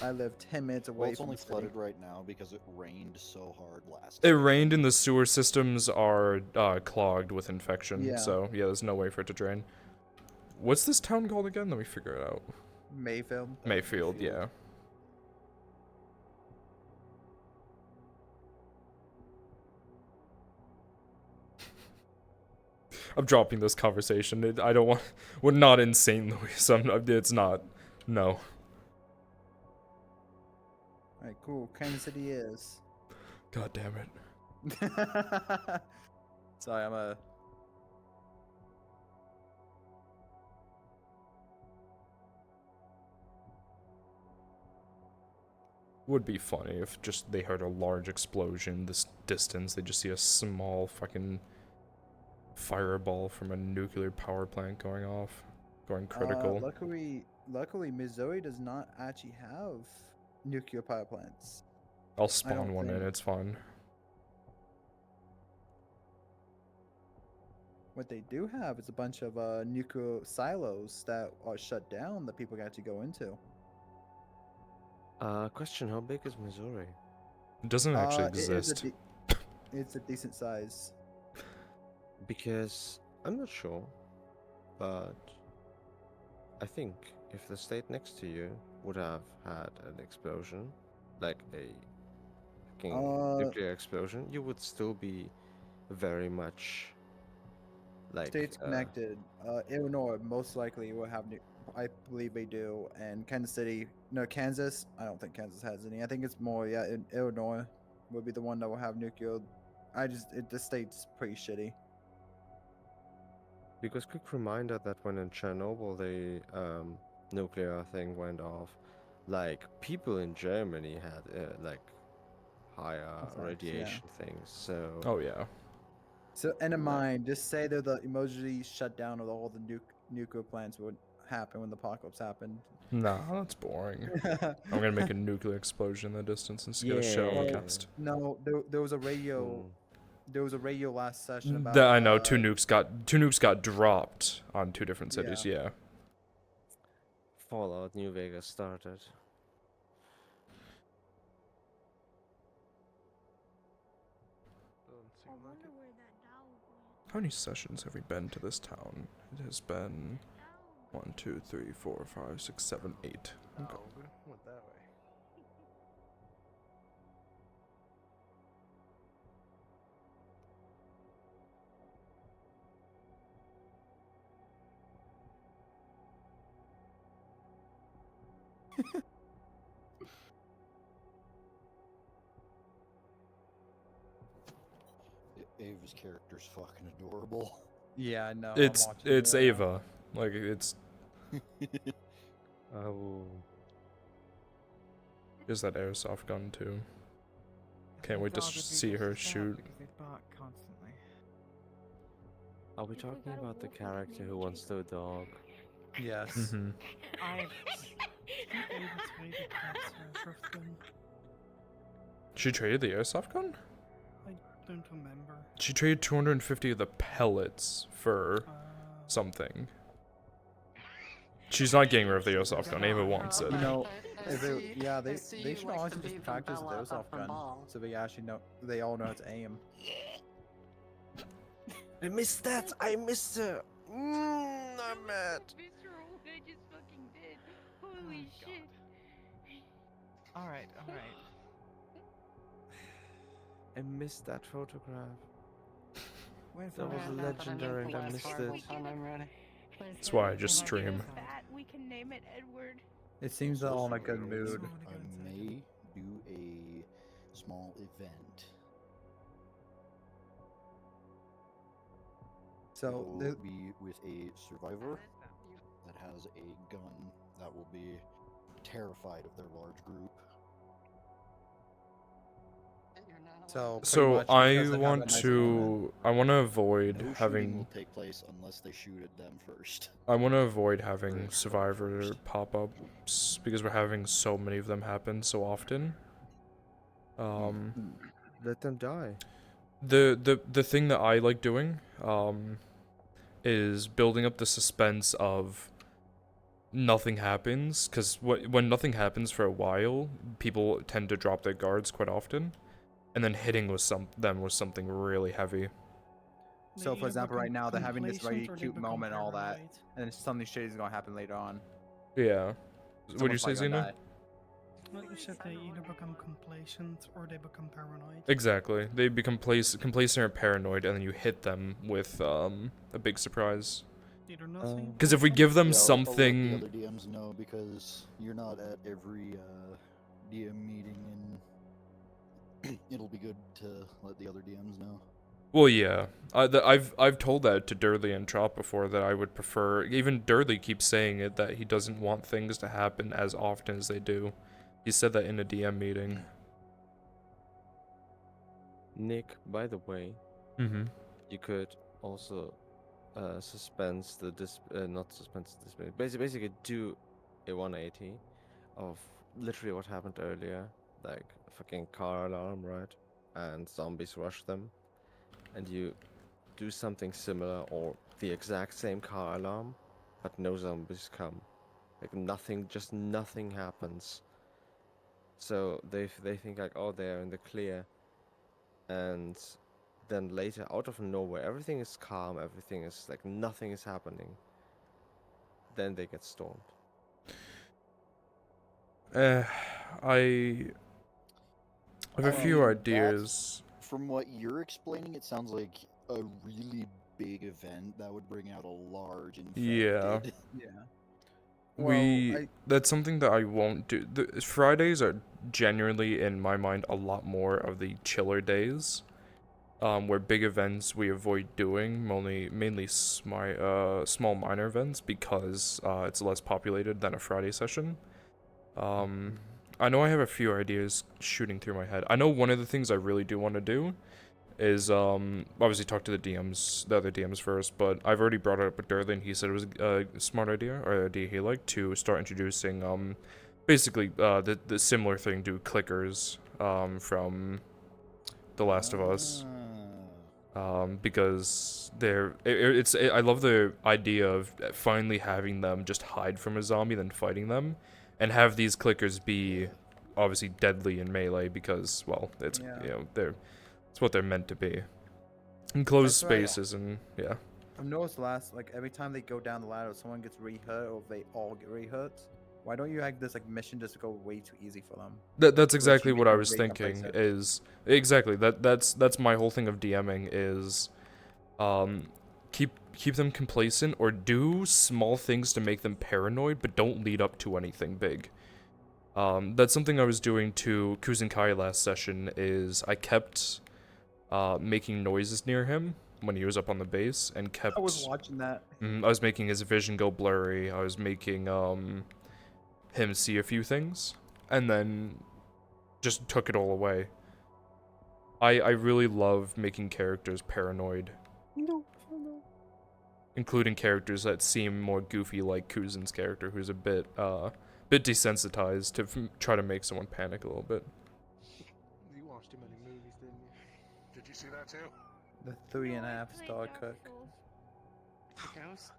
I live 10 minutes away Well, it's from only the city. flooded right now because it rained so hard last. It rained and the sewer systems are clogged with infection, Yeah. so yeah, there's no way for it to drain. What's this town called again? Let me figure it out. Mayfield. Mayfield, yeah. I'm dropping this conversation. I don't want. We're not in St. Louis. It's not. No. Alright, cool. Kansas City is. God damn it. Sorry, I'm a. Would be funny if just they heard a large explosion this distance. They just see a small fucking fireball from a nuclear power plant going off, going critical. Luckily, Missouri does not actually have nuclear power plants. I'll I spawn don't one in. think. It's fine. What they do have is a bunch of nuclear silos that are shut down that people can actually go into. Question: how big is Missouri? It doesn't actually It is exist. It's a decent size. Because I'm not sure, but I think if the state next to you would have had an explosion, like a fucking nuclear explosion, you would still be very much like States connected. Illinois most likely will have. I believe they do, and Kansas City. No, Kansas. I don't think Kansas has any. I think it's more. Yeah, Illinois would be the one that will have nuclear. The state's pretty shitty. Because quick reminder that when in Chernobyl the nuclear thing went off, like people in Germany had like higher radiation things. So. Oh yeah. So, and in mind, just say that the emergency shutdown of all the nuclear plants would happen when the apocalypse happened. Nah, that's boring. I'm gonna make a nuclear explosion in the distance and get a shit on the cast. No, there was a radio. There was a radio last session about. I know two nukes got dropped on two different cities. Yeah. Fallout New Vegas started. How many sessions have we been to this town? It has been 1, 2, 3, 4, 5, 6, 7, 8. Okay. Oh, we went that way. Ava's character's fucking adorable. Yeah, I know. It's I'm watching it right now. Ava. Like it's Oh. There's that airsoft gun too. Can't The wait to dog would be see just her as sad shoot. because they bark constantly. Are we talking about the character who wants the dog? Yes. Mm-hmm. I Ava traded that airsoft gun. She traded the airsoft gun? I don't remember. She traded 250 of the pellets for something. She's not getting rid of the airsoft gun. Ava wants it. You know, I if see- they, yeah, I they see they you should like honestly to just beat practice the Bella up airsoft the gun, ball. so they actually know. They all know how to aim. I missed that! I missed her! I'm mad. Visceral, I just fucking did. Holy shit. Alright. I missed that photograph. Where's That was legendary and I missed it. That's why I just stream. Fat, we can name it Edward. It seems they're all in a good mood. I may do a small event. So it the- will be with a survivor that has a gun that will be terrified of their large group. So pretty So much I because they have a want nice to avoid No shooting having will take place unless they shoot at them first. I want to avoid having survivor pop-ups because we're having so many of them happen so often. Let them die. The thing that I like doing is building up the suspense of nothing happens, because when nothing happens for a while, people tend to drop their guards quite often, and then hitting with them was something really heavy. So, for example, right now they're having this very complacent or they cute become moment, and all that, paranoid. and then something shitty is gonna happen later on. Yeah. What do you Someone's say, probably gonna Xena? die. Like you said, they either become complacent or they become paranoid. Exactly. They become complacent or paranoid, and then you hit them with a big surprise. Either nothing. Because if we give them Yeah, I'll let something, the other DMs know, because you're not at every DM meeting, and it'll be good to let the other DMs know. well, yeah, I've told that to Durley and Chop before, that I would prefer. Even Durley keeps saying it, that he doesn't want things to happen as often as they do. He said that in a DM meeting. Nick, by the way, you could also suspense the not suspense the display. Basically do a 180 of literally what happened earlier, like a fucking car alarm, right? And zombies rush them, and you do something similar or the exact same car alarm, but no zombies come. Like nothing, just nothing happens. So they think like, oh, they're in the clear, and then later, out of nowhere, everything is calm, everything is like nothing is happening. Then they get stormed. I have a few ideas. From what you're explaining, it sounds like a really big event that would bring out a large infected. Yeah. Yeah. That's something that I won't do. Fridays are genuinely, in my mind, a lot more of the chiller days, where big events we avoid doing, mainly small minor events, because it's less populated than a Friday session. I know I have a few ideas shooting through my head. I know one of the things I really do want to do is obviously talk to the other DMs first, but I've already brought it up with Durley, and he said it was a smart idea, or an idea he liked, to start introducing basically the similar thing to clickers from The Last of Us. Because I love the idea of finally having them just hide from a zombie, then fighting them, and have these clickers be obviously deadly in melee, because, well, it's it's what they're meant to be. Enclosed That's right. spaces, and yeah. I've noticed like every time they go down the ladder, someone gets re-hurt or they all get re-hurt. Why don't you have this like mission just go way too easy for them? That's Which exactly you what make I them was very thinking. complacent. Is exactly that's my whole thing of DMing is, keep them complacent or do small things to make them paranoid, but don't lead up to anything big. That's something I was doing to Kuzenkai last session. Is I kept making noises near him when he was up on the base, and kept. I was watching that. I was making his vision go blurry. I was making him see a few things, and then just took it all away. I really love making characters paranoid, No. including characters that seem more goofy, like Kuzen's character, who's a bit desensitized to try to make someone panic a little bit. You watched too many movies, didn't you? Did you see that too? The 3.5-star cook. The ghost?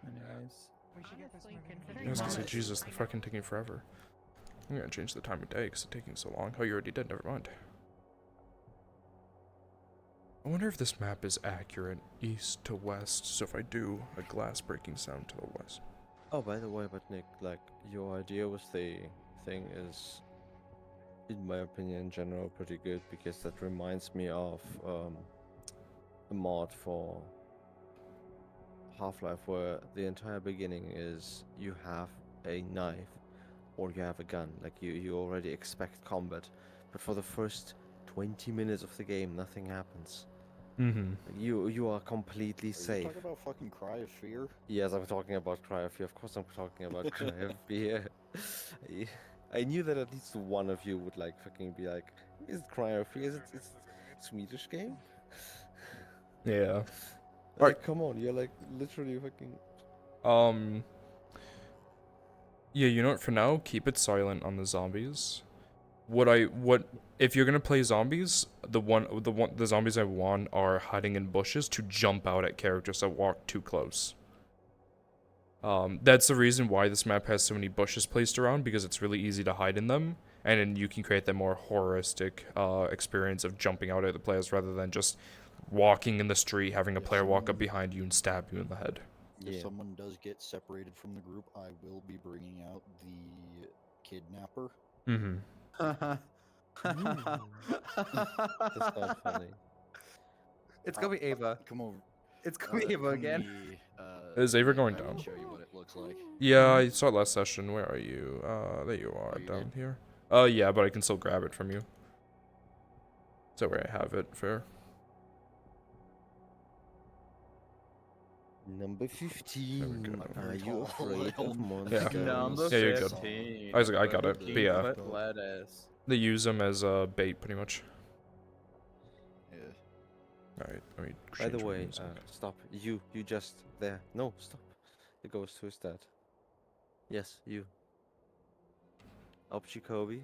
Anyways. We should get this moving. I was gonna say, Jesus, they're fucking taking forever. I'm gonna change the time of day because it's taking so long. Oh, you already did, never mind. I wonder if this map is accurate east to west, so if I do a glass breaking sound to the west. Oh, by the way, but Nick, like, your idea with the thing is, in my opinion, in general, pretty good, because that reminds me of a mod for Half-Life where the entire beginning is you have a knife or you have a gun. Like, you already expect combat, but for the first 20 minutes of the game, nothing happens. Mm-hmm. You are completely safe. You talking about fucking Cry of Fear? Yes, I'm talking about Cry of Fear. Of course I'm talking about Cry of Fear. I knew that at least one of you would like fucking be like, is it Cry of Fear? Is it Swedish game? Yeah. Like, come on, you're like literally fucking... Yeah, you know what, for now, keep it silent on the zombies. If you're gonna play zombies, the zombies I want are hiding in bushes to jump out at characters that walk too close. That's the reason why this map has so many bushes placed around, because it's really easy to hide in them, and then you can create that more horroristic experience of jumping out at the players rather than just walking in the street, having a player walk up behind you and stab you in the head. If someone does get separated from the group, I will be bringing out the kidnapper. Mm-hmm. That's not funny. It's gonna be Ava. Come over. It's gonna be Ava again. Is Ava going I can down? show you what it looks like. Yeah, I saw it last session. Where are you? There you are, down here. Yeah, but I can still grab it from you. Is that where I have it? Fair. Number 15. Are you afraid of Yeah. monsters? Number Yeah, you're good. 15. I got it. But yeah, Foot lettuce. they use them as a bait, pretty much. Yeah. Alright, let me By the change my way, music. stop. You just there. No, stop. The ghost, who's that? Yes, you. Opchikobi?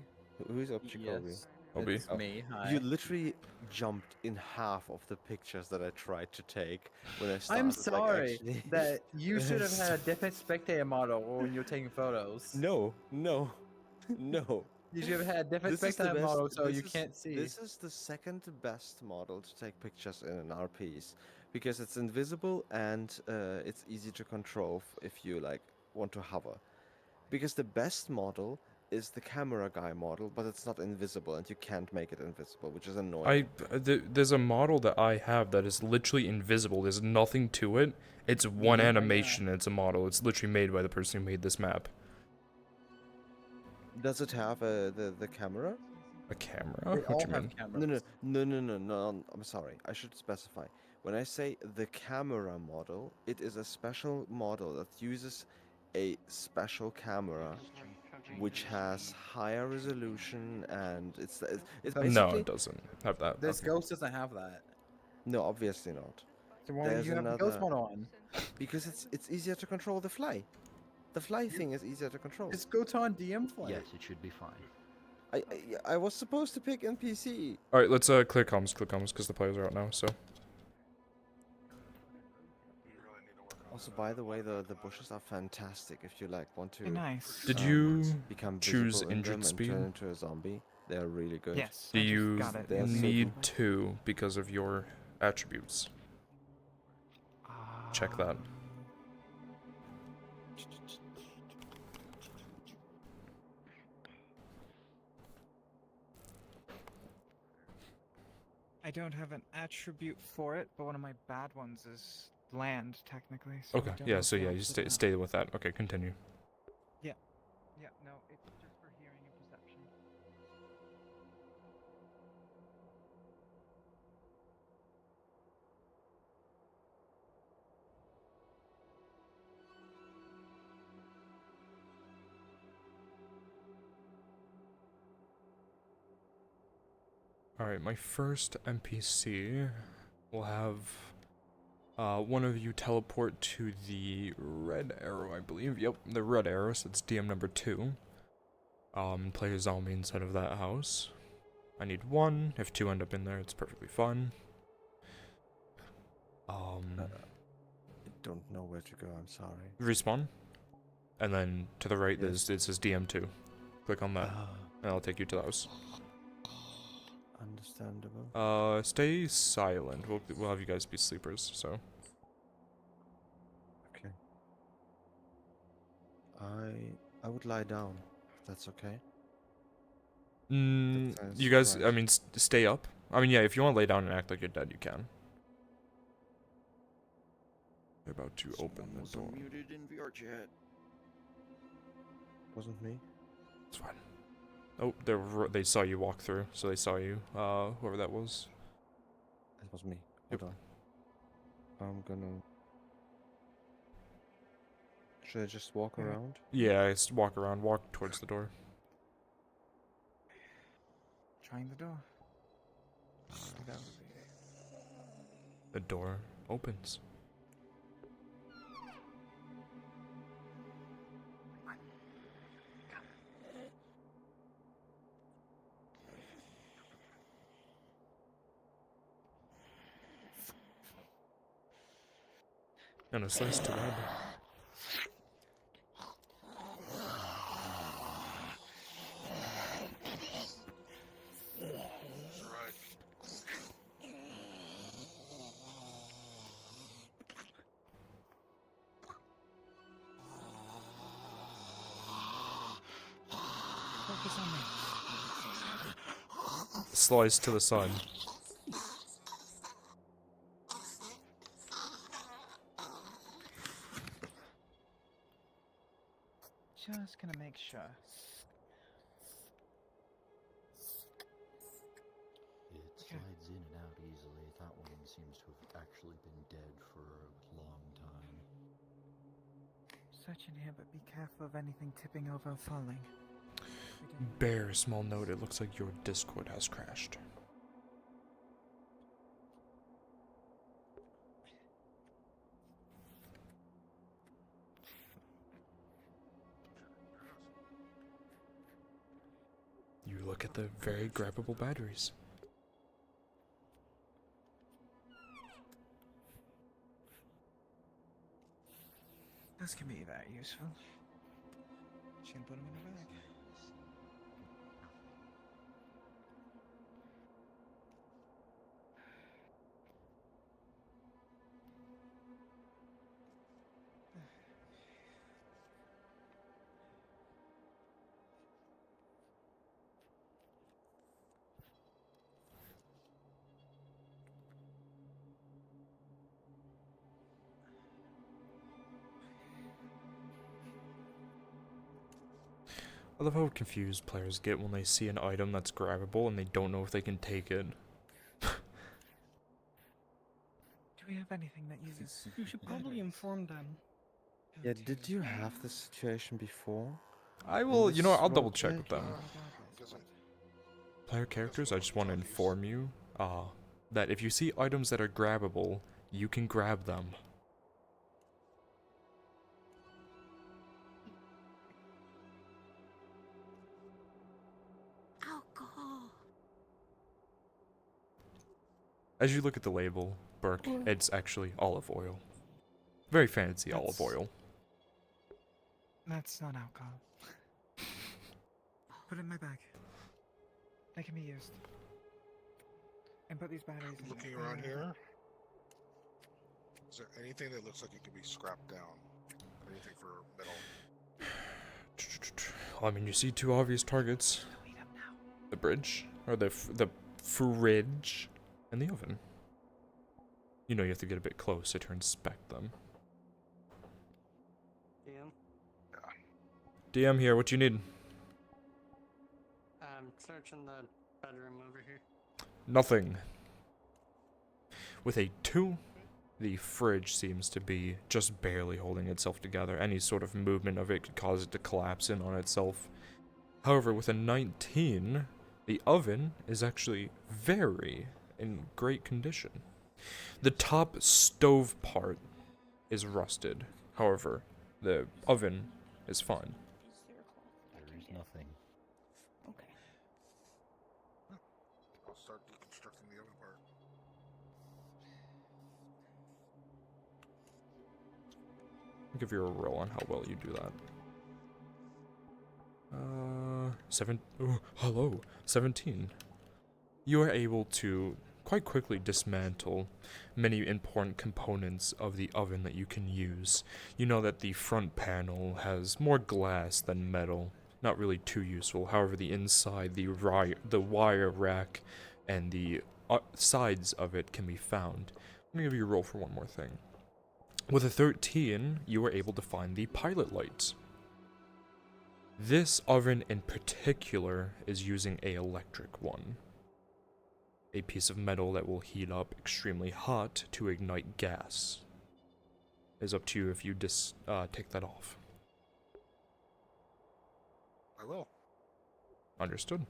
Who's Opchikobi? Yes, Obi. it's me. Hi. You literally jumped in half of the pictures that I tried to take when I started. I'm like, sorry actually- that you should have had a different spectator model when you're taking photos. No. You should have had a different This is the spectator best- model so this you is- can't see. This is the second best model to take pictures in an RPs because it's invisible and it's easy to control if you like want to hover. Because the best model is the camera guy model, but it's not invisible and you can't make it invisible, which is annoying. There's a model that I have that is literally invisible. There's nothing to it. It's one animation. It's a model. It's literally made by the person who made this map. Does it have the camera? A camera? They What all you have mean? cameras. No. I'm sorry. I should specify. When I say the camera model, it is a special model that uses a special camera, which has higher resolution and it's basically. No, it doesn't have that. This ghost doesn't have that. No, obviously not. So why would you have the ghost model on? Because it's easier to control the fly. The fly thing is easier to control. It's Goton DM flight. Yes, it should be fine. I was supposed to pick NPC. Alright, let's clear comms, because the players are out now, so. Also, by the way, the bushes are fantastic if you like want to. Nice. Did you become choose visible in them injured and speed? turn into a zombie? They're really good. Yes. Do I just you got it. They're so need good. to because of your attributes? check that. I don't have an attribute for it, but one of my bad ones is land, technically. So Okay, I don't yeah, know so if yeah, I'll you put stay that. stay with that. Okay, continue. Yeah. Yeah, no, it's just for hearing and perception. Alright, my first NPC will have one of you teleport to the red arrow, I believe. Yep, the red arrow, so it's DM number 2. Play a zombie inside of that house. I need 1. If 2 end up in there, it's perfectly fine. I don't know where to go, I'm sorry. Respawn. And then to the right, it says DM2. Click on that, and I'll take you to the house. Understandable. Stay silent. We'll have you guys be sleepers, so. Okay. I would lie down, if that's okay. You guys, I mean, stay up. I mean, yeah, if you want to lay down and act like you're dead, you can. They're about to open the door. Muted in VRChat. Wasn't me. It's fine. Oh, they saw you walk through, so they saw you. Whoever that was. That was me. Yep. Hold on. I'm gonna... Should I just walk around? Yeah, just walk around. Walk towards the door. Trying the door. The door opens. And a slice to red. Focus on me. Slice to the side. Just gonna make sure. It slides in and out easily. That one seems to have actually been dead for a long time. Search in here, but be careful of anything tipping over or falling. Bear, small note, it looks like your Discord has crashed. You look at the very grabbable batteries. This can be very useful. Just gonna put them in a bag. I love how confused players get when they see an item that's grabbable and they don't know if they can take it. Do we have anything that uses? You should probably inform them. Yeah, did you have this situation before? I will, you know what, I'll double check with them. Player characters, I just want to inform you, that if you see items that are grabbable, you can grab them. Alcohol. As you look at the label, Burke, it's actually olive oil. Very fancy olive oil. That's not alcohol. Put it in my bag. They can be used. And put these batteries in. Looking around here. Is there anything that looks like it could be scrapped down? Anything for metal? I mean, you see two obvious targets: the bridge, or the fridge, and the oven. You know you have to get a bit closer to inspect them. DM? DM here, what you need? I'm searching the bedroom over here. Nothing. With a 2, the fridge seems to be just barely holding itself together. Any sort of movement of it could cause it to collapse in on itself. However, with a 19, the oven is actually very in great condition. The top stove part is rusted. However, the oven is fine. There is nothing. Okay. I'll start deconstructing the oven part. I'll give you a roll on how well you do that. 17. You are able to quite quickly dismantle many important components of the oven that you can use. You know that the front panel has more glass than metal. Not really too useful. However, the inside, the wire rack, and the sides of it can be found. I'm gonna give you a roll for one more thing. With a 13, you are able to find the pilot light. This oven in particular is using an electric one. A piece of metal that will heat up extremely hot to ignite gas. It's up to you if you take that off. I will. Understood.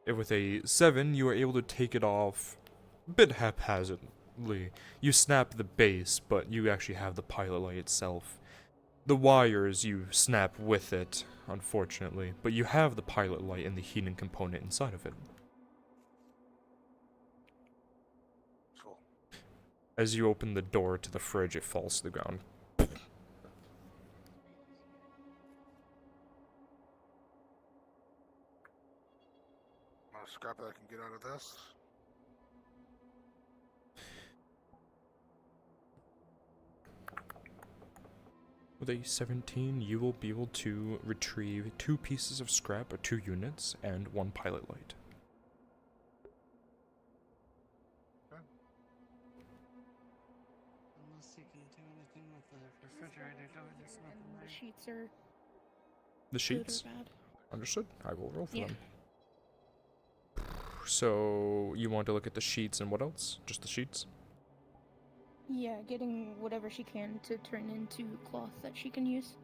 If with a 7, you are able to take it off a bit haphazardly. You snap the base, but you actually have the pilot light itself. The wires you snap with it, unfortunately, but you have the pilot light and the heating component inside of it. Cool. As you open the door to the fridge, it falls to the ground. Scrap that I can get out of this. With a 17, you will be able to retrieve 2 pieces of scrap, or 2 units, and 1 pilot light. Unless you can do anything with the refrigerator door, there's nothing And there. the sheets are The sheets? good or bad. Understood. I will roll for Yeah. them. So, you want to look at the sheets and what else? Just the sheets? Yeah, getting whatever she can to turn into cloth that she can use.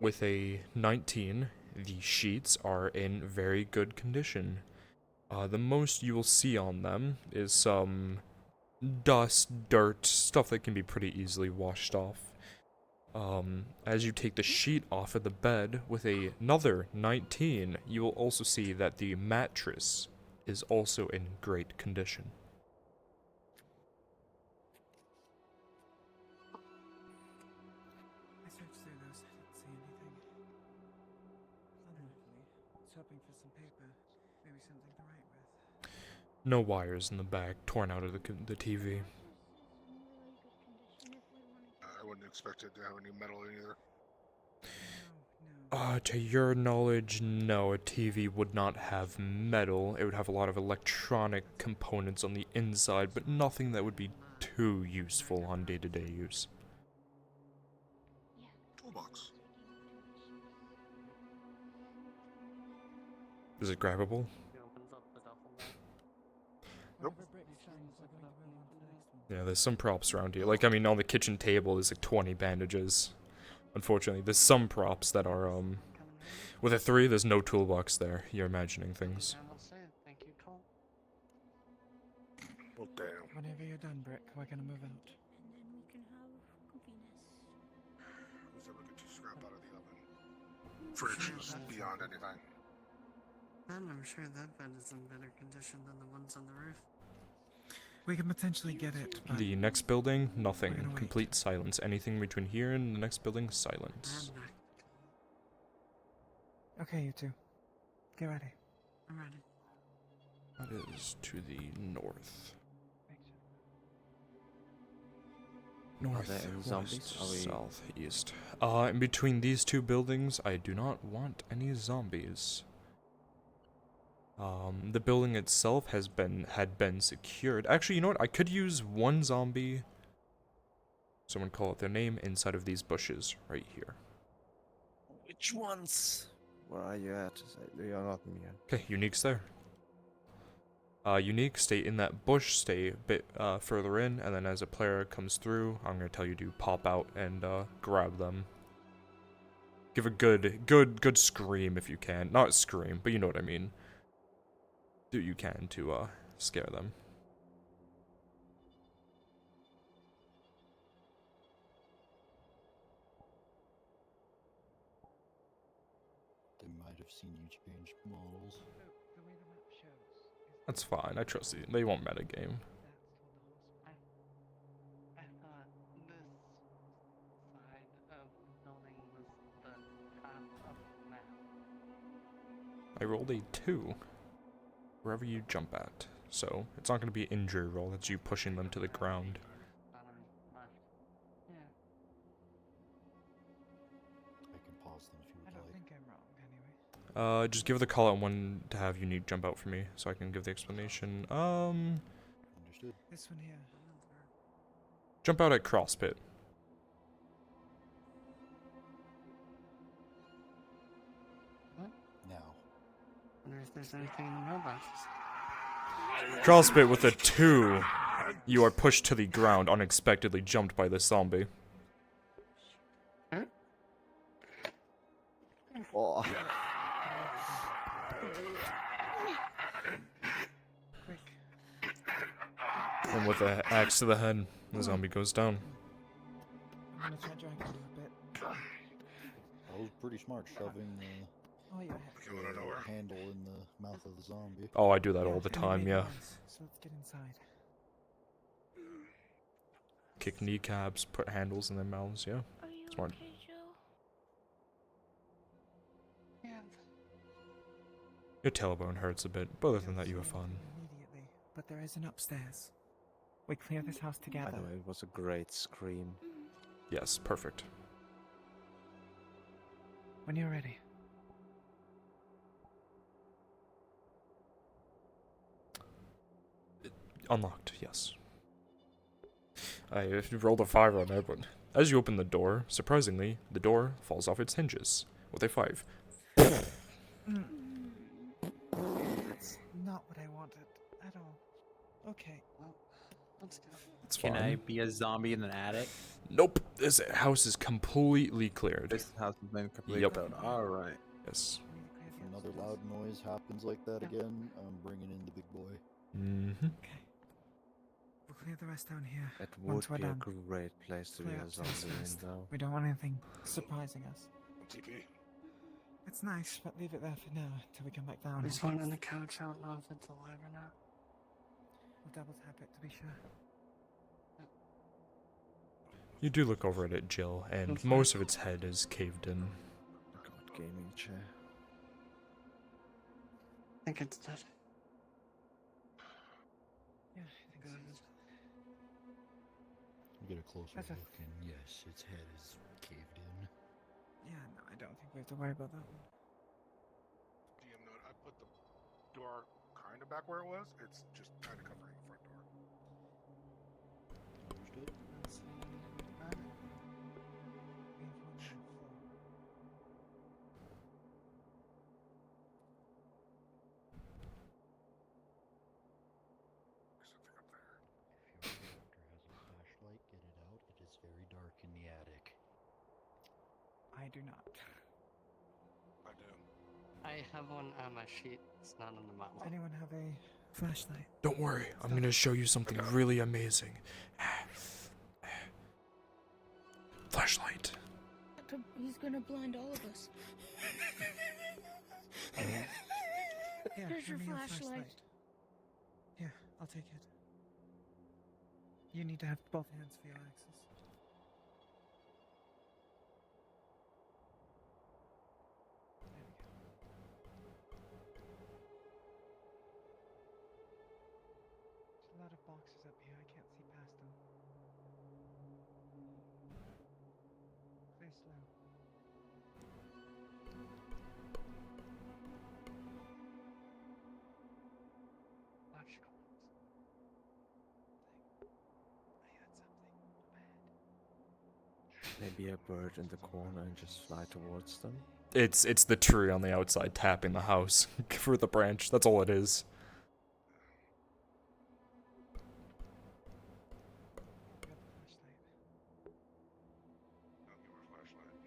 With a 19, the sheets are in very good condition. The most you will see on them is some dust, dirt, stuff that can be pretty easily washed off. As you take the sheet off of the bed with another 19, you will also see that the mattress is also in great condition. I searched through those. I didn't see anything. Unluckily, I was hoping for some paper. Maybe something to write with. No wires in the back torn out of the TV. I wouldn't expect it to have any metal in either. To your knowledge, no, a TV would not have metal. It would have a lot of electronic components on the inside, but nothing that would be too useful on day-to-day use. Toolbox. Is it grabbable? He opens up the duffel bag. Nope. Yeah, there's some props around here. Like, I mean, on the kitchen table, there's like 20 bandages. Unfortunately, there's some props that are, with a 3, there's no toolbox there. You're imagining things. And I'll say it. Thank you, Cole. Well, damn. Whenever you're done, Brick, we're gonna move out. And then we can have goofiness. Who's ever get you scrap out of the oven? Fridge is beyond anything. And I'm sure that bed is in better condition than the ones on the roof. We can potentially get it, but The next building, We're nothing. gonna wait. Complete silence. Anything between here and the next building, silence. okay, you two. Get ready. I'm ready. That is to the north. Thank North, there any west, zombies? Are we- south, east. In between these two buildings, I do not want any zombies. The building itself had been secured. Actually, you know what? I could use one zombie. Someone call out their name inside of these bushes right here. Which ones? Where are you at? You're not near. Okay, Unique's there. Unique, stay in that bush, stay a bit further in, and then as a player comes through, I'm gonna tell you to pop out and grab them. Give a good scream if you can. Not scream, but you know what I mean. Do what you can to scare them. They might have seen you change models. The way the map shows. That's fine. I trust you. They won't metagame. I thought this side of the building was the top of the map. I rolled a 2. Wherever you jump at. So, it's not going to be an injury roll. It's you pushing them to the ground. Bottom left. Yeah. I can pause them if you I would don't like. think I'm wrong, anyway. Just give the call out when to have Unique jump out for me, so I can give the explanation. Understood. This one here. Jump out at CrossPit. Now. Wonder if there's anything in the mailboxes. CrossPit with a 2. You are pushed to the ground, unexpectedly jumped by this zombie. Oh. And with an axe to the head, the zombie goes down. I'm gonna try dragging you a bit. That was pretty smart, shoving Oh, yeah. the handle in the mouth of the zombie. Oh, I do that all the time, yeah. So let's get inside. Kick kneecaps, put handles in their mouths, yeah. Are you Smart. okay, Joe? Yeah. Your tailbone hurts a bit, but other than that, you have fun. Immediately, but there is an upstairs. We clear this house By together. the way, it was a great scream. Yes, perfect. When you're ready. Unlocked, yes. I rolled a 5 on that one. As you open the door, surprisingly, the door falls off its hinges with a 5. That's not what I wanted at all. Okay. Well, let's go. It's Can fine. I be a zombie in an attic? Nope, this house is completely cleared. This house has been completely Yep. cleared. Alright. Yes. If another loud noise happens like that again, I'm bringing in the big boy. Mm-hmm. Okay. We'll clear the rest down here. It once would we're be a done. great place to be Clear a upstairs zombie in, first. though. We don't want anything surprising us. TP. It's nice, but leave it there for now until we come back down. There's one on the couch. I don't know if it's alive or not. We'll double tap it to be sure. You do look over at it, Jill, and most of its head is caved in. God, gaming chair. I think it's dead. Yeah, I think so. Get a closer That's a- look, and yes, its head is caved in. Yeah, no, I don't think we have to worry about that one. DM note, I put the door kind of back where it was. It's just kind of covering the front door. Understood. We have one on the floor. If your character has a flashlight, get it out. It is very dark in the attic. I do not. I do. I have one on my sheet. It's not on the model. Anyone have a flashlight? Don't worry, I'm gonna show you something really amazing. Flashlight. He's gonna blind all of us. Yeah, Here's your give me flashlight. Here, I'll take it. You need to have both hands for your axes. There's a lot of boxes up here. I can't see past them. slow. Watch your I heard something. Not bad. Maybe a bird in the corner and just fly towards them. It's the tree on the outside tapping the house for the branch. That's all it is. Got the flashlight. I'll give her a flashlight.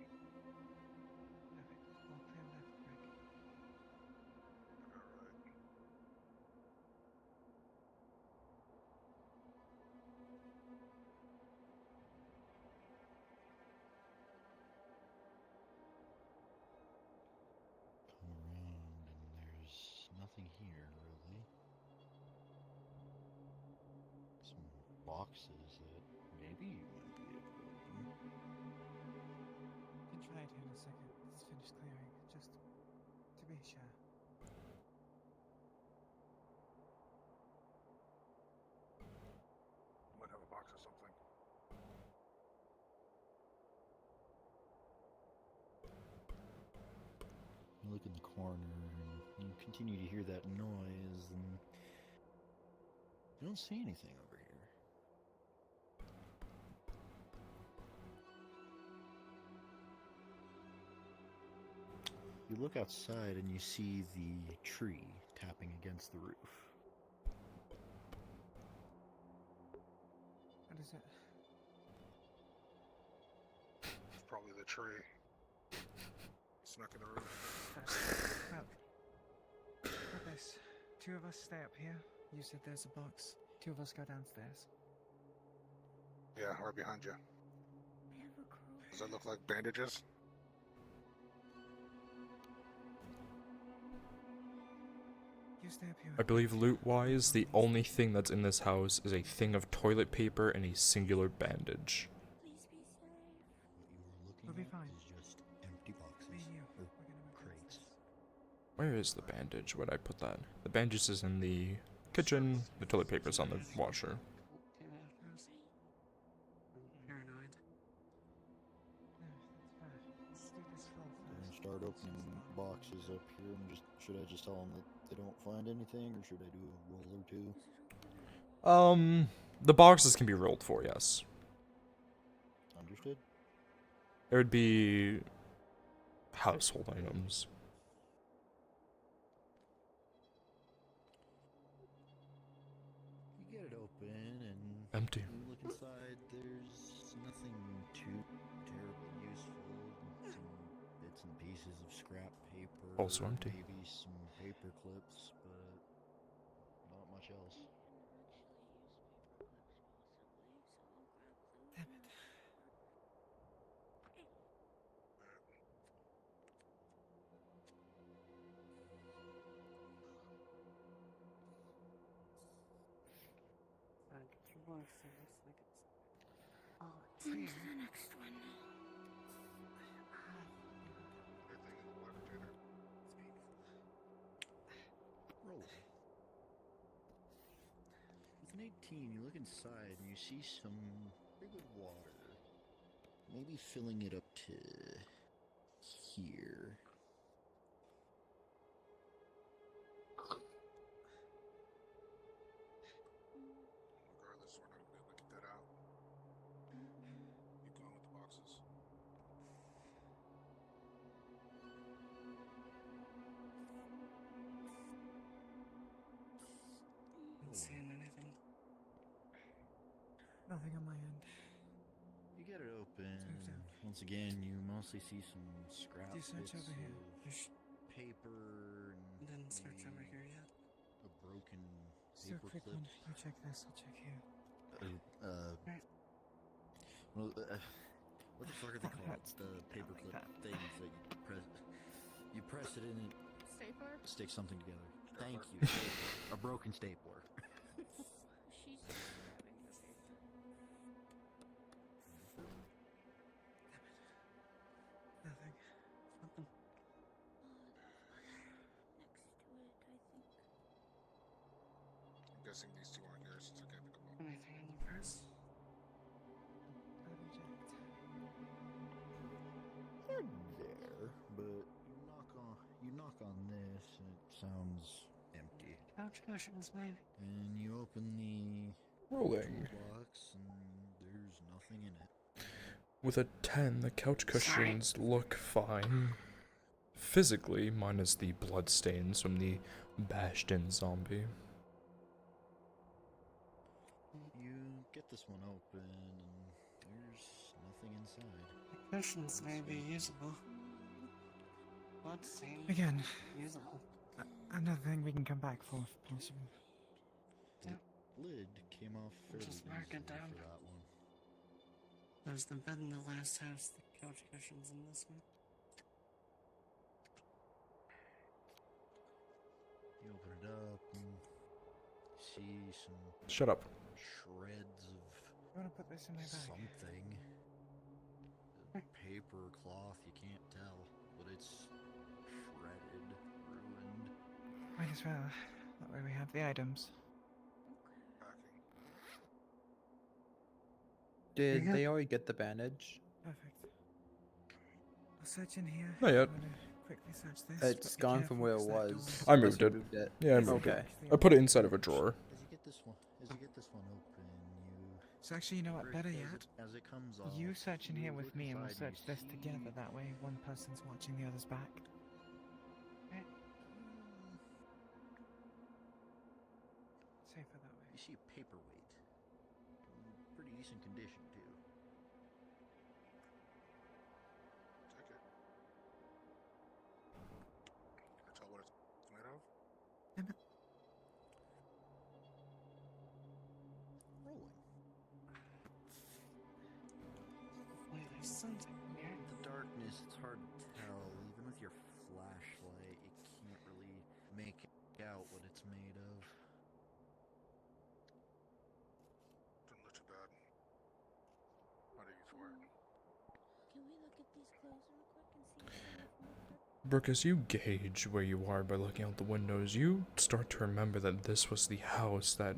Perfect. All clear left, Greg. Alright. Come around and there's nothing here, really. Some boxes that maybe you might be able to open. Can try it here in a second. Let's finish clearing, just to be sure. Might have a box or something. You look in the corner and you continue to hear that noise, and you don't see anything over here. You look outside and you see the tree tapping against the roof. What is it? It's probably the tree. Snuck in the roof. Well, got this. 2 of us stay up here. You said there's a box. 2 of us go downstairs. Yeah, right behind you. Does that look like bandages? You stay up here. I believe loot-wise, the only thing that's in this house is a thing of toilet paper and a singular bandage. We'll be fine. Is just empty boxes Me and you. or We're gonna move crates. Where is the bandage? Where'd I put that? The bandage is in the kitchen. The toilet paper's on the washer. Okay, I'm paranoid. No, that's fine. Let's do this floor And first. start opening boxes up here, and should I just tell them that they don't find anything, or should I do a roll or two? The boxes can be rolled for, yes. Understood. It would be household items. You get it open, and Empty. you look inside. There's nothing too terribly useful. Some bits and pieces of scrap paper. Also empty. Maybe some paper clips, but not much else. Damn it. Get your boxes. Oh, it's Into here. the next one. Everything in the water container. Roll. With an 18, you look inside and you see some pretty good water. Maybe filling it up to here. Regardless, we're not gonna be able to get that out. Keep going with the boxes. Not seeing anything. Nothing on my end. You get it open. move down. Once again, you mostly see some scrap Do you search bits over here? of paper and Didn't search over maybe here yet. a broken Let's do a paper quick clip. one. You check this, I'll check here. Right. Well, what the fuck are they called? It's the paperclip things that you press. You press it in and Stapler? it sticks something together. Thank you. Stapler. A broken stapler. She's grabbing the paper. Nothing. Nothing. Next to it, I think. I'm guessing these 2 aren't yours since I can't pick them up. Anything in the purse? I haven't checked. on this, and it sounds empty. Couch cushions, maybe. And you open the Rolling. toolbox, and there's nothing in it. With a 10, the couch cushions look fine. Physically, minus the bloodstains from the bashed-in zombie. You get this one open, and there's nothing inside. The cushions may be usable. Bloodstains Again, usable. another thing we can come back for if possible. The lid came off fairly Just mark easily it down. for that one. There's the bed in the last house, the couch cushions in this one. You open it up and see some Shut up. shreds of You wanna put this in my bag? something. Paper, cloth, you can't tell, but it's shredded, ruined. Might as well. That way we have the items. Did Yeah. they already get the bandage? Perfect. I'll search in here. Not yet. I'm gonna quickly search this. It's but be gone careful from where it 'cause that was. door- I moved it. Yeah, I moved Okay. it. I put it inside of a drawer. As you get this one open, you. So actually, you know what? Better yet, As it comes off, you search in here with look me and we'll inside search this you together. see- That way, one person's watching the other's back. Safer that way. You see a paperweight. Pretty decent condition too. Check it. Can I tell what it's made of? Rolling. Wait, there's something here. In the darkness, it's hard to tell. Even with your flashlight, you can't really make out what it's made of. Doesn't look too bad. What are you for it? Can we look at these clothes real quick and see if they're moved? Brooke, as you gauge where you are by looking out the windows, you start to remember that this was the house that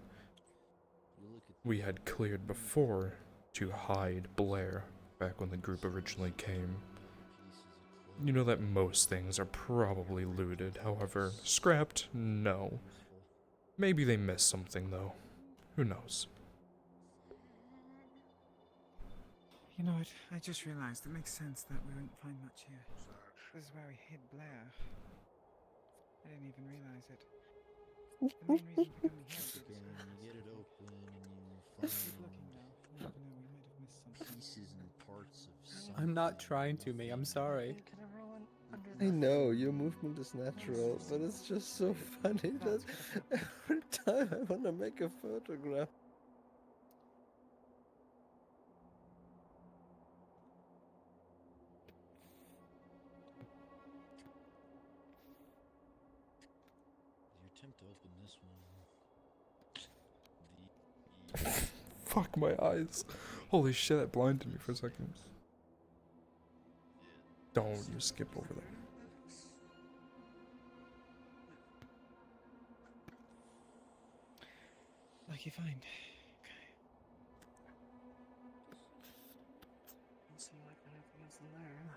we had cleared before to hide Blair back when the group originally came. You know that most things are probably looted, however, scrapped? No. Maybe they missed something though. Who knows? You know what? I just realized it makes sense that we wouldn't find much here. This is where we hid Blair. I didn't even realize it. The main reason for coming here was to Again, discover you get it this. open and you Keep find looking now. You never know, we might have missed something. pieces and parts of something. I'm not trying to, May. I'm sorry. Can everyone under I know, your movement is natural, but it's just so funny that every time I want to make a photograph. You attempt to open this one. Fuck my eyes. Holy shit, that blinded me for a second. Don't you skip over there. Lucky find. Doesn't seem like anything else in there.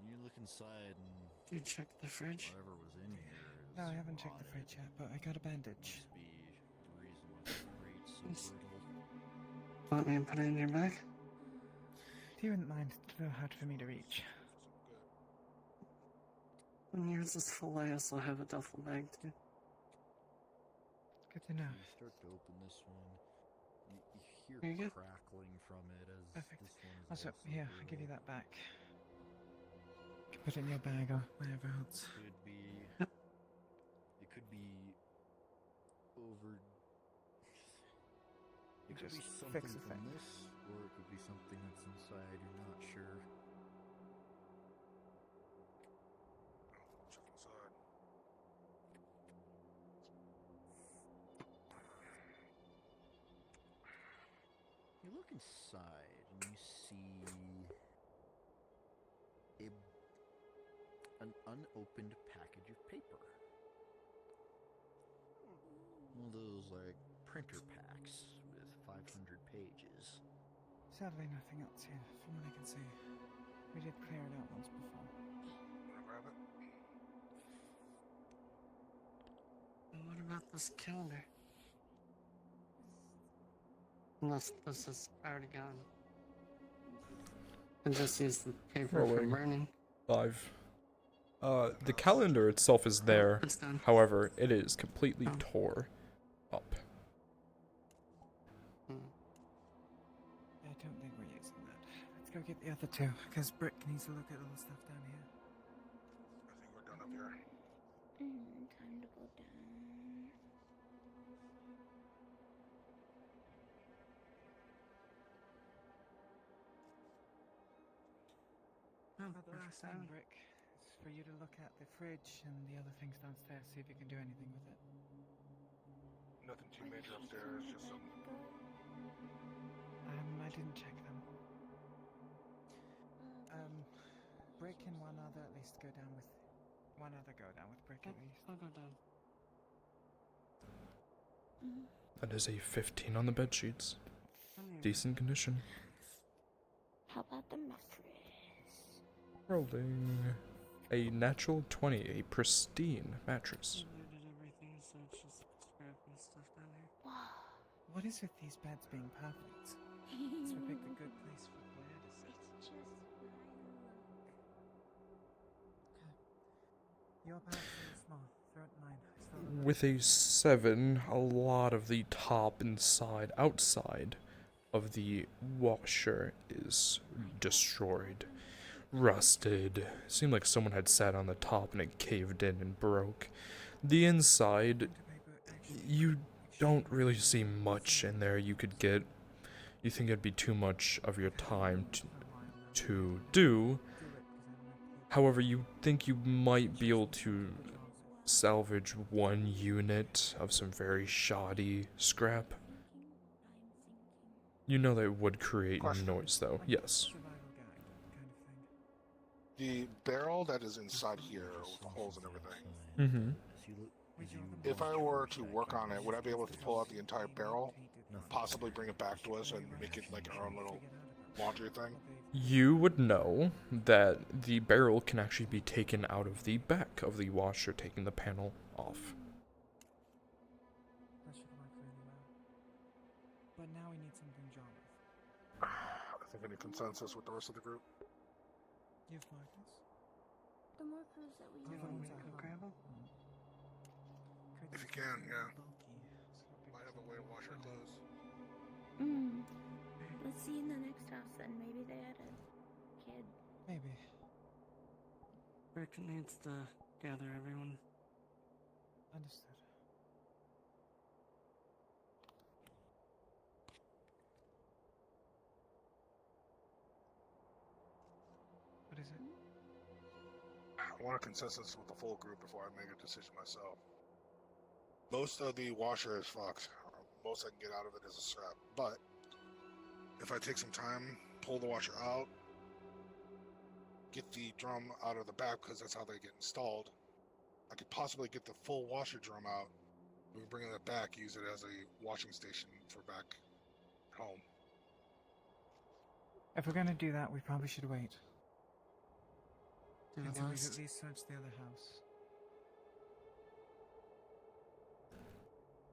You look inside and You check the fridge? whatever was in here is No, I haven't checked the fridge yet, but I got a bandage. must be the reason why the rate's so brittle. Want me to put it in your bag? If you wouldn't mind, it's a little hard for me to reach. When yours is full, I also have a duffel bag too. Good to know. You start to open this one. You Here hear you go. crackling from it as Perfect. this one is Also, also here, I'll give you brittle. that back. You can put it in your bag or wherever else. Could be. It could be over. It could be Just something fix the from thing. this, or it could be something that's inside. You're not sure. Check inside. You look inside and you see an unopened package of paper. One of those like printer packs with 500 pages. Sadly, nothing else here, from what I can see. We did clear it out once before. Wanna grab it? And what about this calendar? Unless this is already gone. And just use the paper for Rolling. burning. 5. The calendar itself is there. It's done. However, it is completely tore up. I don't think we're using that. Let's go get the other two, because Brick needs to look at all the stuff down here. I think we're done up here. Time to go down. Oh, But the last thing, Brick, is for you to look at the fridge and the other things downstairs, see if you can do anything with it. Nothing too major upstairs, just some. I didn't check them. Brick and one other at least go down with. One other go down with Brick at least. I'll go down. That is a 15 on the bed sheets. Decent condition. How about the mattress? Rolling a natural 20, a pristine mattress. I did everything, so it's just scrapping stuff down here. What is with these beds being perfect? So we picked a good place for Blair to sit. It's just my Your bed's really small. Throw it in mine. I still have With a 7, a lot of the top and side outside of the washer is destroyed, rusted. Seemed like someone had sat on the top and it caved in and broke. The inside, you don't really see much in there you could get. You think it'd be too much of your time to do. However, you think you might be able to salvage one unit of some very shoddy scrap. You know that would create noise, though. Yes. The barrel that is inside here with the holes and everything. Mm-hmm. If I were to work on it, would I be able to pull out the entire barrel, possibly bring it back to us and make it like our own little laundry thing? You would know that the barrel can actually be taken out of the back of the washer, taking the panel off. That should work really well. But now we need something jolly. I think I need consensus with the rest of the group. You have markers? The markers that we You want me to go grab them? If you can, yeah. Might have a way to wash our clothes. Let's see in the next house then. Maybe they had a kid. Maybe. Rick needs to gather everyone. Understood. What is it? I want a consensus with the full group before I make a decision myself. Most of the washer is fucked. Most I can get out of it is a strap. But if I take some time, pull the washer out, get the drum out of the back because that's how they get installed, I could possibly get the full washer drum out. We can bring it back, use it as a washing station for back home. If we're gonna do that, we probably should wait. Do the Until we last. at least search the other house.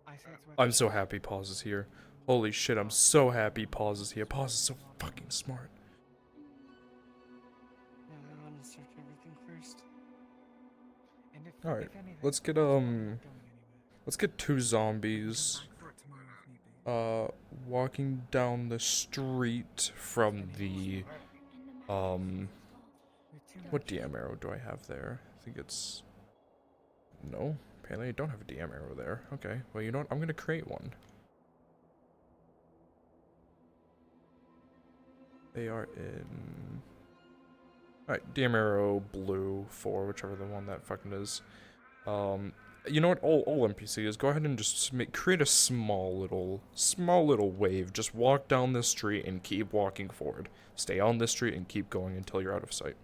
I say it's worth I'm so happy Pause is here. Holy shit, I'm so happy Pause is here. Pause is so fucking smart. Yeah, I want to search everything first. And if, Alright, if anything, let's get let's get 2 zombies walking down the street from the what DM arrow do I have there? I think it's no, apparently I don't have a DM arrow there. Okay, well, you know what, I'm gonna create one. They are in alright, DM arrow blue 4, whichever the one that fucking is. You know what? All NPCs, go ahead and just create a small little wave. Just walk down this street and keep walking forward. Stay on this street and keep going until you're out of sight.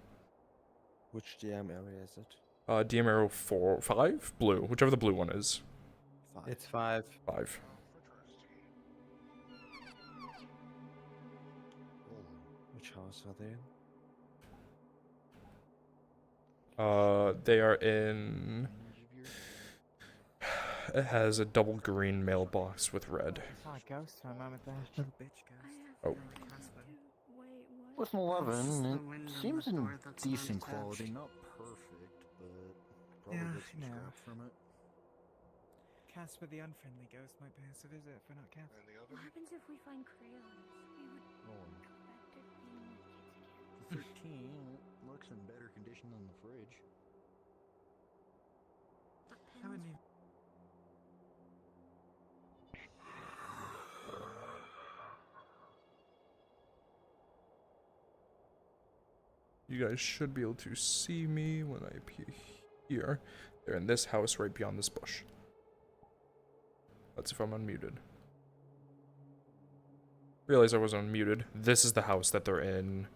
Which DM area is it? DM arrow 5, blue, whichever the blue one is. 5. It's 5. 5. Which house are they in? They are in. It has a double green mailbox with red. I saw a ghost for a moment there. Little bitch ghost. Oh. With an 11, it seems in decent quality, not perfect, but probably Yeah, get some no. scrap from it. Casper the unfriendly ghost might pay us a visit if we're not careful. What happens if we find crayons? We would Oh. go back to being kids again. 13, it looks in better condition than the fridge. I wouldn't even... You guys should be able to see me when I appear here. They're in this house right beyond this bush. That's if I'm unmuted. Realize I wasn't unmuted. This is the house that they're in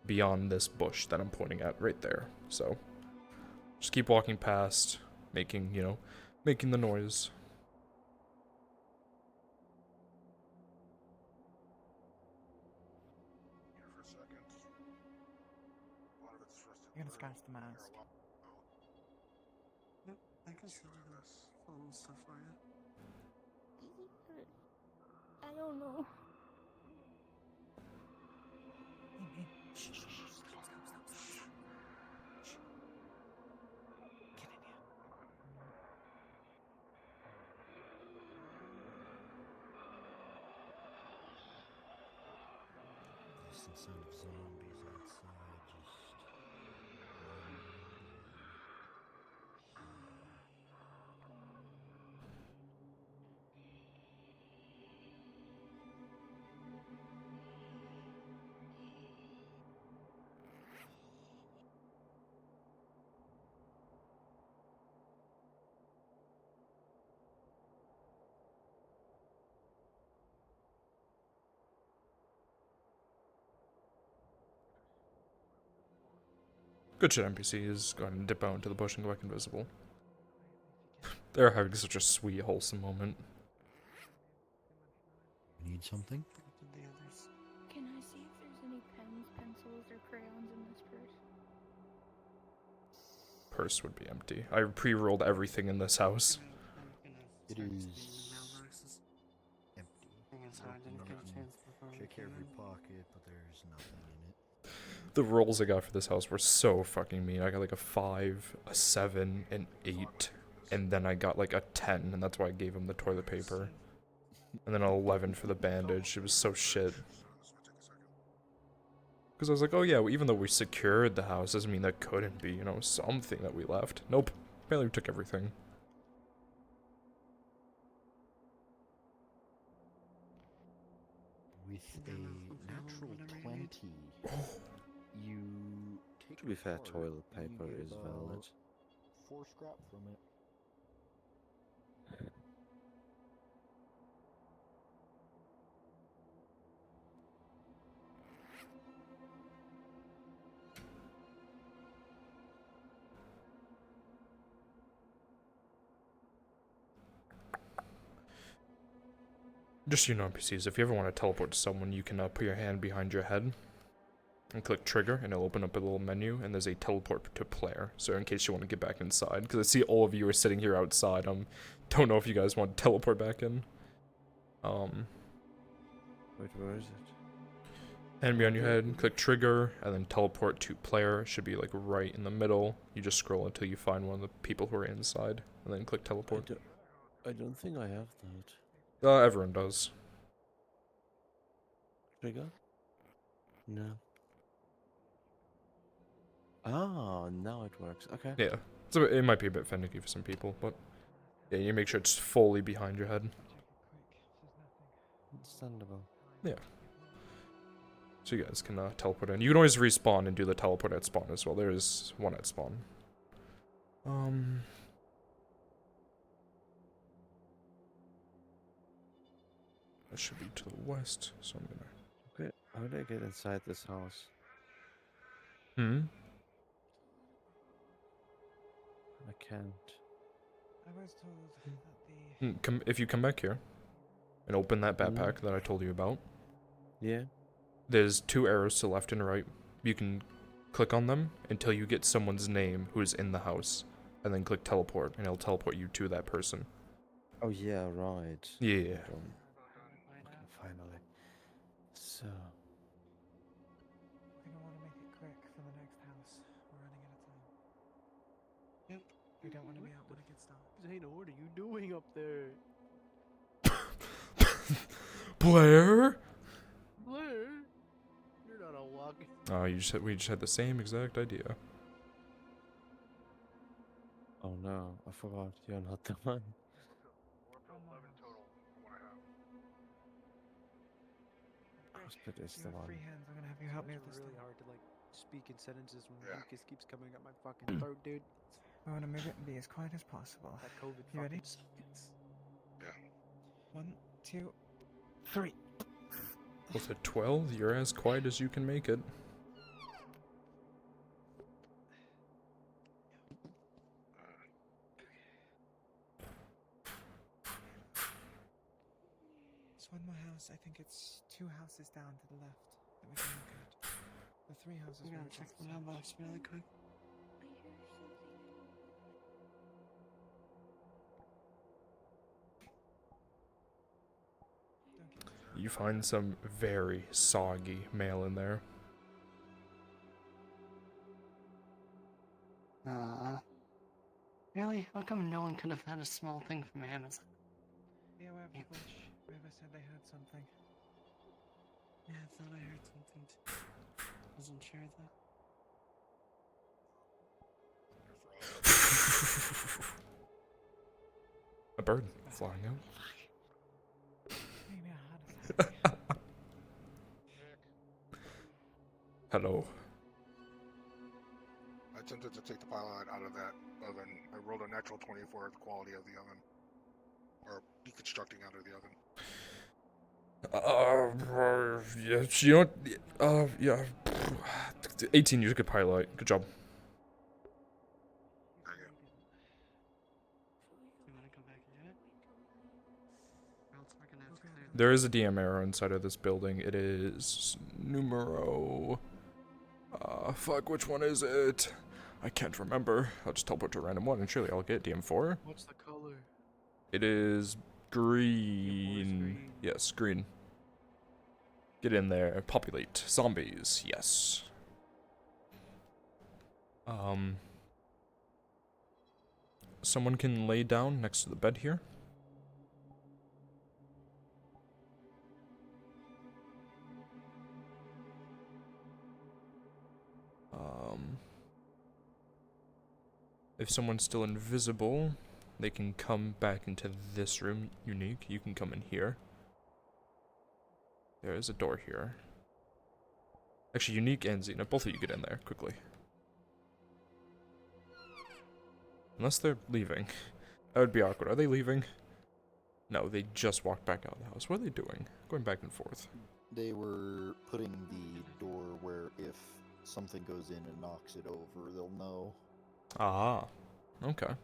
beyond this bush that I'm pointing at right there. So, just keep walking past, making, you know, making the noise. You're gonna scratch the mask. Yep, I can see the phone stuff for you. I don't know. Hey, shh, shh, shh, stop. Shh. Get in here. Distant sound of zombies outside, just... Good shit, NPCs. Go ahead and dip out into the bush and go back invisible. They're having such a sweet, wholesome moment. Need something? Can I see if there's any pens, pencils, or crayons in this purse? Purse would be empty. I pre-rolled everything in this house. It is empty. Check every pocket, but there's nothing in it. The rolls I got for this house were so fucking mean. I got like a 5, a 7, an 8, and then I got like a 10, and that's why I gave him the toilet paper. And then an 11 for the bandage. It was so shit. Because I was like, oh yeah, well, even though we secured the house, doesn't mean that couldn't be, you know, something that we left. Nope. Apparently we took everything. With a natural 20, you take To be fair, apart toilet and you paper get is about valid. 4 scrap from it. Just so you know, NPCs, if you ever want to teleport to someone, you can put your hand behind your head and click trigger, and it'll open up a little menu, and there's a teleport to player. So in case you want to get back inside, because I see all of you are sitting here outside. Don't know if you guys want to teleport back in. Wait, where is it? Hand behind your head, click trigger, and then teleport to player. It should be like right in the middle. You just scroll until you find one of the people who are inside, and then click teleport. I don't think I have that. Everyone does. Trigger? No. Ah, now it works. Okay. Yeah, so it might be a bit finicky for some people, but yeah, you make sure it's fully behind your head. Understandable. Yeah. So you guys can teleport in. You can always respawn and do the teleport at spawn as well. There is one at spawn. That should be to the west, so I'm gonna... Okay, how do I get inside this house? Hmm? I can't. I was told that the... If you come back here and open that backpack that I told you about. Yeah. There's 2 arrows to left and right. You can Click on them until you get someone's name who is in the house, and then click teleport, and it'll teleport you to that person. Oh yeah, right. Yeah. Hold on. Okay, finally. So. We're gonna want to make it quick for the next house. We're running out of time. Yep. We don't want to be out when it gets dark. Zayna, what are you doing up there? Blair? Blair? You're not a walking. Oh, we just had the same exact idea. Oh no, I forgot. You're not the one. Hospital is You the have one. free hands. I'm gonna have you help me with this really thing. hard to like speak in sentences when mucus keeps coming up my fucking throat, dude. I want to move it and be as quiet as possible. That COVID You ready? sucks. Yeah. 1, 2, 3. With a 12, you're as quiet as you can make it. There's one more house. I think it's 2 houses down to the left that we can look at. The 3 houses. I'm gonna check the mailbox really quick. You find some very soggy mail in there. Really? How come no one could have had a small thing from Amazon? Be aware of the bush. Whoever said they heard something. Yeah, I thought I heard something too. Wasn't sure though. A bird flying out. Maybe a heart attack. Hello. I attempted to take the pilot out of that oven. I rolled a natural 20 for the quality of the oven. Or deconstructing out of the oven. Yeah, you know what? Yeah. 18, you took a pilot. Good job. You wanna come back and do it? Or else we're gonna have to clear There is a DM arrow inside of this building. It is numero... fuck, which one is it? I can't remember. I'll just teleport to a random one and surely I'll get DM4. What's the color? It is green. Yes, green. Get in there. Populate. Zombies. Yes. Someone can lay down next to the bed here. If someone's still invisible, they can come back into this room. Unique, you can come in here. There is a door here. Actually, Unique and Xena, both of you get in there, quickly. Unless they're leaving. That would be awkward. Are they leaving? No, they just walked back out of the house. What are they doing? Going back and forth. They were putting the door where if something goes in and knocks it over, they'll know. Ah, okay.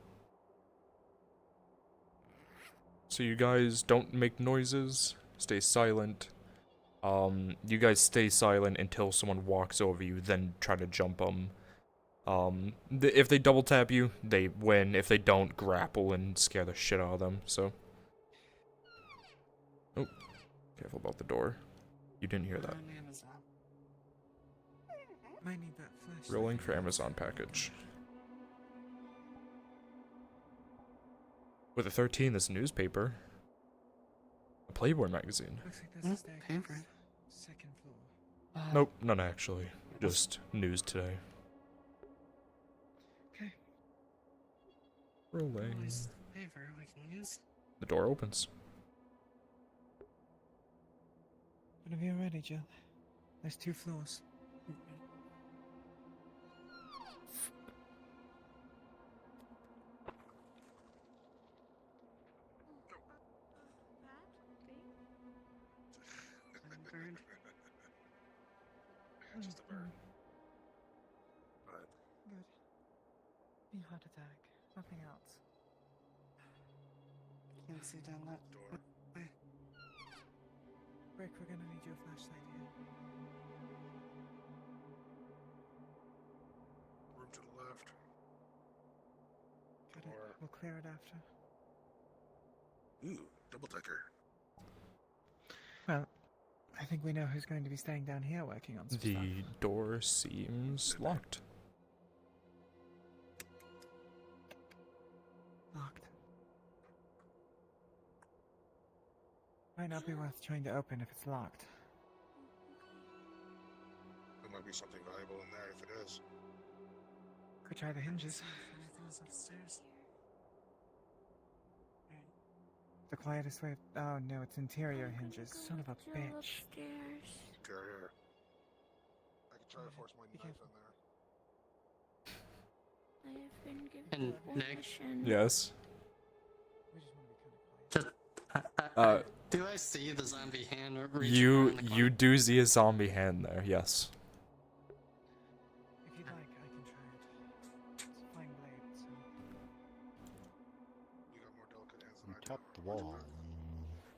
So you guys don't make noises, stay silent. You guys stay silent until someone walks over you, then try to jump them. If they double tap you, they win. If they don't, grapple and scare the shit out of them, so. Oh, careful about the door. You didn't hear that. Might need that flash. Rolling for Amazon package. With a 13, this newspaper. A Playboy magazine. Looks like there's a staircase. Second floor. Nope, none actually. Just news today. Okay. Rolling. Nice paper we can use. The door opens. Whenever you're ready, Jill. There's 2 floors. Bird. Just a bird. But Good. Be heart attack. Nothing else. Can't see down that door. way. Rick, we're gonna need your flashlight here. to the left. Got it. We'll clear it after. Ooh, double decker. Well, I think we know who's going to be staying down here working on some stuff. The door seems locked. Locked. Might not be worth trying to open if it's locked. There might be something valuable in there if it is. Could try the hinges. Anything's upstairs? The quietest way. Oh no, it's interior hinges. Son of a bitch. Interior. I can try to force my knife in there. I've been given And Nick? permission. Yes. Just, do I see the zombie hand reach You around the you do see a zombie hand there, yes. If you'd like, I can try it. It's a fine blade, so. You got more delicate hands You than I do. tapped the wall.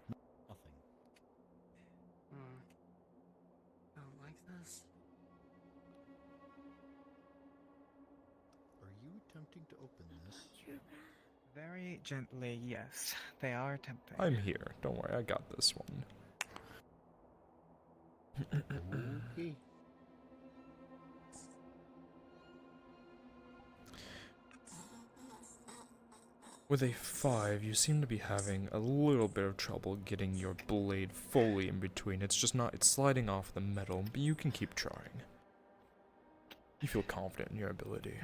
Nothing. Don't like this. Are you attempting to open this? Very gently, yes. They are tempting. I'm here. Don't worry, I got this one. Okay. With a 5, you seem to be having a little bit of trouble getting your blade fully in between. It's just not, it's sliding off the metal, but you can keep trying. You feel confident in your ability.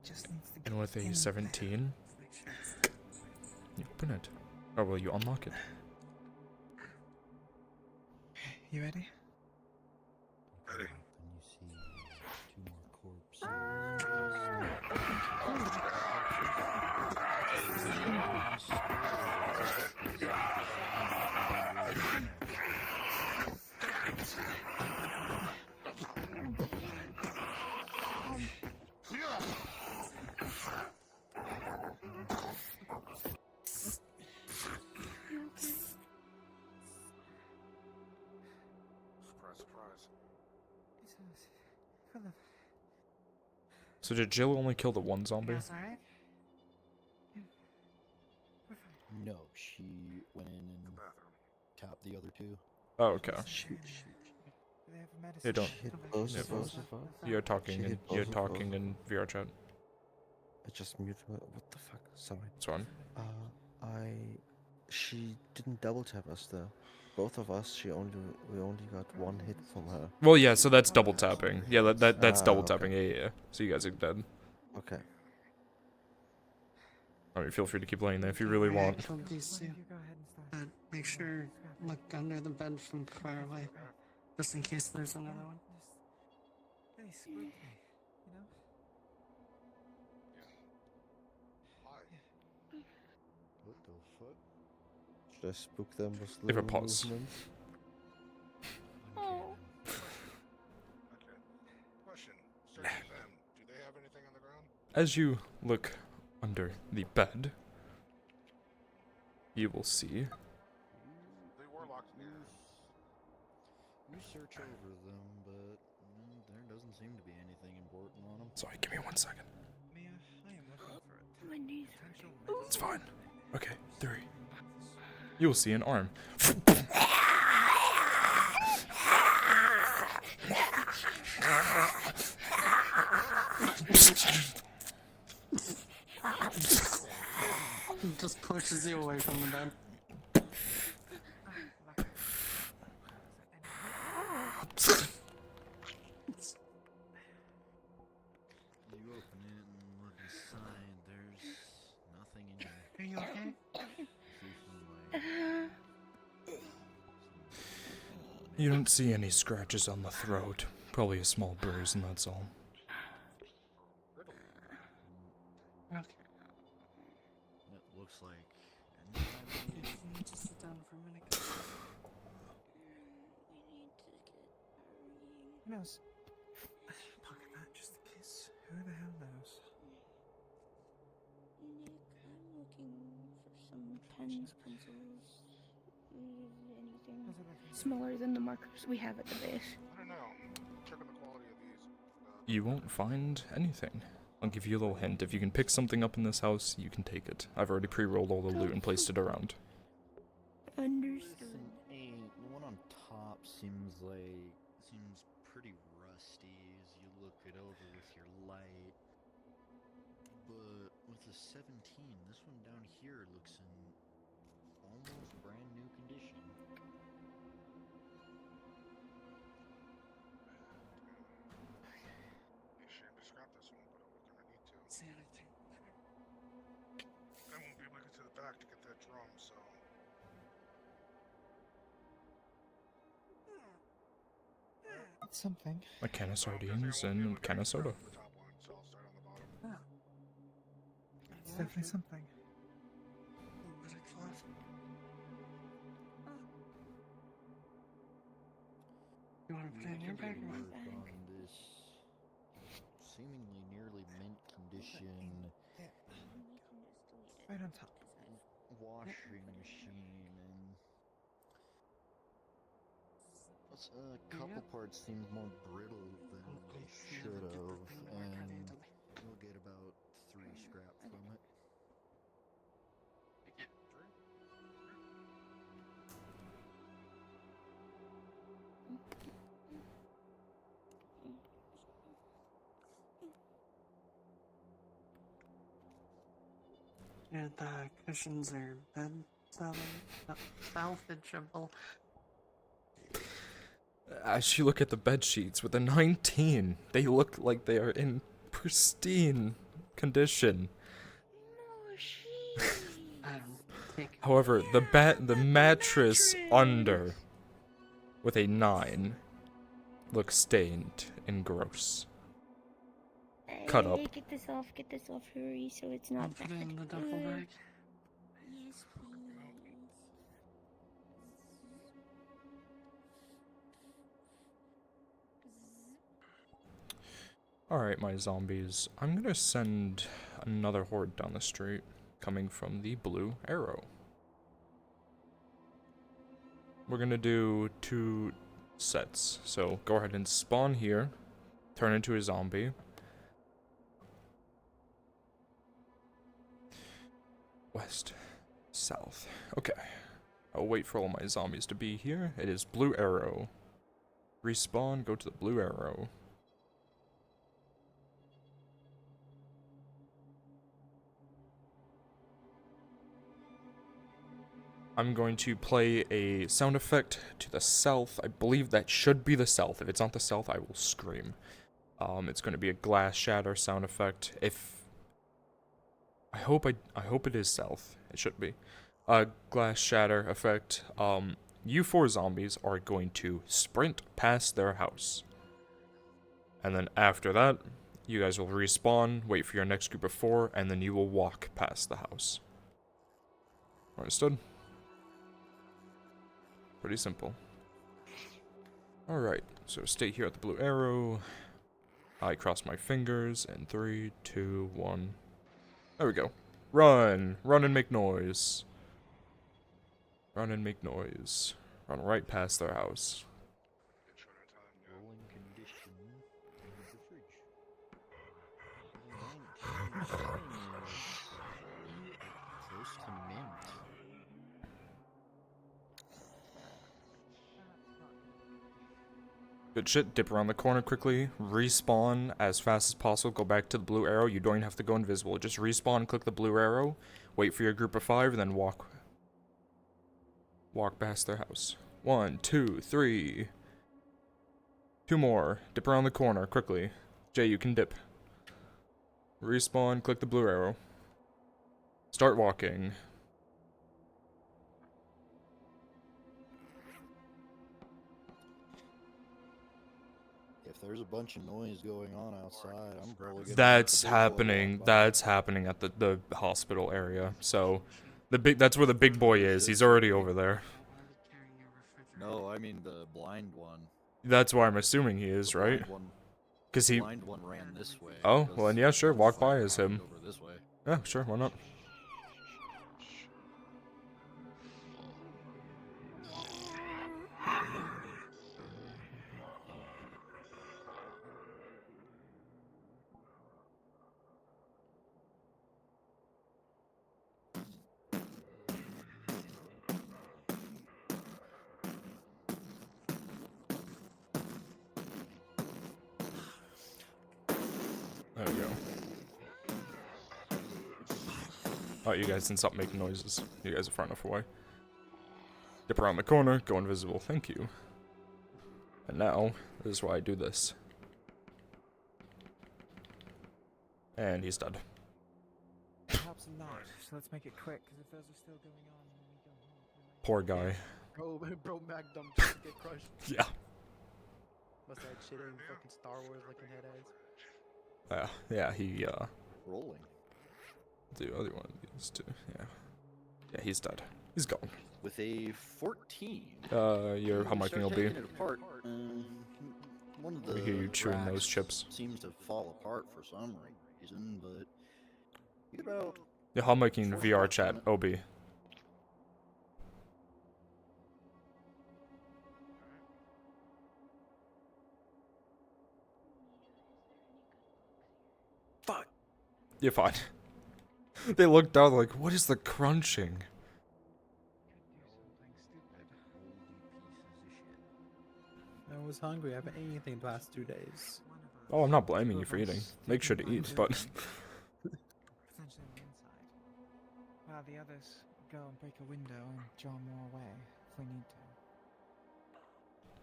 Just needs to get And with a in 17, you open it. Or will you unlock it? You ready? Ready. Then you see two more Surprise, surprise. Full of. So did Jill only kill the one zombie? That's alright. No, she went in and tapped the other two. Oh, okay. Shoot. Do they have a medicine? They don't. She hit both Yeah, of us. You're talking She in hit you're both of talking us. in VRChat. I just muted her. What the fuck? Sorry. It's fine. She didn't double tap us though. Both of us, we only got one hit from her. Well, yeah, so that's double tapping. Yeah, that's double okay. tapping. Yeah. So you guys are dead. Okay. I mean, feel free to keep laying there if you really want. Killed these two. But make sure look under the bed from far away, just in case there's another one. Really spooked me, you know? What the fuck? Should I spook them with Give a little pause. movements? Oh. Okay. Question. Searching them. Do they have anything on the ground? As you look under the bed, you will see. They were locked in here. You search over them, but there doesn't seem to be anything important on them. Sorry, give me 1 second. Mia, I am looking for it. My knees It's fine. Okay, 3. You will see an arm. Just pushes you away from the bed. You open it and look inside. There's nothing in there. Are you okay? You don't see any scratches on the throat. Probably a small bruise, and that's all. Okay. It looks like. Just sit down for a minute. Who knows? Pocket that just in case. Who the hell knows? Nick, I'm looking for some pens, pencils. anything smaller than the markers we have at the base. I don't know. Checking the quality of these. You won't find anything. I'll give you a little hint. If you can pick something up in this house, you can take it. I've already pre-rolled all the loot and placed it around. Understood. The one on top seems pretty rusty as you look it over with your light. But with a 17, this one down here looks in almost brand new condition. Be ashamed to scrap this one, but we're gonna need to. I won't be able to get to the back to get that drum, so. It's something. A can of sardines and a can of soda. It's definitely something. You want to put it in your bag or Work on this seemingly nearly mint condition Right on top. washing machine, and a couple parts seem more brittle than they should have, and we'll get about 3 scrap from it. Yeah, the cushions are bed salvageable. As you look at the bed sheets with a 19, they look like they are in pristine condition. However, the mattress under with a 9 looks stained and gross. Cut up. Get this off, hurry, so it's not Put it bad. in the duffel bag. Yes, please. Alright, my zombies. I'm gonna send another horde down the street, coming from the blue arrow. We're gonna do 2 sets. So go ahead and spawn here, turn into a zombie. West, south. Okay. I'll wait for all my zombies to be here. It is blue arrow. Respawn, go to the blue arrow. I'm going to play a sound effect to the south. I believe that should be the south. If it's not the south, I will scream. It's going to be a glass shatter sound effect. I hope it is south. It should be. Glass shatter effect. You 4 zombies are going to sprint past their house. And then after that, you guys will respawn, wait for your next group of 4, and then you will walk past the house. Understood? Pretty simple. Alright, so stay here at the blue arrow. I cross my fingers, and 3, 2, 1. There we go. Run! Run and make noise. Run and make noise. Run right past their house. Rolling condition in the fridge. 19 close to mint. Good shit, dip around the corner quickly, respawn as fast as possible, go back to the blue arrow. You don't even have to go invisible. Just respawn, click the blue arrow, wait for your group of 5, and then walk past their house. 1, 2, 3. 2 more. Dip around the corner, quickly. Jay, you can dip. Respawn, click the blue arrow. Start walking. If there's a bunch of noise going on outside, I'm probably gonna That's happening. That's happening at the hospital area. So, that's where the big boy is. He's already over there. No, I mean the blind one. That's why I'm assuming he is, right? Because he. Blind one ran this way. Oh, well, then yeah, sure. Walk by as him. Over this way. Yeah, sure. Why not? Oh, you guys didn't stop making noises. You guys are far enough away. Dip around the corner, go invisible. Thank you. And now, this is why I do this. And he's dead. It helps a lot, so let's make it quick, because if those are still going on when we go home, we might... Poor guy. Bro, Mac dumped just to get crushed. Yeah. Must have had shitting fucking Star Wars looking head eyes. Yeah, he, Rolling. the other one of these two, yeah. Yeah, he's dead. He's gone. With a 14. Your how miking will be. Taking it apart, one of We hear you the chewing those racks chips. seems to fall apart for some reason, but you get about Yeah, how miking 4 VR spots on chat, it. OB. Fuck! You're fine. They looked down like, what is the crunching? I was hungry. I haven't eaten anything the past 2 days. Oh, I'm not blaming you for eating. Make sure to eat, but... Potentially on the inside. While the others go and break a window and draw more away if we need to.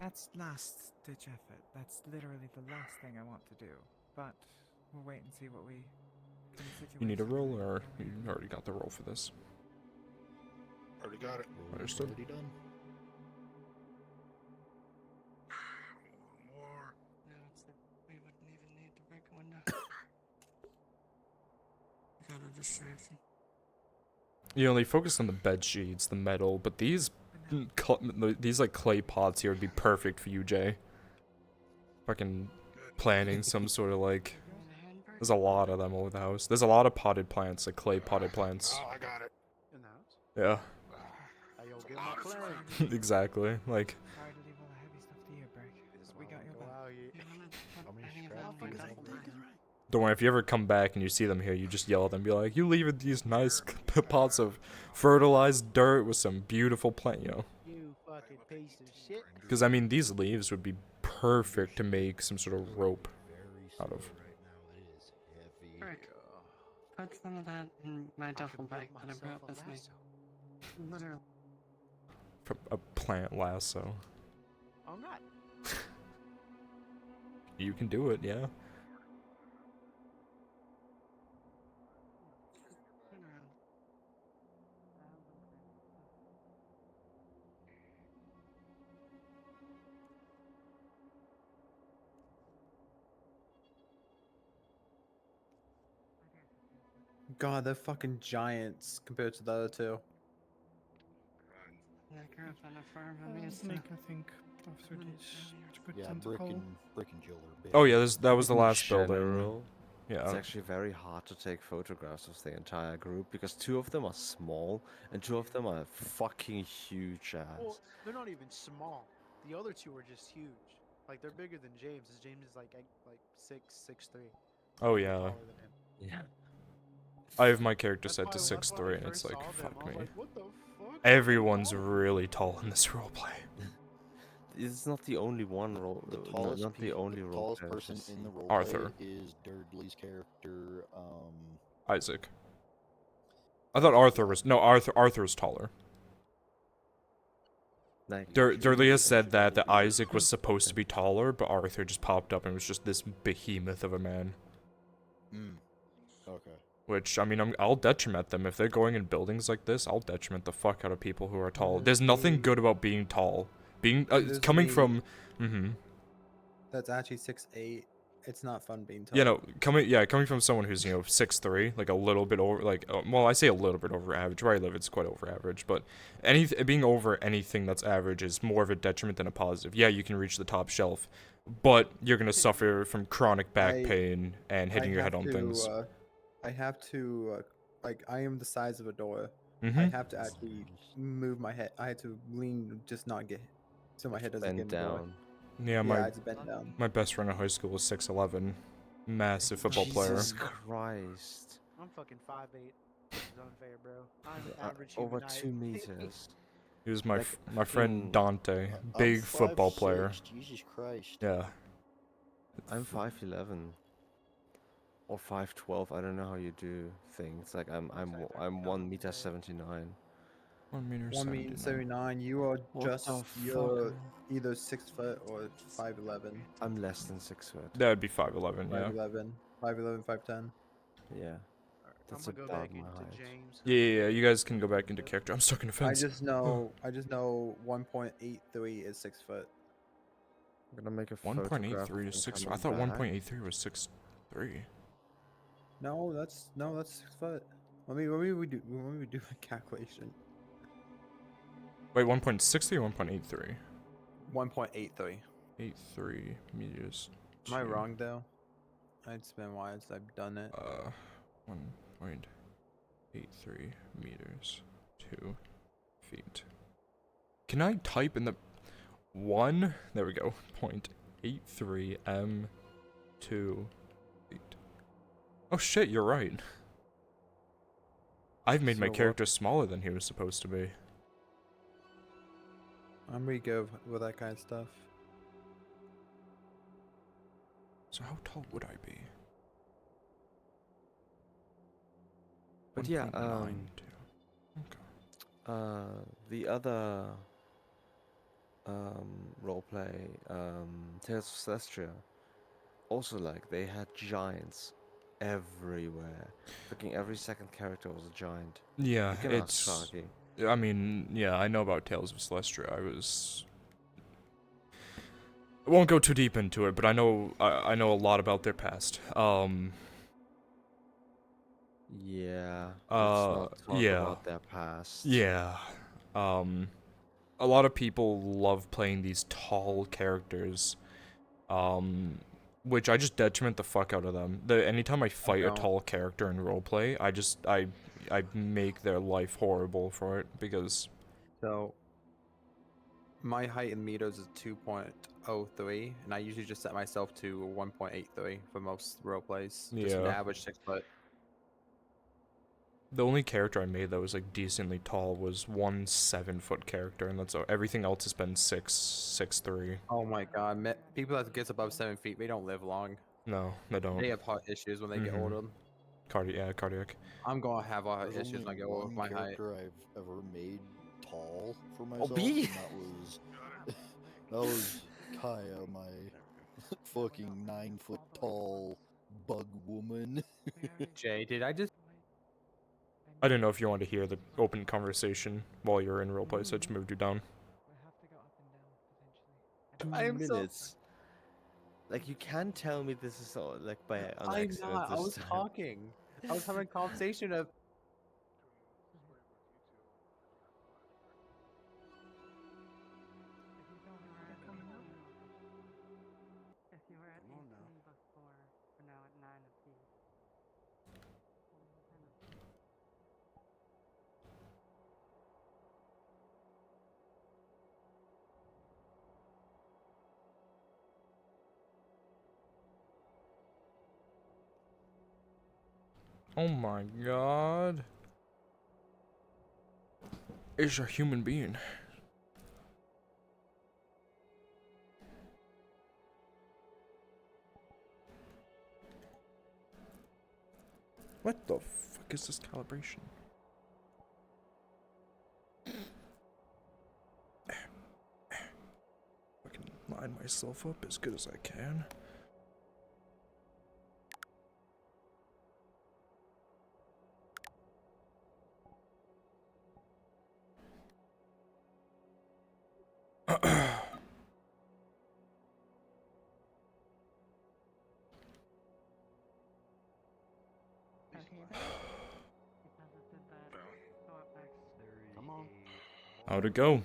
That's last ditch effort. That's literally the last thing I want to do. But we'll wait and see what we. You need a roll, or you already got the roll for this? Already got it. Understood. Already done. More. No, it's the, we wouldn't even need to break a window. Got a distraction. You only focus on the bed sheets, the metal, but these like clay pots here would be perfect for you, Jay. Fucking planting some sort of like. There's a lot of them over the house. There's a lot of potted plants, like clay potted plants. Oh, I got it. In the house? Yeah. Hey, yo, get my plane. Exactly. Like. Sorry to leave all the heavy stuff to you, Brick. We got your back. Don't worry, if you ever come back and you see them here, you just yell at them, be like, you leave these nice pots of fertilized dirt with some beautiful plant, you know. You fucking piece of shit. Because, I mean, these leaves would be perfect to make some sort of rope out of. Frick. Put some of that in my duffel bag that I brought with me. Literally. From a plant lasso. I'm not. You can do it, yeah. Turn around. God, they're fucking giants compared to the other two. Yeah, I grew up on a farm. I'm used to Snake, I think, after this. It's a good Yeah, time to Brick call. and Jill are big. Oh yeah, that was the In last building. general, Yeah. It's actually very hard to take photographs of the entire group because 2 of them are small and 2 of them are fucking huge ass. Well, they're not even small. The other 2 are just huge. Like, they're bigger than James. James is like 6'3". Oh yeah. Yeah. I have my character set to 6'3", and it's like, fuck me. Everyone's really tall in this roleplay. It's not the only one role. The tallest, not the only the role. tallest person in the role Arthur. is Dudley's character. Isaac. I thought Arthur was Arthur's taller. Dudley has said that Isaac was supposed to be taller, but Arthur just popped up and was just this behemoth of a man. Okay. Which, I mean, I'll detriment them. If they're going in buildings like this, I'll detriment the fuck out of people who are tall. There's nothing good about being tall. Coming from... That's actually 6'8". It's not fun being tall. You know, coming from someone who's, 6'3", like a little bit over, well, I say a little bit over average. Where I live, it's quite over average, but being over anything that's average is more of a detriment than a positive. Yeah, you can reach the top shelf, but you're gonna suffer from chronic back pain and hitting your head on things. I have to, I am the size of a door. I Mhm. have to actually move my head. I have to lean, just not get, so my head doesn't Bend get in the door. down. Yeah, I had to bend down. my best friend in high school was 6'11", massive football player. Jesus Christ. I'm fucking 5'8". This is unfair, bro. I'm average Over human height. 2 meters. He was my Like, my friend fucking- Dante, big football player. Jesus Christ. Yeah. I'm 5'11". or 5'12". I don't know how you do things. Like I'm 1 meter 79. 1 meter 1 meter 79. 79. You are What the you're fuck? either 6 foot or 5'11. I'm less than 6 foot. That would be 5'11", yeah. 5'11. 5'11, 5'10. Yeah. I'm That's gonna go about back my into height. James. Yeah, you guys can go back into character. I'm stuck in a I fence. just know 1.83 is 6 foot. I'm gonna make a 1.83 photograph of to him 6. I coming thought back. 1.83 was 6'3". No, that's 6 foot. Let me do a calculation. Wait, 1.63 or 1.83? 1.83. 83 meters. Am I to, wrong though? It's been a while since I've done it. 1.83 meters 2 feet. Can I type in the 1? There we go. 0.83 m 2 feet. Oh shit, you're right. I've made my So what? character smaller than he was supposed to be. I'm pretty good with that kind of stuff. So how tall would I be? But yeah, 1.92. the other roleplay, Tales of Celestia, also like they had giants everywhere. Fucking every second character was a giant. Yeah, You can ask it's. Sharky. I mean, yeah, I know about Tales of Celestia. I won't go too deep into it, but I know I know a lot about their past. Yeah. Let's not talk Yeah. about their past. Yeah. A lot of people love playing these tall characters. Which I just detriment the fuck out of them. Anytime I fight a don't. tall character in roleplay, I make their life horrible for it because So my height in meters is 2.03, and I usually just set myself to 1.83 for most role plays. Just an Yeah. average 6 foot. the only character I made that was like decently tall was one 7-foot character, and that's everything else has been 6'3". Oh my god, people that gets above 7 feet, they don't live long. No, they don't. They have heart issues when they get older. Cardiac. I'm gonna have heart There's issues when I only get older with one my height. character I've ever made tall for myself, B? and that was Kaya, my fucking 9-foot tall bug woman. Jay, did I just? I didn't know if you wanted to hear the open conversation while you're in roleplay, so I just moved you down. 2 I am so- minutes. Like you can't tell me this is all like by an I'm accident not. I this was time. talking. I was having a conversation of. If you were at 18 before, we're now at 9 apiece. Oh my god. It's a human being. What the fuck is this calibration? I can line myself up as good as I can. Come on. How'd it go?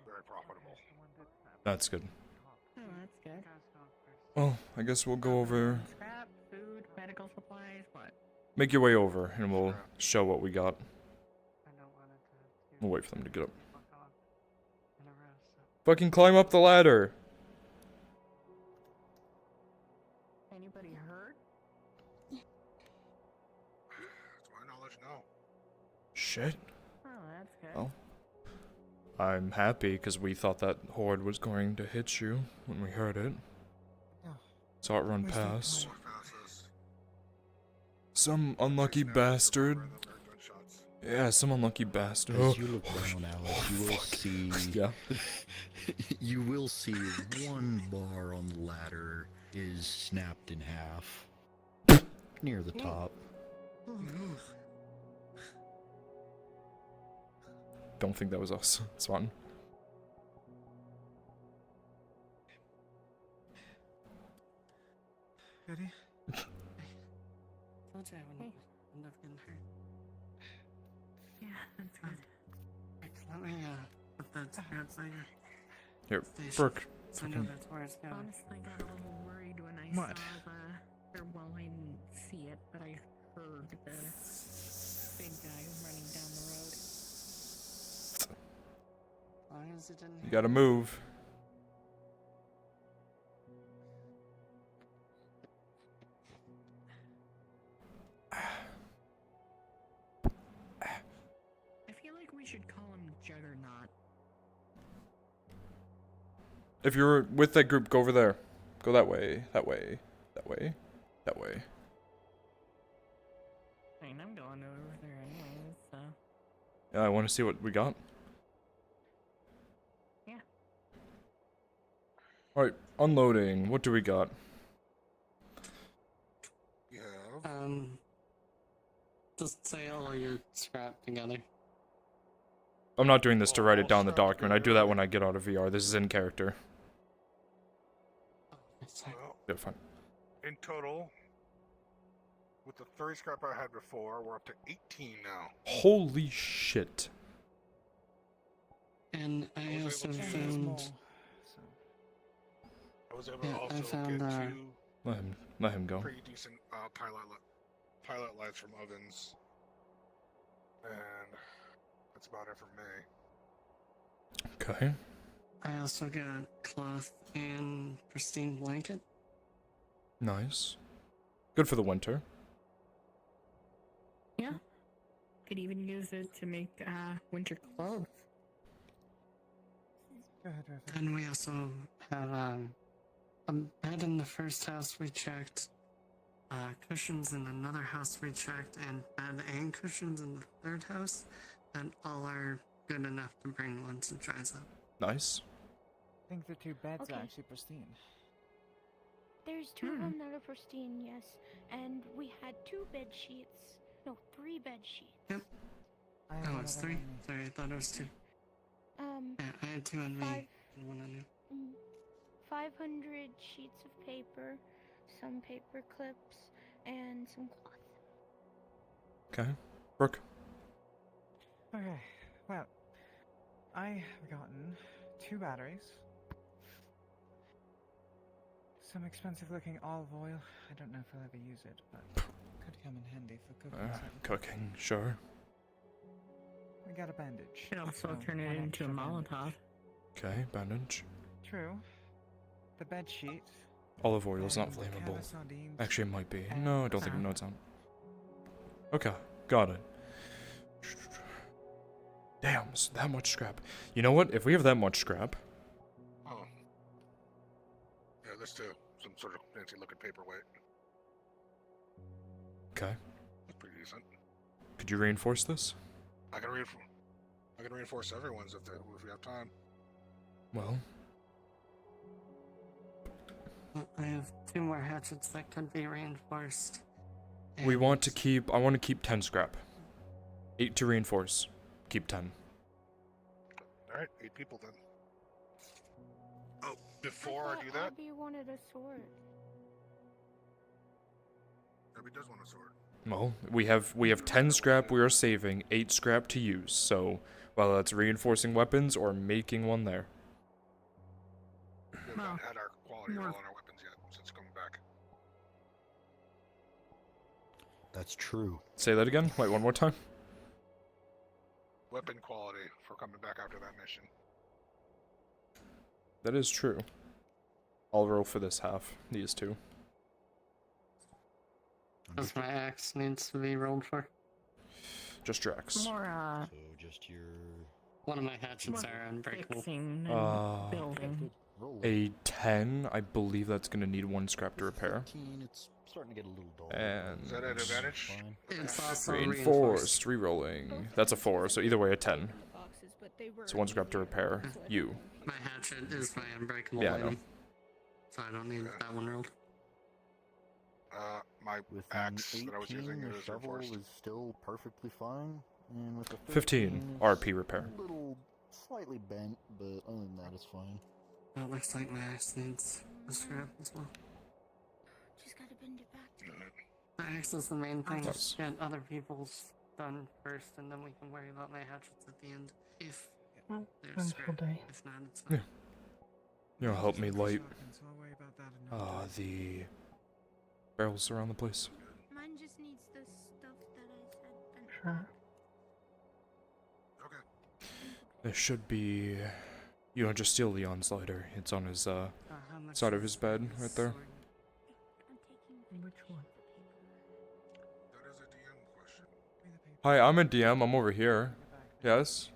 Very profitable. That's good. Oh, that's good. Well, I guess we'll go over. Scrap, food, medical supplies, what? Make your way over, and we'll show what we got. We'll wait for them to get up. Fucking climb up the ladder! Anybody hurt? To my knowledge, no. Shit. Oh, that's good. Well, I'm happy because we thought that horde was going to hit you when we heard it. Oh, Saw it run Where's that past. car? Some unlucky bastard. Yeah, some unlucky bastard. As you look down, Alex, you will see. Yeah. You will see one bar on the ladder is snapped in half near the top. Don't think that was us, Swan. Ready? Told you I wouldn't end up getting hurt. Yeah, that's good. Let me put that scrap by your Here, station, Brooke. so I know that's where it's going. Honestly, got a little worried when I What? saw the. Or, well, I didn't see it, but I heard the big guy running down the road. As long as it didn't You gotta move. I feel like we should call him Juggernaut. If you're with that group, go over there. Go that way, that way, that way, that way. I mean, I'm going over there anyways, so. Yeah, I want to see what we got. Yeah. Alright, unloading. What do we got? Just say all your scrap together. I'm not doing this to write it down in the document. I do that when I get out of VR. This is in character. Well, Yeah, fine. in total, with the 30 scrap I had before, we're up to 18 now. Holy shit. And I also found. I was able Yeah, to I also found, get Let him go. pretty decent pilot lights from ovens, and that's about it for me. Okay. I also got cloth and pristine blanket. Nice. Good for the winter. Yeah. Could even use it to make winter clothes. Go ahead, River. And we also have a bed in the first house we checked, cushions in another house we checked, and bed and cushions in the third house, and all are good enough to bring once it dries up. Nice. I think the two beds Okay. are actually pristine. There's two of them that are pristine, yes. And we had 2 bed sheets. No, 3 bed sheets. Yep. I have Oh, one it's of them 3? on me. Sorry, I thought it was 2. Yeah, I had 2 on me Five. and 1 on you. 500 sheets of paper, some paper clips, and some cloth. Okay. Brooke. Okay, well, I have gotten 2 batteries, some expensive looking olive oil. I don't know if I'll ever use it, but could come in handy for cooking. something. Cooking, sure. We got a bandage. Could also so turn it one into a extra bandage. Molotov. Okay, bandage. True. The bed sheet. Olive oil's not and flammable. can of sardines, Actually, it might be. and No, I don't think. some- No, it's not. Okay, got it. Damn, so that much scrap. You know what? If we have that much scrap, Oh. Yeah, let's do some sort of fancy looking paperweight. okay. That's pretty decent. Could you reinforce this? I can reinforce everyone's if we have time. Well, I have 2 more hatchets that could be reinforced. we want to keep. I want to keep 10 scrap. 8 to reinforce. Keep 10. All right, 8 people then. Oh, before I do that, Abby wanted a sword. Abby does want a sword. Well, we have 10 scrap we are saving, 8 scrap to use. So, whether that's reinforcing weapons or making one there. We haven't had our quality roll on our weapons yet since coming back. That's true. Say that again. Wait, one more time. Weapon quality for coming back after that mission. That is true. I'll roll for this half. These 2. Does my axe needs to be rolled for? Just your axe. More, So just your. One of my hatchets are unbreakable. fixing and Uh, building. A 10, I believe that's gonna need 1 scrap to repair. 13, it's starting to get a little dull. And Is that at advantage? It's also reinforced, re-rolling. That's a 4, so either way a 10. So 1 scrap to repair. You. My hatchet is my unbreakable Yeah, I know. item, so I don't need that one rolled. My With axe an that I was 18, using the is shovel reinforced. is still perfectly fine, and with a 15 it's RP repair. a little slightly bent, but other than that, it's fine. It looks like my axe needs a scrap as well. Just gotta bend it back. My axe is the main thing. Nice. Get other people's done first, and then we can worry about my hatchets at the end. If Well, there's eventful scrap. day. If not, it's fine. Yeah. You'll help me light So I'll worry about that another time. the barrels around the place. Mine just needs the stuff that I said bent Sure. back. There should be... You don't just steal Leon's lighter. It's on his, How much side of is his bed, right there. sword? Which one? That is a DM question. Hi, I'm a DM. I'm over here. Yes?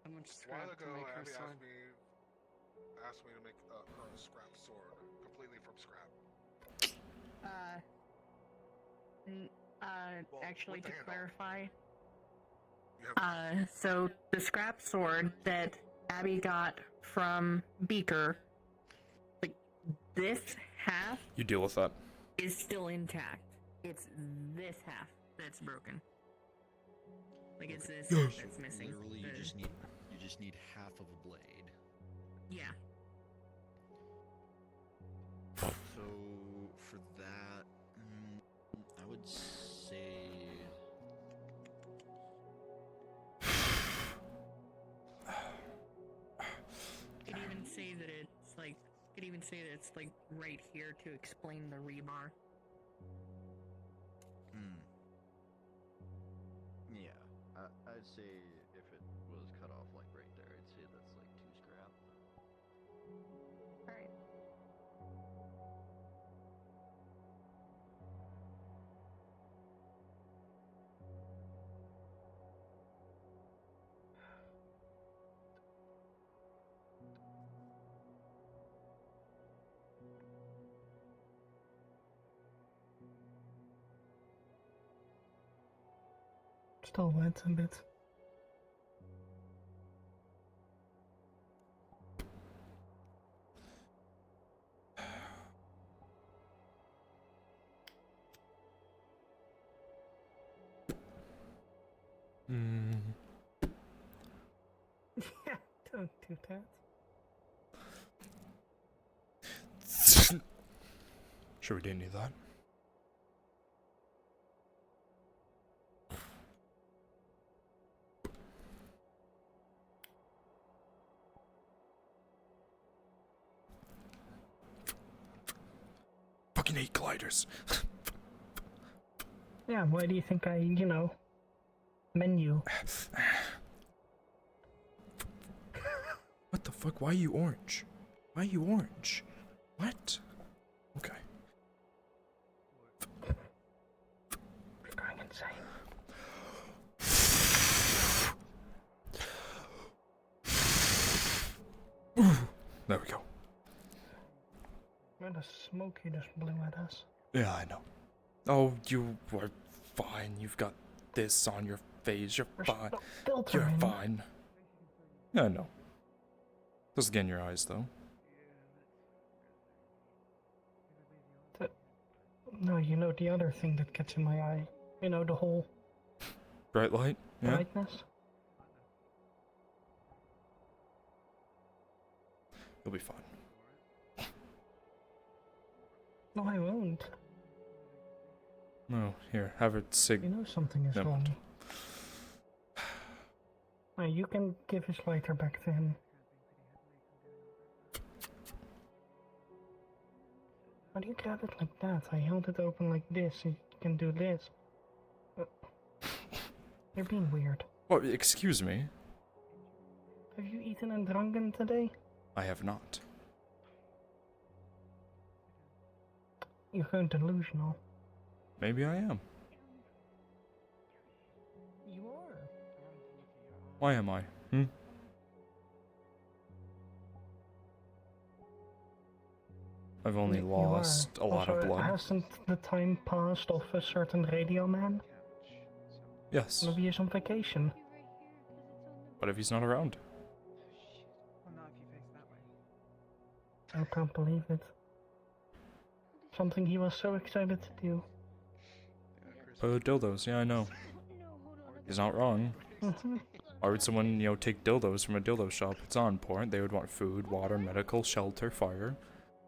How much A scrap while to ago, make her Abby sword? asked me to make her a scrap sword, completely from scrap. Actually, with to the handle. clarify, You have so the scrap sword that Abby got from Beaker, like, this half You deal with that. is still intact. It's this half that's broken. Like, it's this half that's missing. Literally, you The- just need half of a blade. Yeah. So for that, I would say Could even say that it's like. Could even say that it's like right here to explain the rebar. yeah, I'd say if it was cut off like right there, I'd say that's like 2 scrap. Alright. Still wet a bit. Mm. Yeah, don't do that. Sure we didn't need that. Fucking hate gliders. Yeah, why do you think I, menu? What the fuck? Why are you orange? Why are you orange? What? Okay. You're going insane. There we go. What the smoke you just blew at us. Yeah, I know. Oh, you are fine. You've got this on your face. You're There's fine. no filter You're in. fine. Yeah, I know. Doesn't get in your eyes, though. No, you know the other thing that gets in my eye. You know, the whole Bright light? Yeah. brightness. You'll be fine. No, I won't. No, here, have it sig. You know something is Never wrong. mind. Now, you can give his lighter back to him. Why do you grab it like that? I held it open like this, so you can do this. You're being weird. What? Excuse me? Have you eaten and drunken today? I have not. You're going delusional. Maybe I am. You are. Why am I? Hmm? I've only You are. lost a lot of Also, blood. hasn't the time passed of a certain radio man? Yes. Maybe he's on vacation. What if he's not around? Well, not if you face that way. I can't believe it. Something he was so excited to do. Oh, dildos. Yeah, I know. He's not wrong. Why would someone, take dildos from a dildo shop? It's not important. They would want food, water, medical, shelter, fire.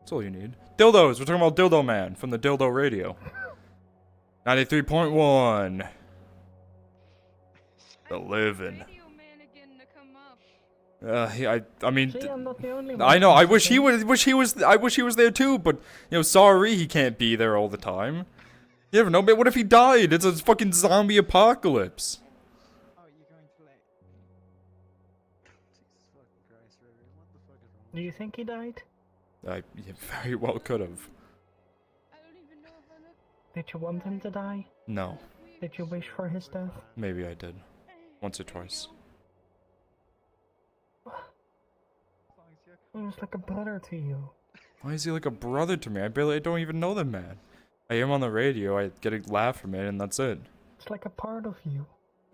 That's all you need. Dildos! We're talking about Dildo Man from the Dildo Radio. 93.1. The living. I mean, See, I'm not the only one I know. I wish he considering. was. I wish he was there too. But sorry, he can't be there all the time. You never know. But what if he died? It's a fucking zombie apocalypse. Oh, you're going too late. Do you think he died? You very well could have. Did you want him to die? No. Did you wish for his death? Maybe I did. Once or twice. He was like a brother to you. Why is he like a brother to me? I don't even know the man. I hear him on the radio, I get a laugh from it, and that's it. It's like a part of you.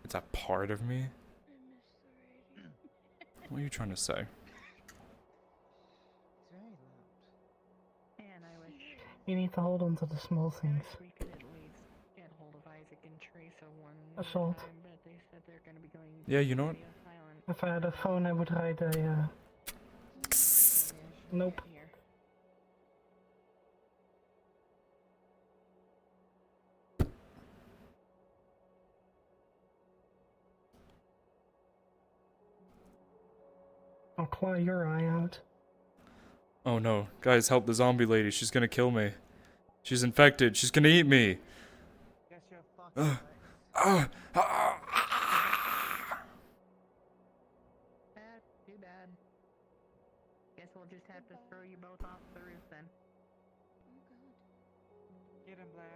It's a part of me? What are you trying to say? You need to hold on to the small things. We could at least get hold of Isaac and Teresa one Assault. time, but they said they're gonna be going Yeah, you know what? silent. If I had a phone, I would write a, Nope. I'll claw your eye out. Oh no. Guys, help the zombie lady. She's gonna kill me. She's infected. She's gonna eat me. Guess you're fucking Bad, too bad. Guess we'll just have to throw you both off the roof then. Get him, Blair.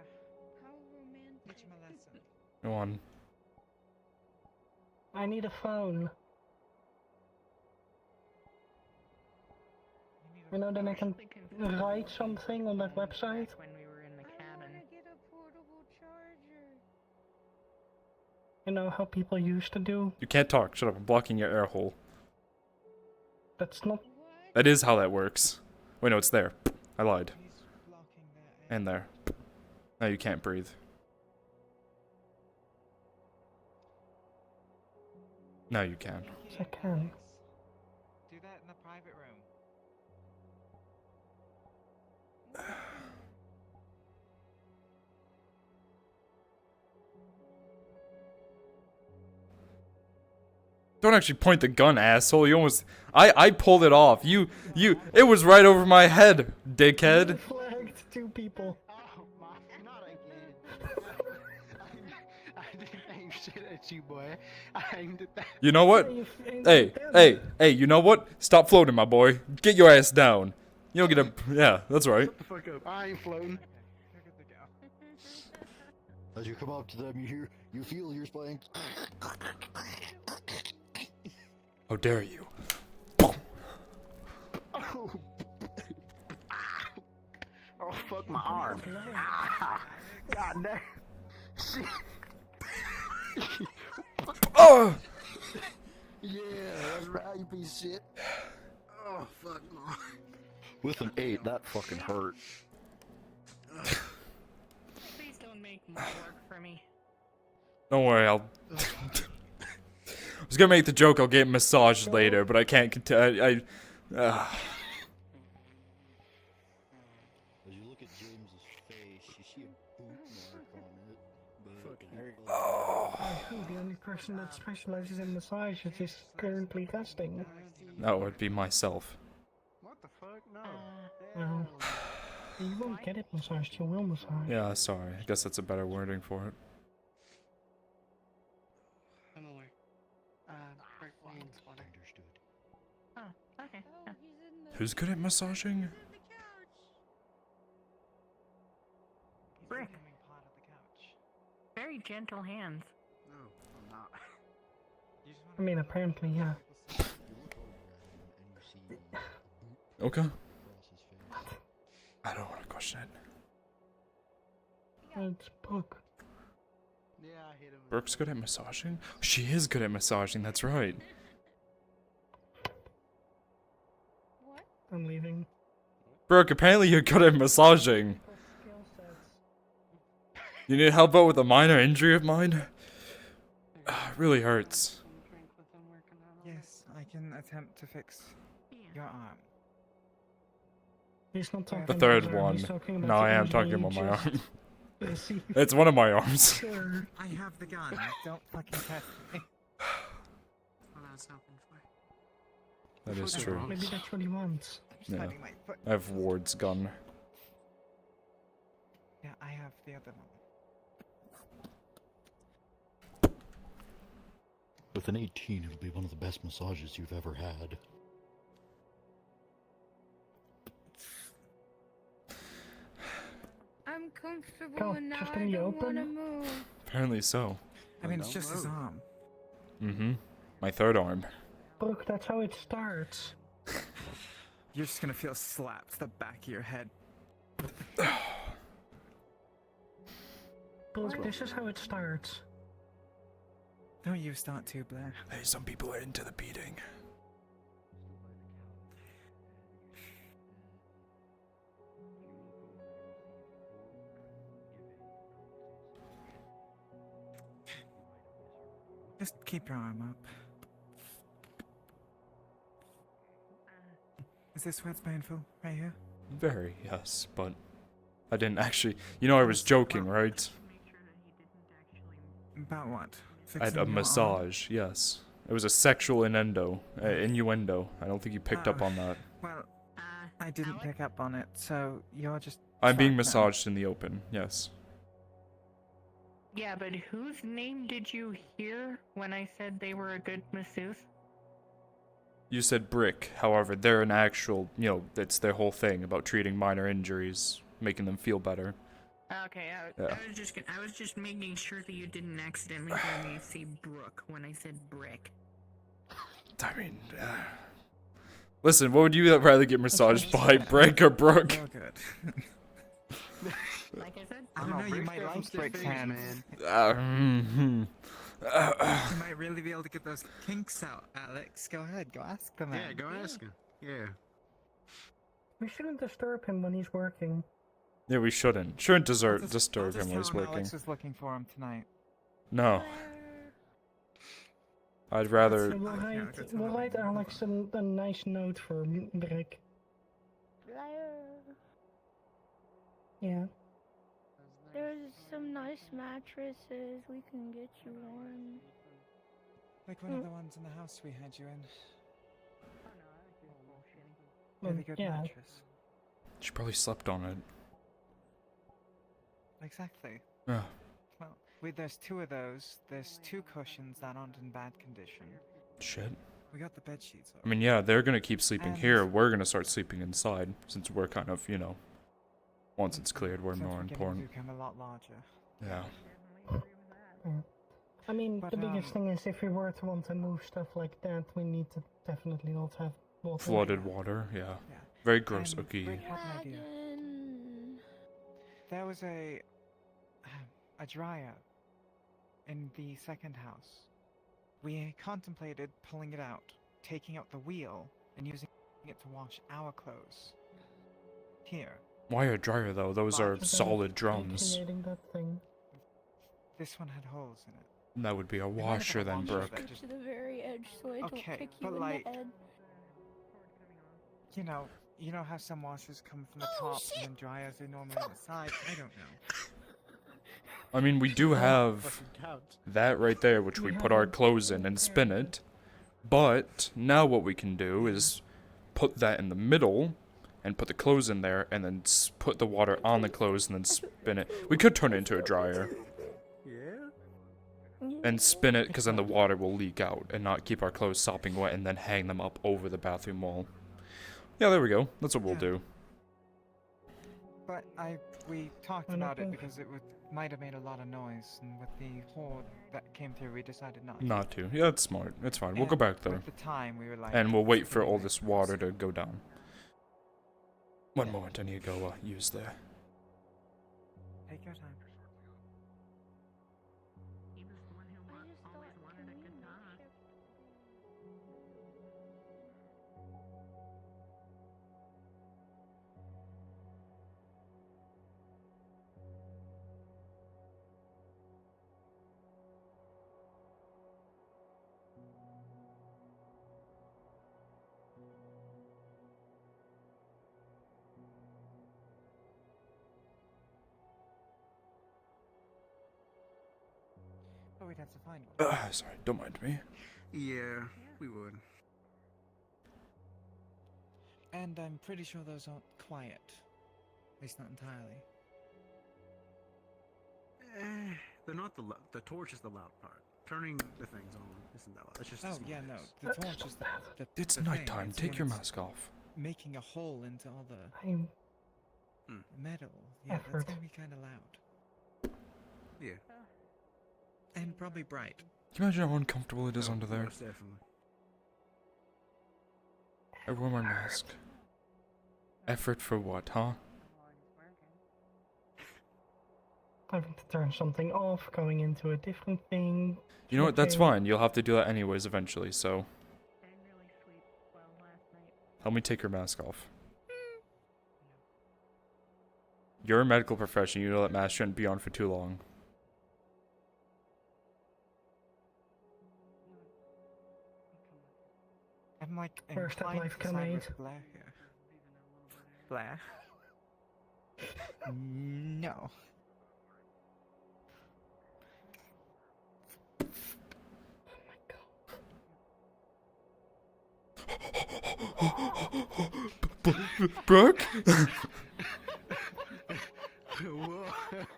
How romantic. Teach him a lesson. Go on. I need a phone. You know, then I can write something on that website. When we were in the cabin. Get a portable charger. You know how people used to do? You can't talk. Shut up. I'm blocking your air hole. That's not. That is how that works. Wait, no, it's there. I lied. He's blocking that. And there. Now you can't breathe. Now you can. Yes, I can. Do that in the private room. Don't actually point the gun, asshole. You almost... I pulled it off. It was right over my head, You dickhead. flagged two people. Oh my, not again. I didn't aim shit at you, boy. I aimed at that. You know what? Hey, you know what? Stop floating, my boy. Get your ass down. You don't get a... Yeah, that's right. Shut the fuck up. I ain't floating. You're good to go. As you come up to them, you feel your spine. How dare you? Oh. Oh, fuck my arm. Ah, God damn. Shit. Oh! Yeah, that's right, you piece of shit. Oh, fuck my arm. With an 8, that fucking hurt. Please don't make more work for me. Don't worry, I'll... I was gonna make the joke I'll get massaged later, but I can't As you look at James's face, you see a boot mark on it. But The only person that specializes in massages is currently resting. that would be myself. What the fuck? No. Well, you won't get it massaged, you will massage. Yeah, sorry. I guess that's a better wording for it. I'm aware. Berkeley and Swatter. understood. Oh, okay. Yeah. Who's good at massaging? Brick. Becoming part of the couch. Very gentle hands. No, I'm not. You just I mean, apparently, yeah. You look over at him and you see a boot Okay. across his face. I don't want to question it. It's Brooke. Yeah, I hit him. Brooke's good at massaging? She is good at massaging, that's right. I'm leaving. Brooke, apparently you're good at massaging. You need help out with a minor injury of mine? It really hurts. Yes, I can attempt to fix your arm. He's not talking The about third his arm, one. he's talking about No, the I am injury talking he about my just arm. received. It's one of my arms. Sure. I have the gun. Don't fucking test me. What I was hoping for. That is true. Maybe that's what he wants. Yeah. I have Ward's gun. Yeah, I have the other one. With an 18, it'll be one of the best massages you've ever had. I'm comfortable Go, and now just I in the don't want to open? move. Apparently so. I mean, it's just his arm. Mm-hmm. My third arm. Brooke, that's how it starts. You're just gonna feel slapped to the back of your head. Brooke, this is how it starts. Don't you start too, Blair. Hey, some people are into the beating. Just keep your arm up. Is this where it's painful? Right here? Very, yes, but I didn't actually. You know, I was joking, right? About what? I had Fixing a your arm? massage, yes. It was a sexual innuendo. I don't think you picked up on that. Well, I didn't pick up on it, so you're just. I'm being fucked now. massaged in the open, yes. Yeah, but whose name did you hear when I said they were a good masseuse? You said Brick, however, they're an actual, it's their whole thing about treating minor injuries, making them feel better. Okay, Yeah. I was just making sure that you didn't accidentally hear me say Brooke when I said Brick. I mean, listen, what would you rather get massaged by, Brick or Brooke? You're good. Like I said, I don't know, you might like Brick's hands. Mhm. You might really be able to get those kinks out, Alex. Go ahead, go ask the man. Yeah, go ask him. Yeah. We shouldn't disturb him when he's working. Yeah, we shouldn't. Shouldn't I'll disturb just him while he's tell him working. Alex was looking for him tonight. No. I'd rather. We'll write Alex a nice note for Brick. Yeah. There's some nice mattresses. We can get you one. Like one of the ones in the house we had you in. Well, Really good yeah. mattress. She probably slept on it. Exactly. Yeah. Well, there's two of those. There's two cushions that aren't in bad condition. Shit. We got the bed sheets. I mean, yeah, they're gonna keep sleeping And- here. We're gonna start sleeping inside, since we're kind of, once it's cleared, we're Since more we're getting important. to become a lot larger. Yeah. I mean, But, the biggest thing is if we were to want to move stuff like that, we need to definitely not have water. Flooded water, yeah. Very gross, okay. Brick had an idea. There was a dryer in the second house. We contemplated pulling it out, taking out the wheel, and using it to wash our clothes. Here. Why a dryer though? Those are But- solid drums. Vacuuming that thing. This one had holes in it. That would be a might have washer had a then, washer Brooke. that Get to the very edge so I don't Okay, kick you but in like- the head. You know how some washers come from the top and then dryers are normally on the side? I don't know. I mean, we do have Doesn't count. that right there, which we put our clothes in and spin it. But now what we can do is put that in the middle and put the clothes in there and then put the water on the clothes and then spin it. We could turn it into a dryer Yeah? and spin it because then the water will leak out and not keep our clothes sopping wet and then hang them up over the bathroom wall. Yeah, there we go. That's what we'll do. But we talked Why not about it both? because it might have made a lot of noise, and with the horde that came through, we decided not. Not to. Yeah, it's smart. It's fine. We'll go And back there. At the time, we were like, And we'll wait "It's for gonna all make this sense." water to go down. One moment, I need to go use the. Take your time. He was the one who always wanted a katana. But we'd have to find one. Sorry, don't mind me. Yeah, we would. And I'm pretty sure those aren't quiet. At least not entirely. They're not the torch is the loud part. Turning the things on isn't that loud. It's just. Oh the yeah, no. noise. The torch is the It's the thing. nighttime. It's Take when your it's mask off. Making a hole into all the I'm metal. Yeah, Effort. that's gonna be kind of loud. Yeah. And probably bright. Can you imagine how uncomfortable it is under there? Most definitely. I wore my mask. Effort for what, huh? having to turn something off, going into a different thing. You know what? That's Okay. fine. You'll have to do that anyways eventually, so. Help me take your mask off. You're a medical professional. You know that mask shouldn't be on for too long. I'm like Where's that inclined life to side with grenade? Blair here. Blair? No. Brooke?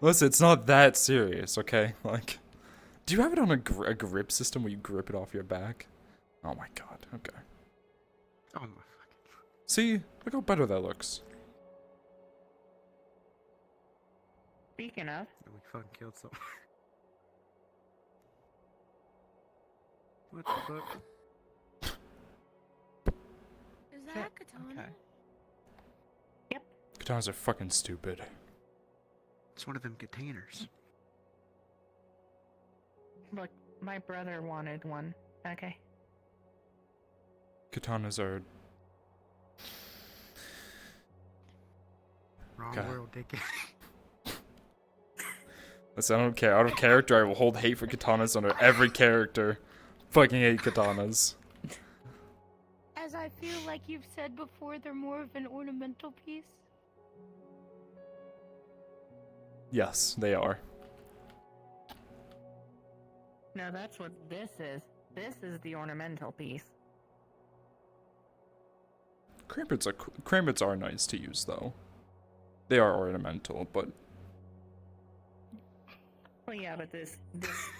Listen, it's not that serious, okay? Like, do you have it on a grip system where you grip it off your back? Oh my god, okay. Oh my. See? Look how better that looks. Speaking of, We fucking killed someone. What the fuck? Is that a katana? Katanas are fucking stupid. It's one of them containers. look, my brother wanted one. Okay. Katanas are... Wrong Okay. world, dickhead. Listen, I don't care. Out of character, I will hold hate for katanas under every character. Fucking hate katanas. As I feel like you've said before, they're more of an ornamental piece. Yes, they are. No, that's what this is. This is the ornamental piece. Cramets are nice to use, though. They are ornamental, but... Well, yeah, but this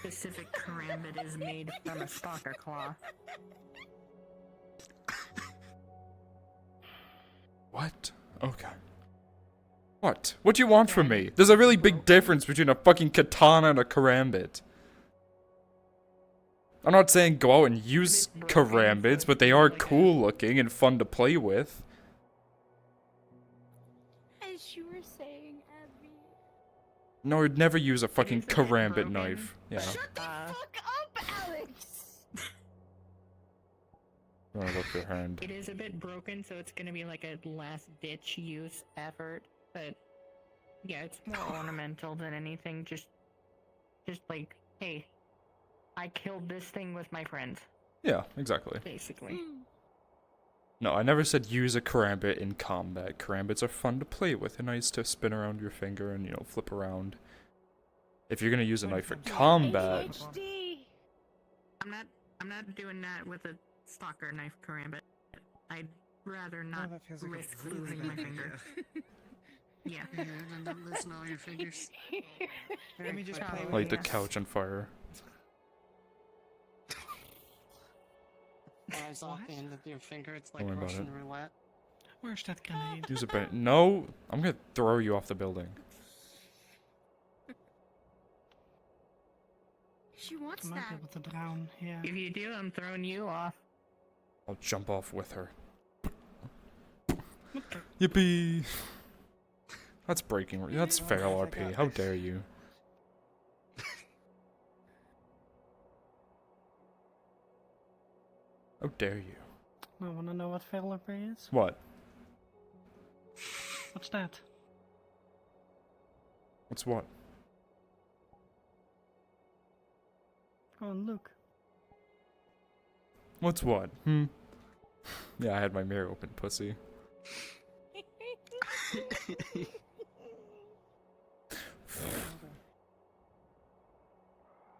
specific karambit is made from a stalker claw. What? Okay. What? What do you want from me? There's a really big difference between a fucking katana and a karambit. I'm not saying go out and use karambits, but they are cool looking and fun to play with. As you were saying, Abby. No, I'd never use a fucking karambit knife. Yeah. Shut the fuck up, Alex! Oh, look your hand. It is a bit broken, so it's gonna be like a last-ditch use effort. But yeah, it's more ornamental than anything. Just like, hey, I killed this thing with my friends. Yeah, exactly. Basically. No, I never said use a karambit in combat. Karambits are fun to play with and nice to spin around your finger and, you know, flip around. If you're gonna use a knife for combat... ADHD. I'm not doing that with a stalker knife karambit. I'd rather not that feels like a risk really losing bad my finger. Yeah. Yeah, and then losing all your fingers. Let me just play with Light the this. couch on fire. Flies off the end of your finger. It's like Don't worry about Russian it. roulette. Where's that grenade? Use a bit. No! I'm gonna throw you off the building. She wants Might that. be able to drown, yeah. If you do, I'm throwing you off. I'll jump off with her. Yippee! That's breaking. That's fail RP. How dare you? How dare you? I want to know what failure is. What? What's that? What's what? Go and look. What's what? Hmm? Yeah, I had my mirror open, pussy.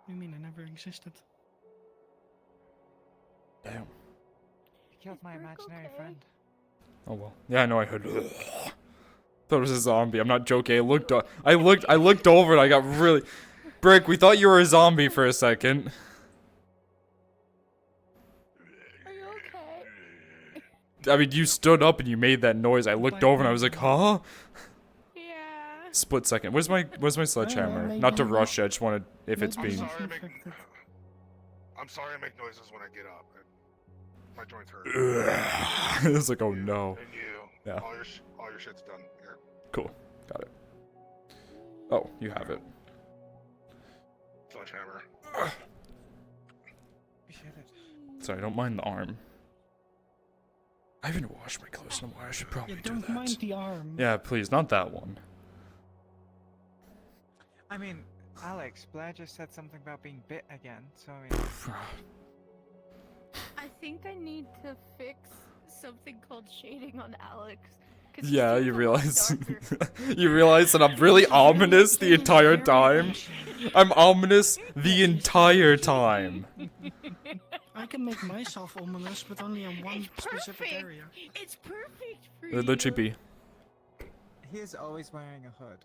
You mean I never existed? Damn. You killed my imaginary friend. Oh well. Yeah, I know I heard. Thought it was a zombie. I'm not joking. I looked over and I got really. Brick, we thought you were a zombie for a second. Are you okay? I mean, you stood up and you made that noise. I looked over and I was like, huh? Yeah. Split second. Where's my sledgehammer? Not to rush it. I just wanted if it's being. I'm sorry I make noises when I get up. My joints hurt. It's like, oh no. And you. Yeah. All your shit's done. Here. Cool. Got it. Oh, you have it. Sledgehammer. Sorry, don't mind the arm. I haven't washed my clothes in a while. I should probably do Don't that. mind the arm. Yeah, please, not that one. I mean, Alex, Blair just said something about being bit again, so I think I need to fix something called shading on Alex. 'Cause he Yeah, seems you a lot realize darker. you realize that I'm really ominous the entire time. I'm ominous the entire time. I can make myself ominous, but only in one specific area. It's perfect for It'd literally be. he is always wearing a hood.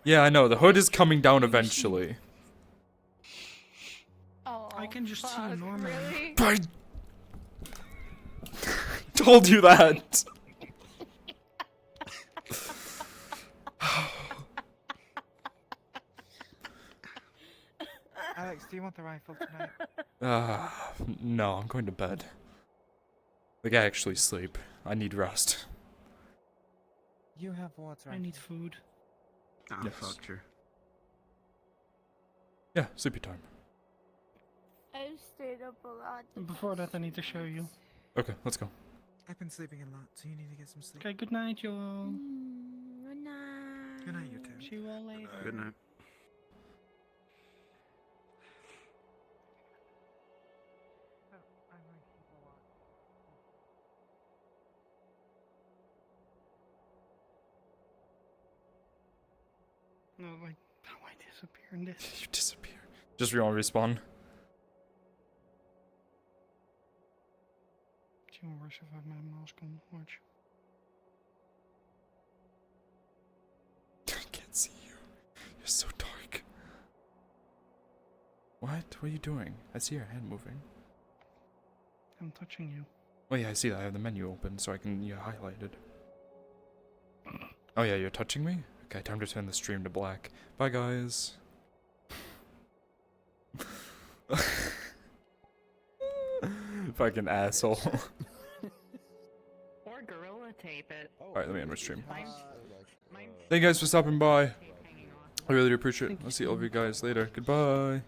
Yeah, I know. The hood is coming down eventually. Oh, I can just see you normally. really? I told you that. Alex, do you want the rifle tonight? No, I'm going to bed. Like, I actually sleep. I need rest. You have water. I need food. Ah, Yes. fuck, sure. Yeah, sleepy time. I've stayed up a lot. Before that, I need to show you. Okay, let's go. I've been sleeping a lot, so you need to get some sleep. Okay, good night, you all. Good night. Good night, you two. See you all later. Good night. No, like, how I disappear in this? You disappear. Just respawn. It's even worse if I have my mask on. Watch. I can't see you. You're so dark. What? What are you doing? I see your hand moving. I'm touching you. Oh yeah, I see that. I have the menu open, so I can highlighted. Oh yeah, you're touching me? Okay, time to turn the stream to black. Bye, guys. Fucking asshole. Or gorilla tape it. Alright, let me end my stream. Mine's Thank you guys for stopping by. I really do appreciate it. I'll see all of you guys later. Goodbye.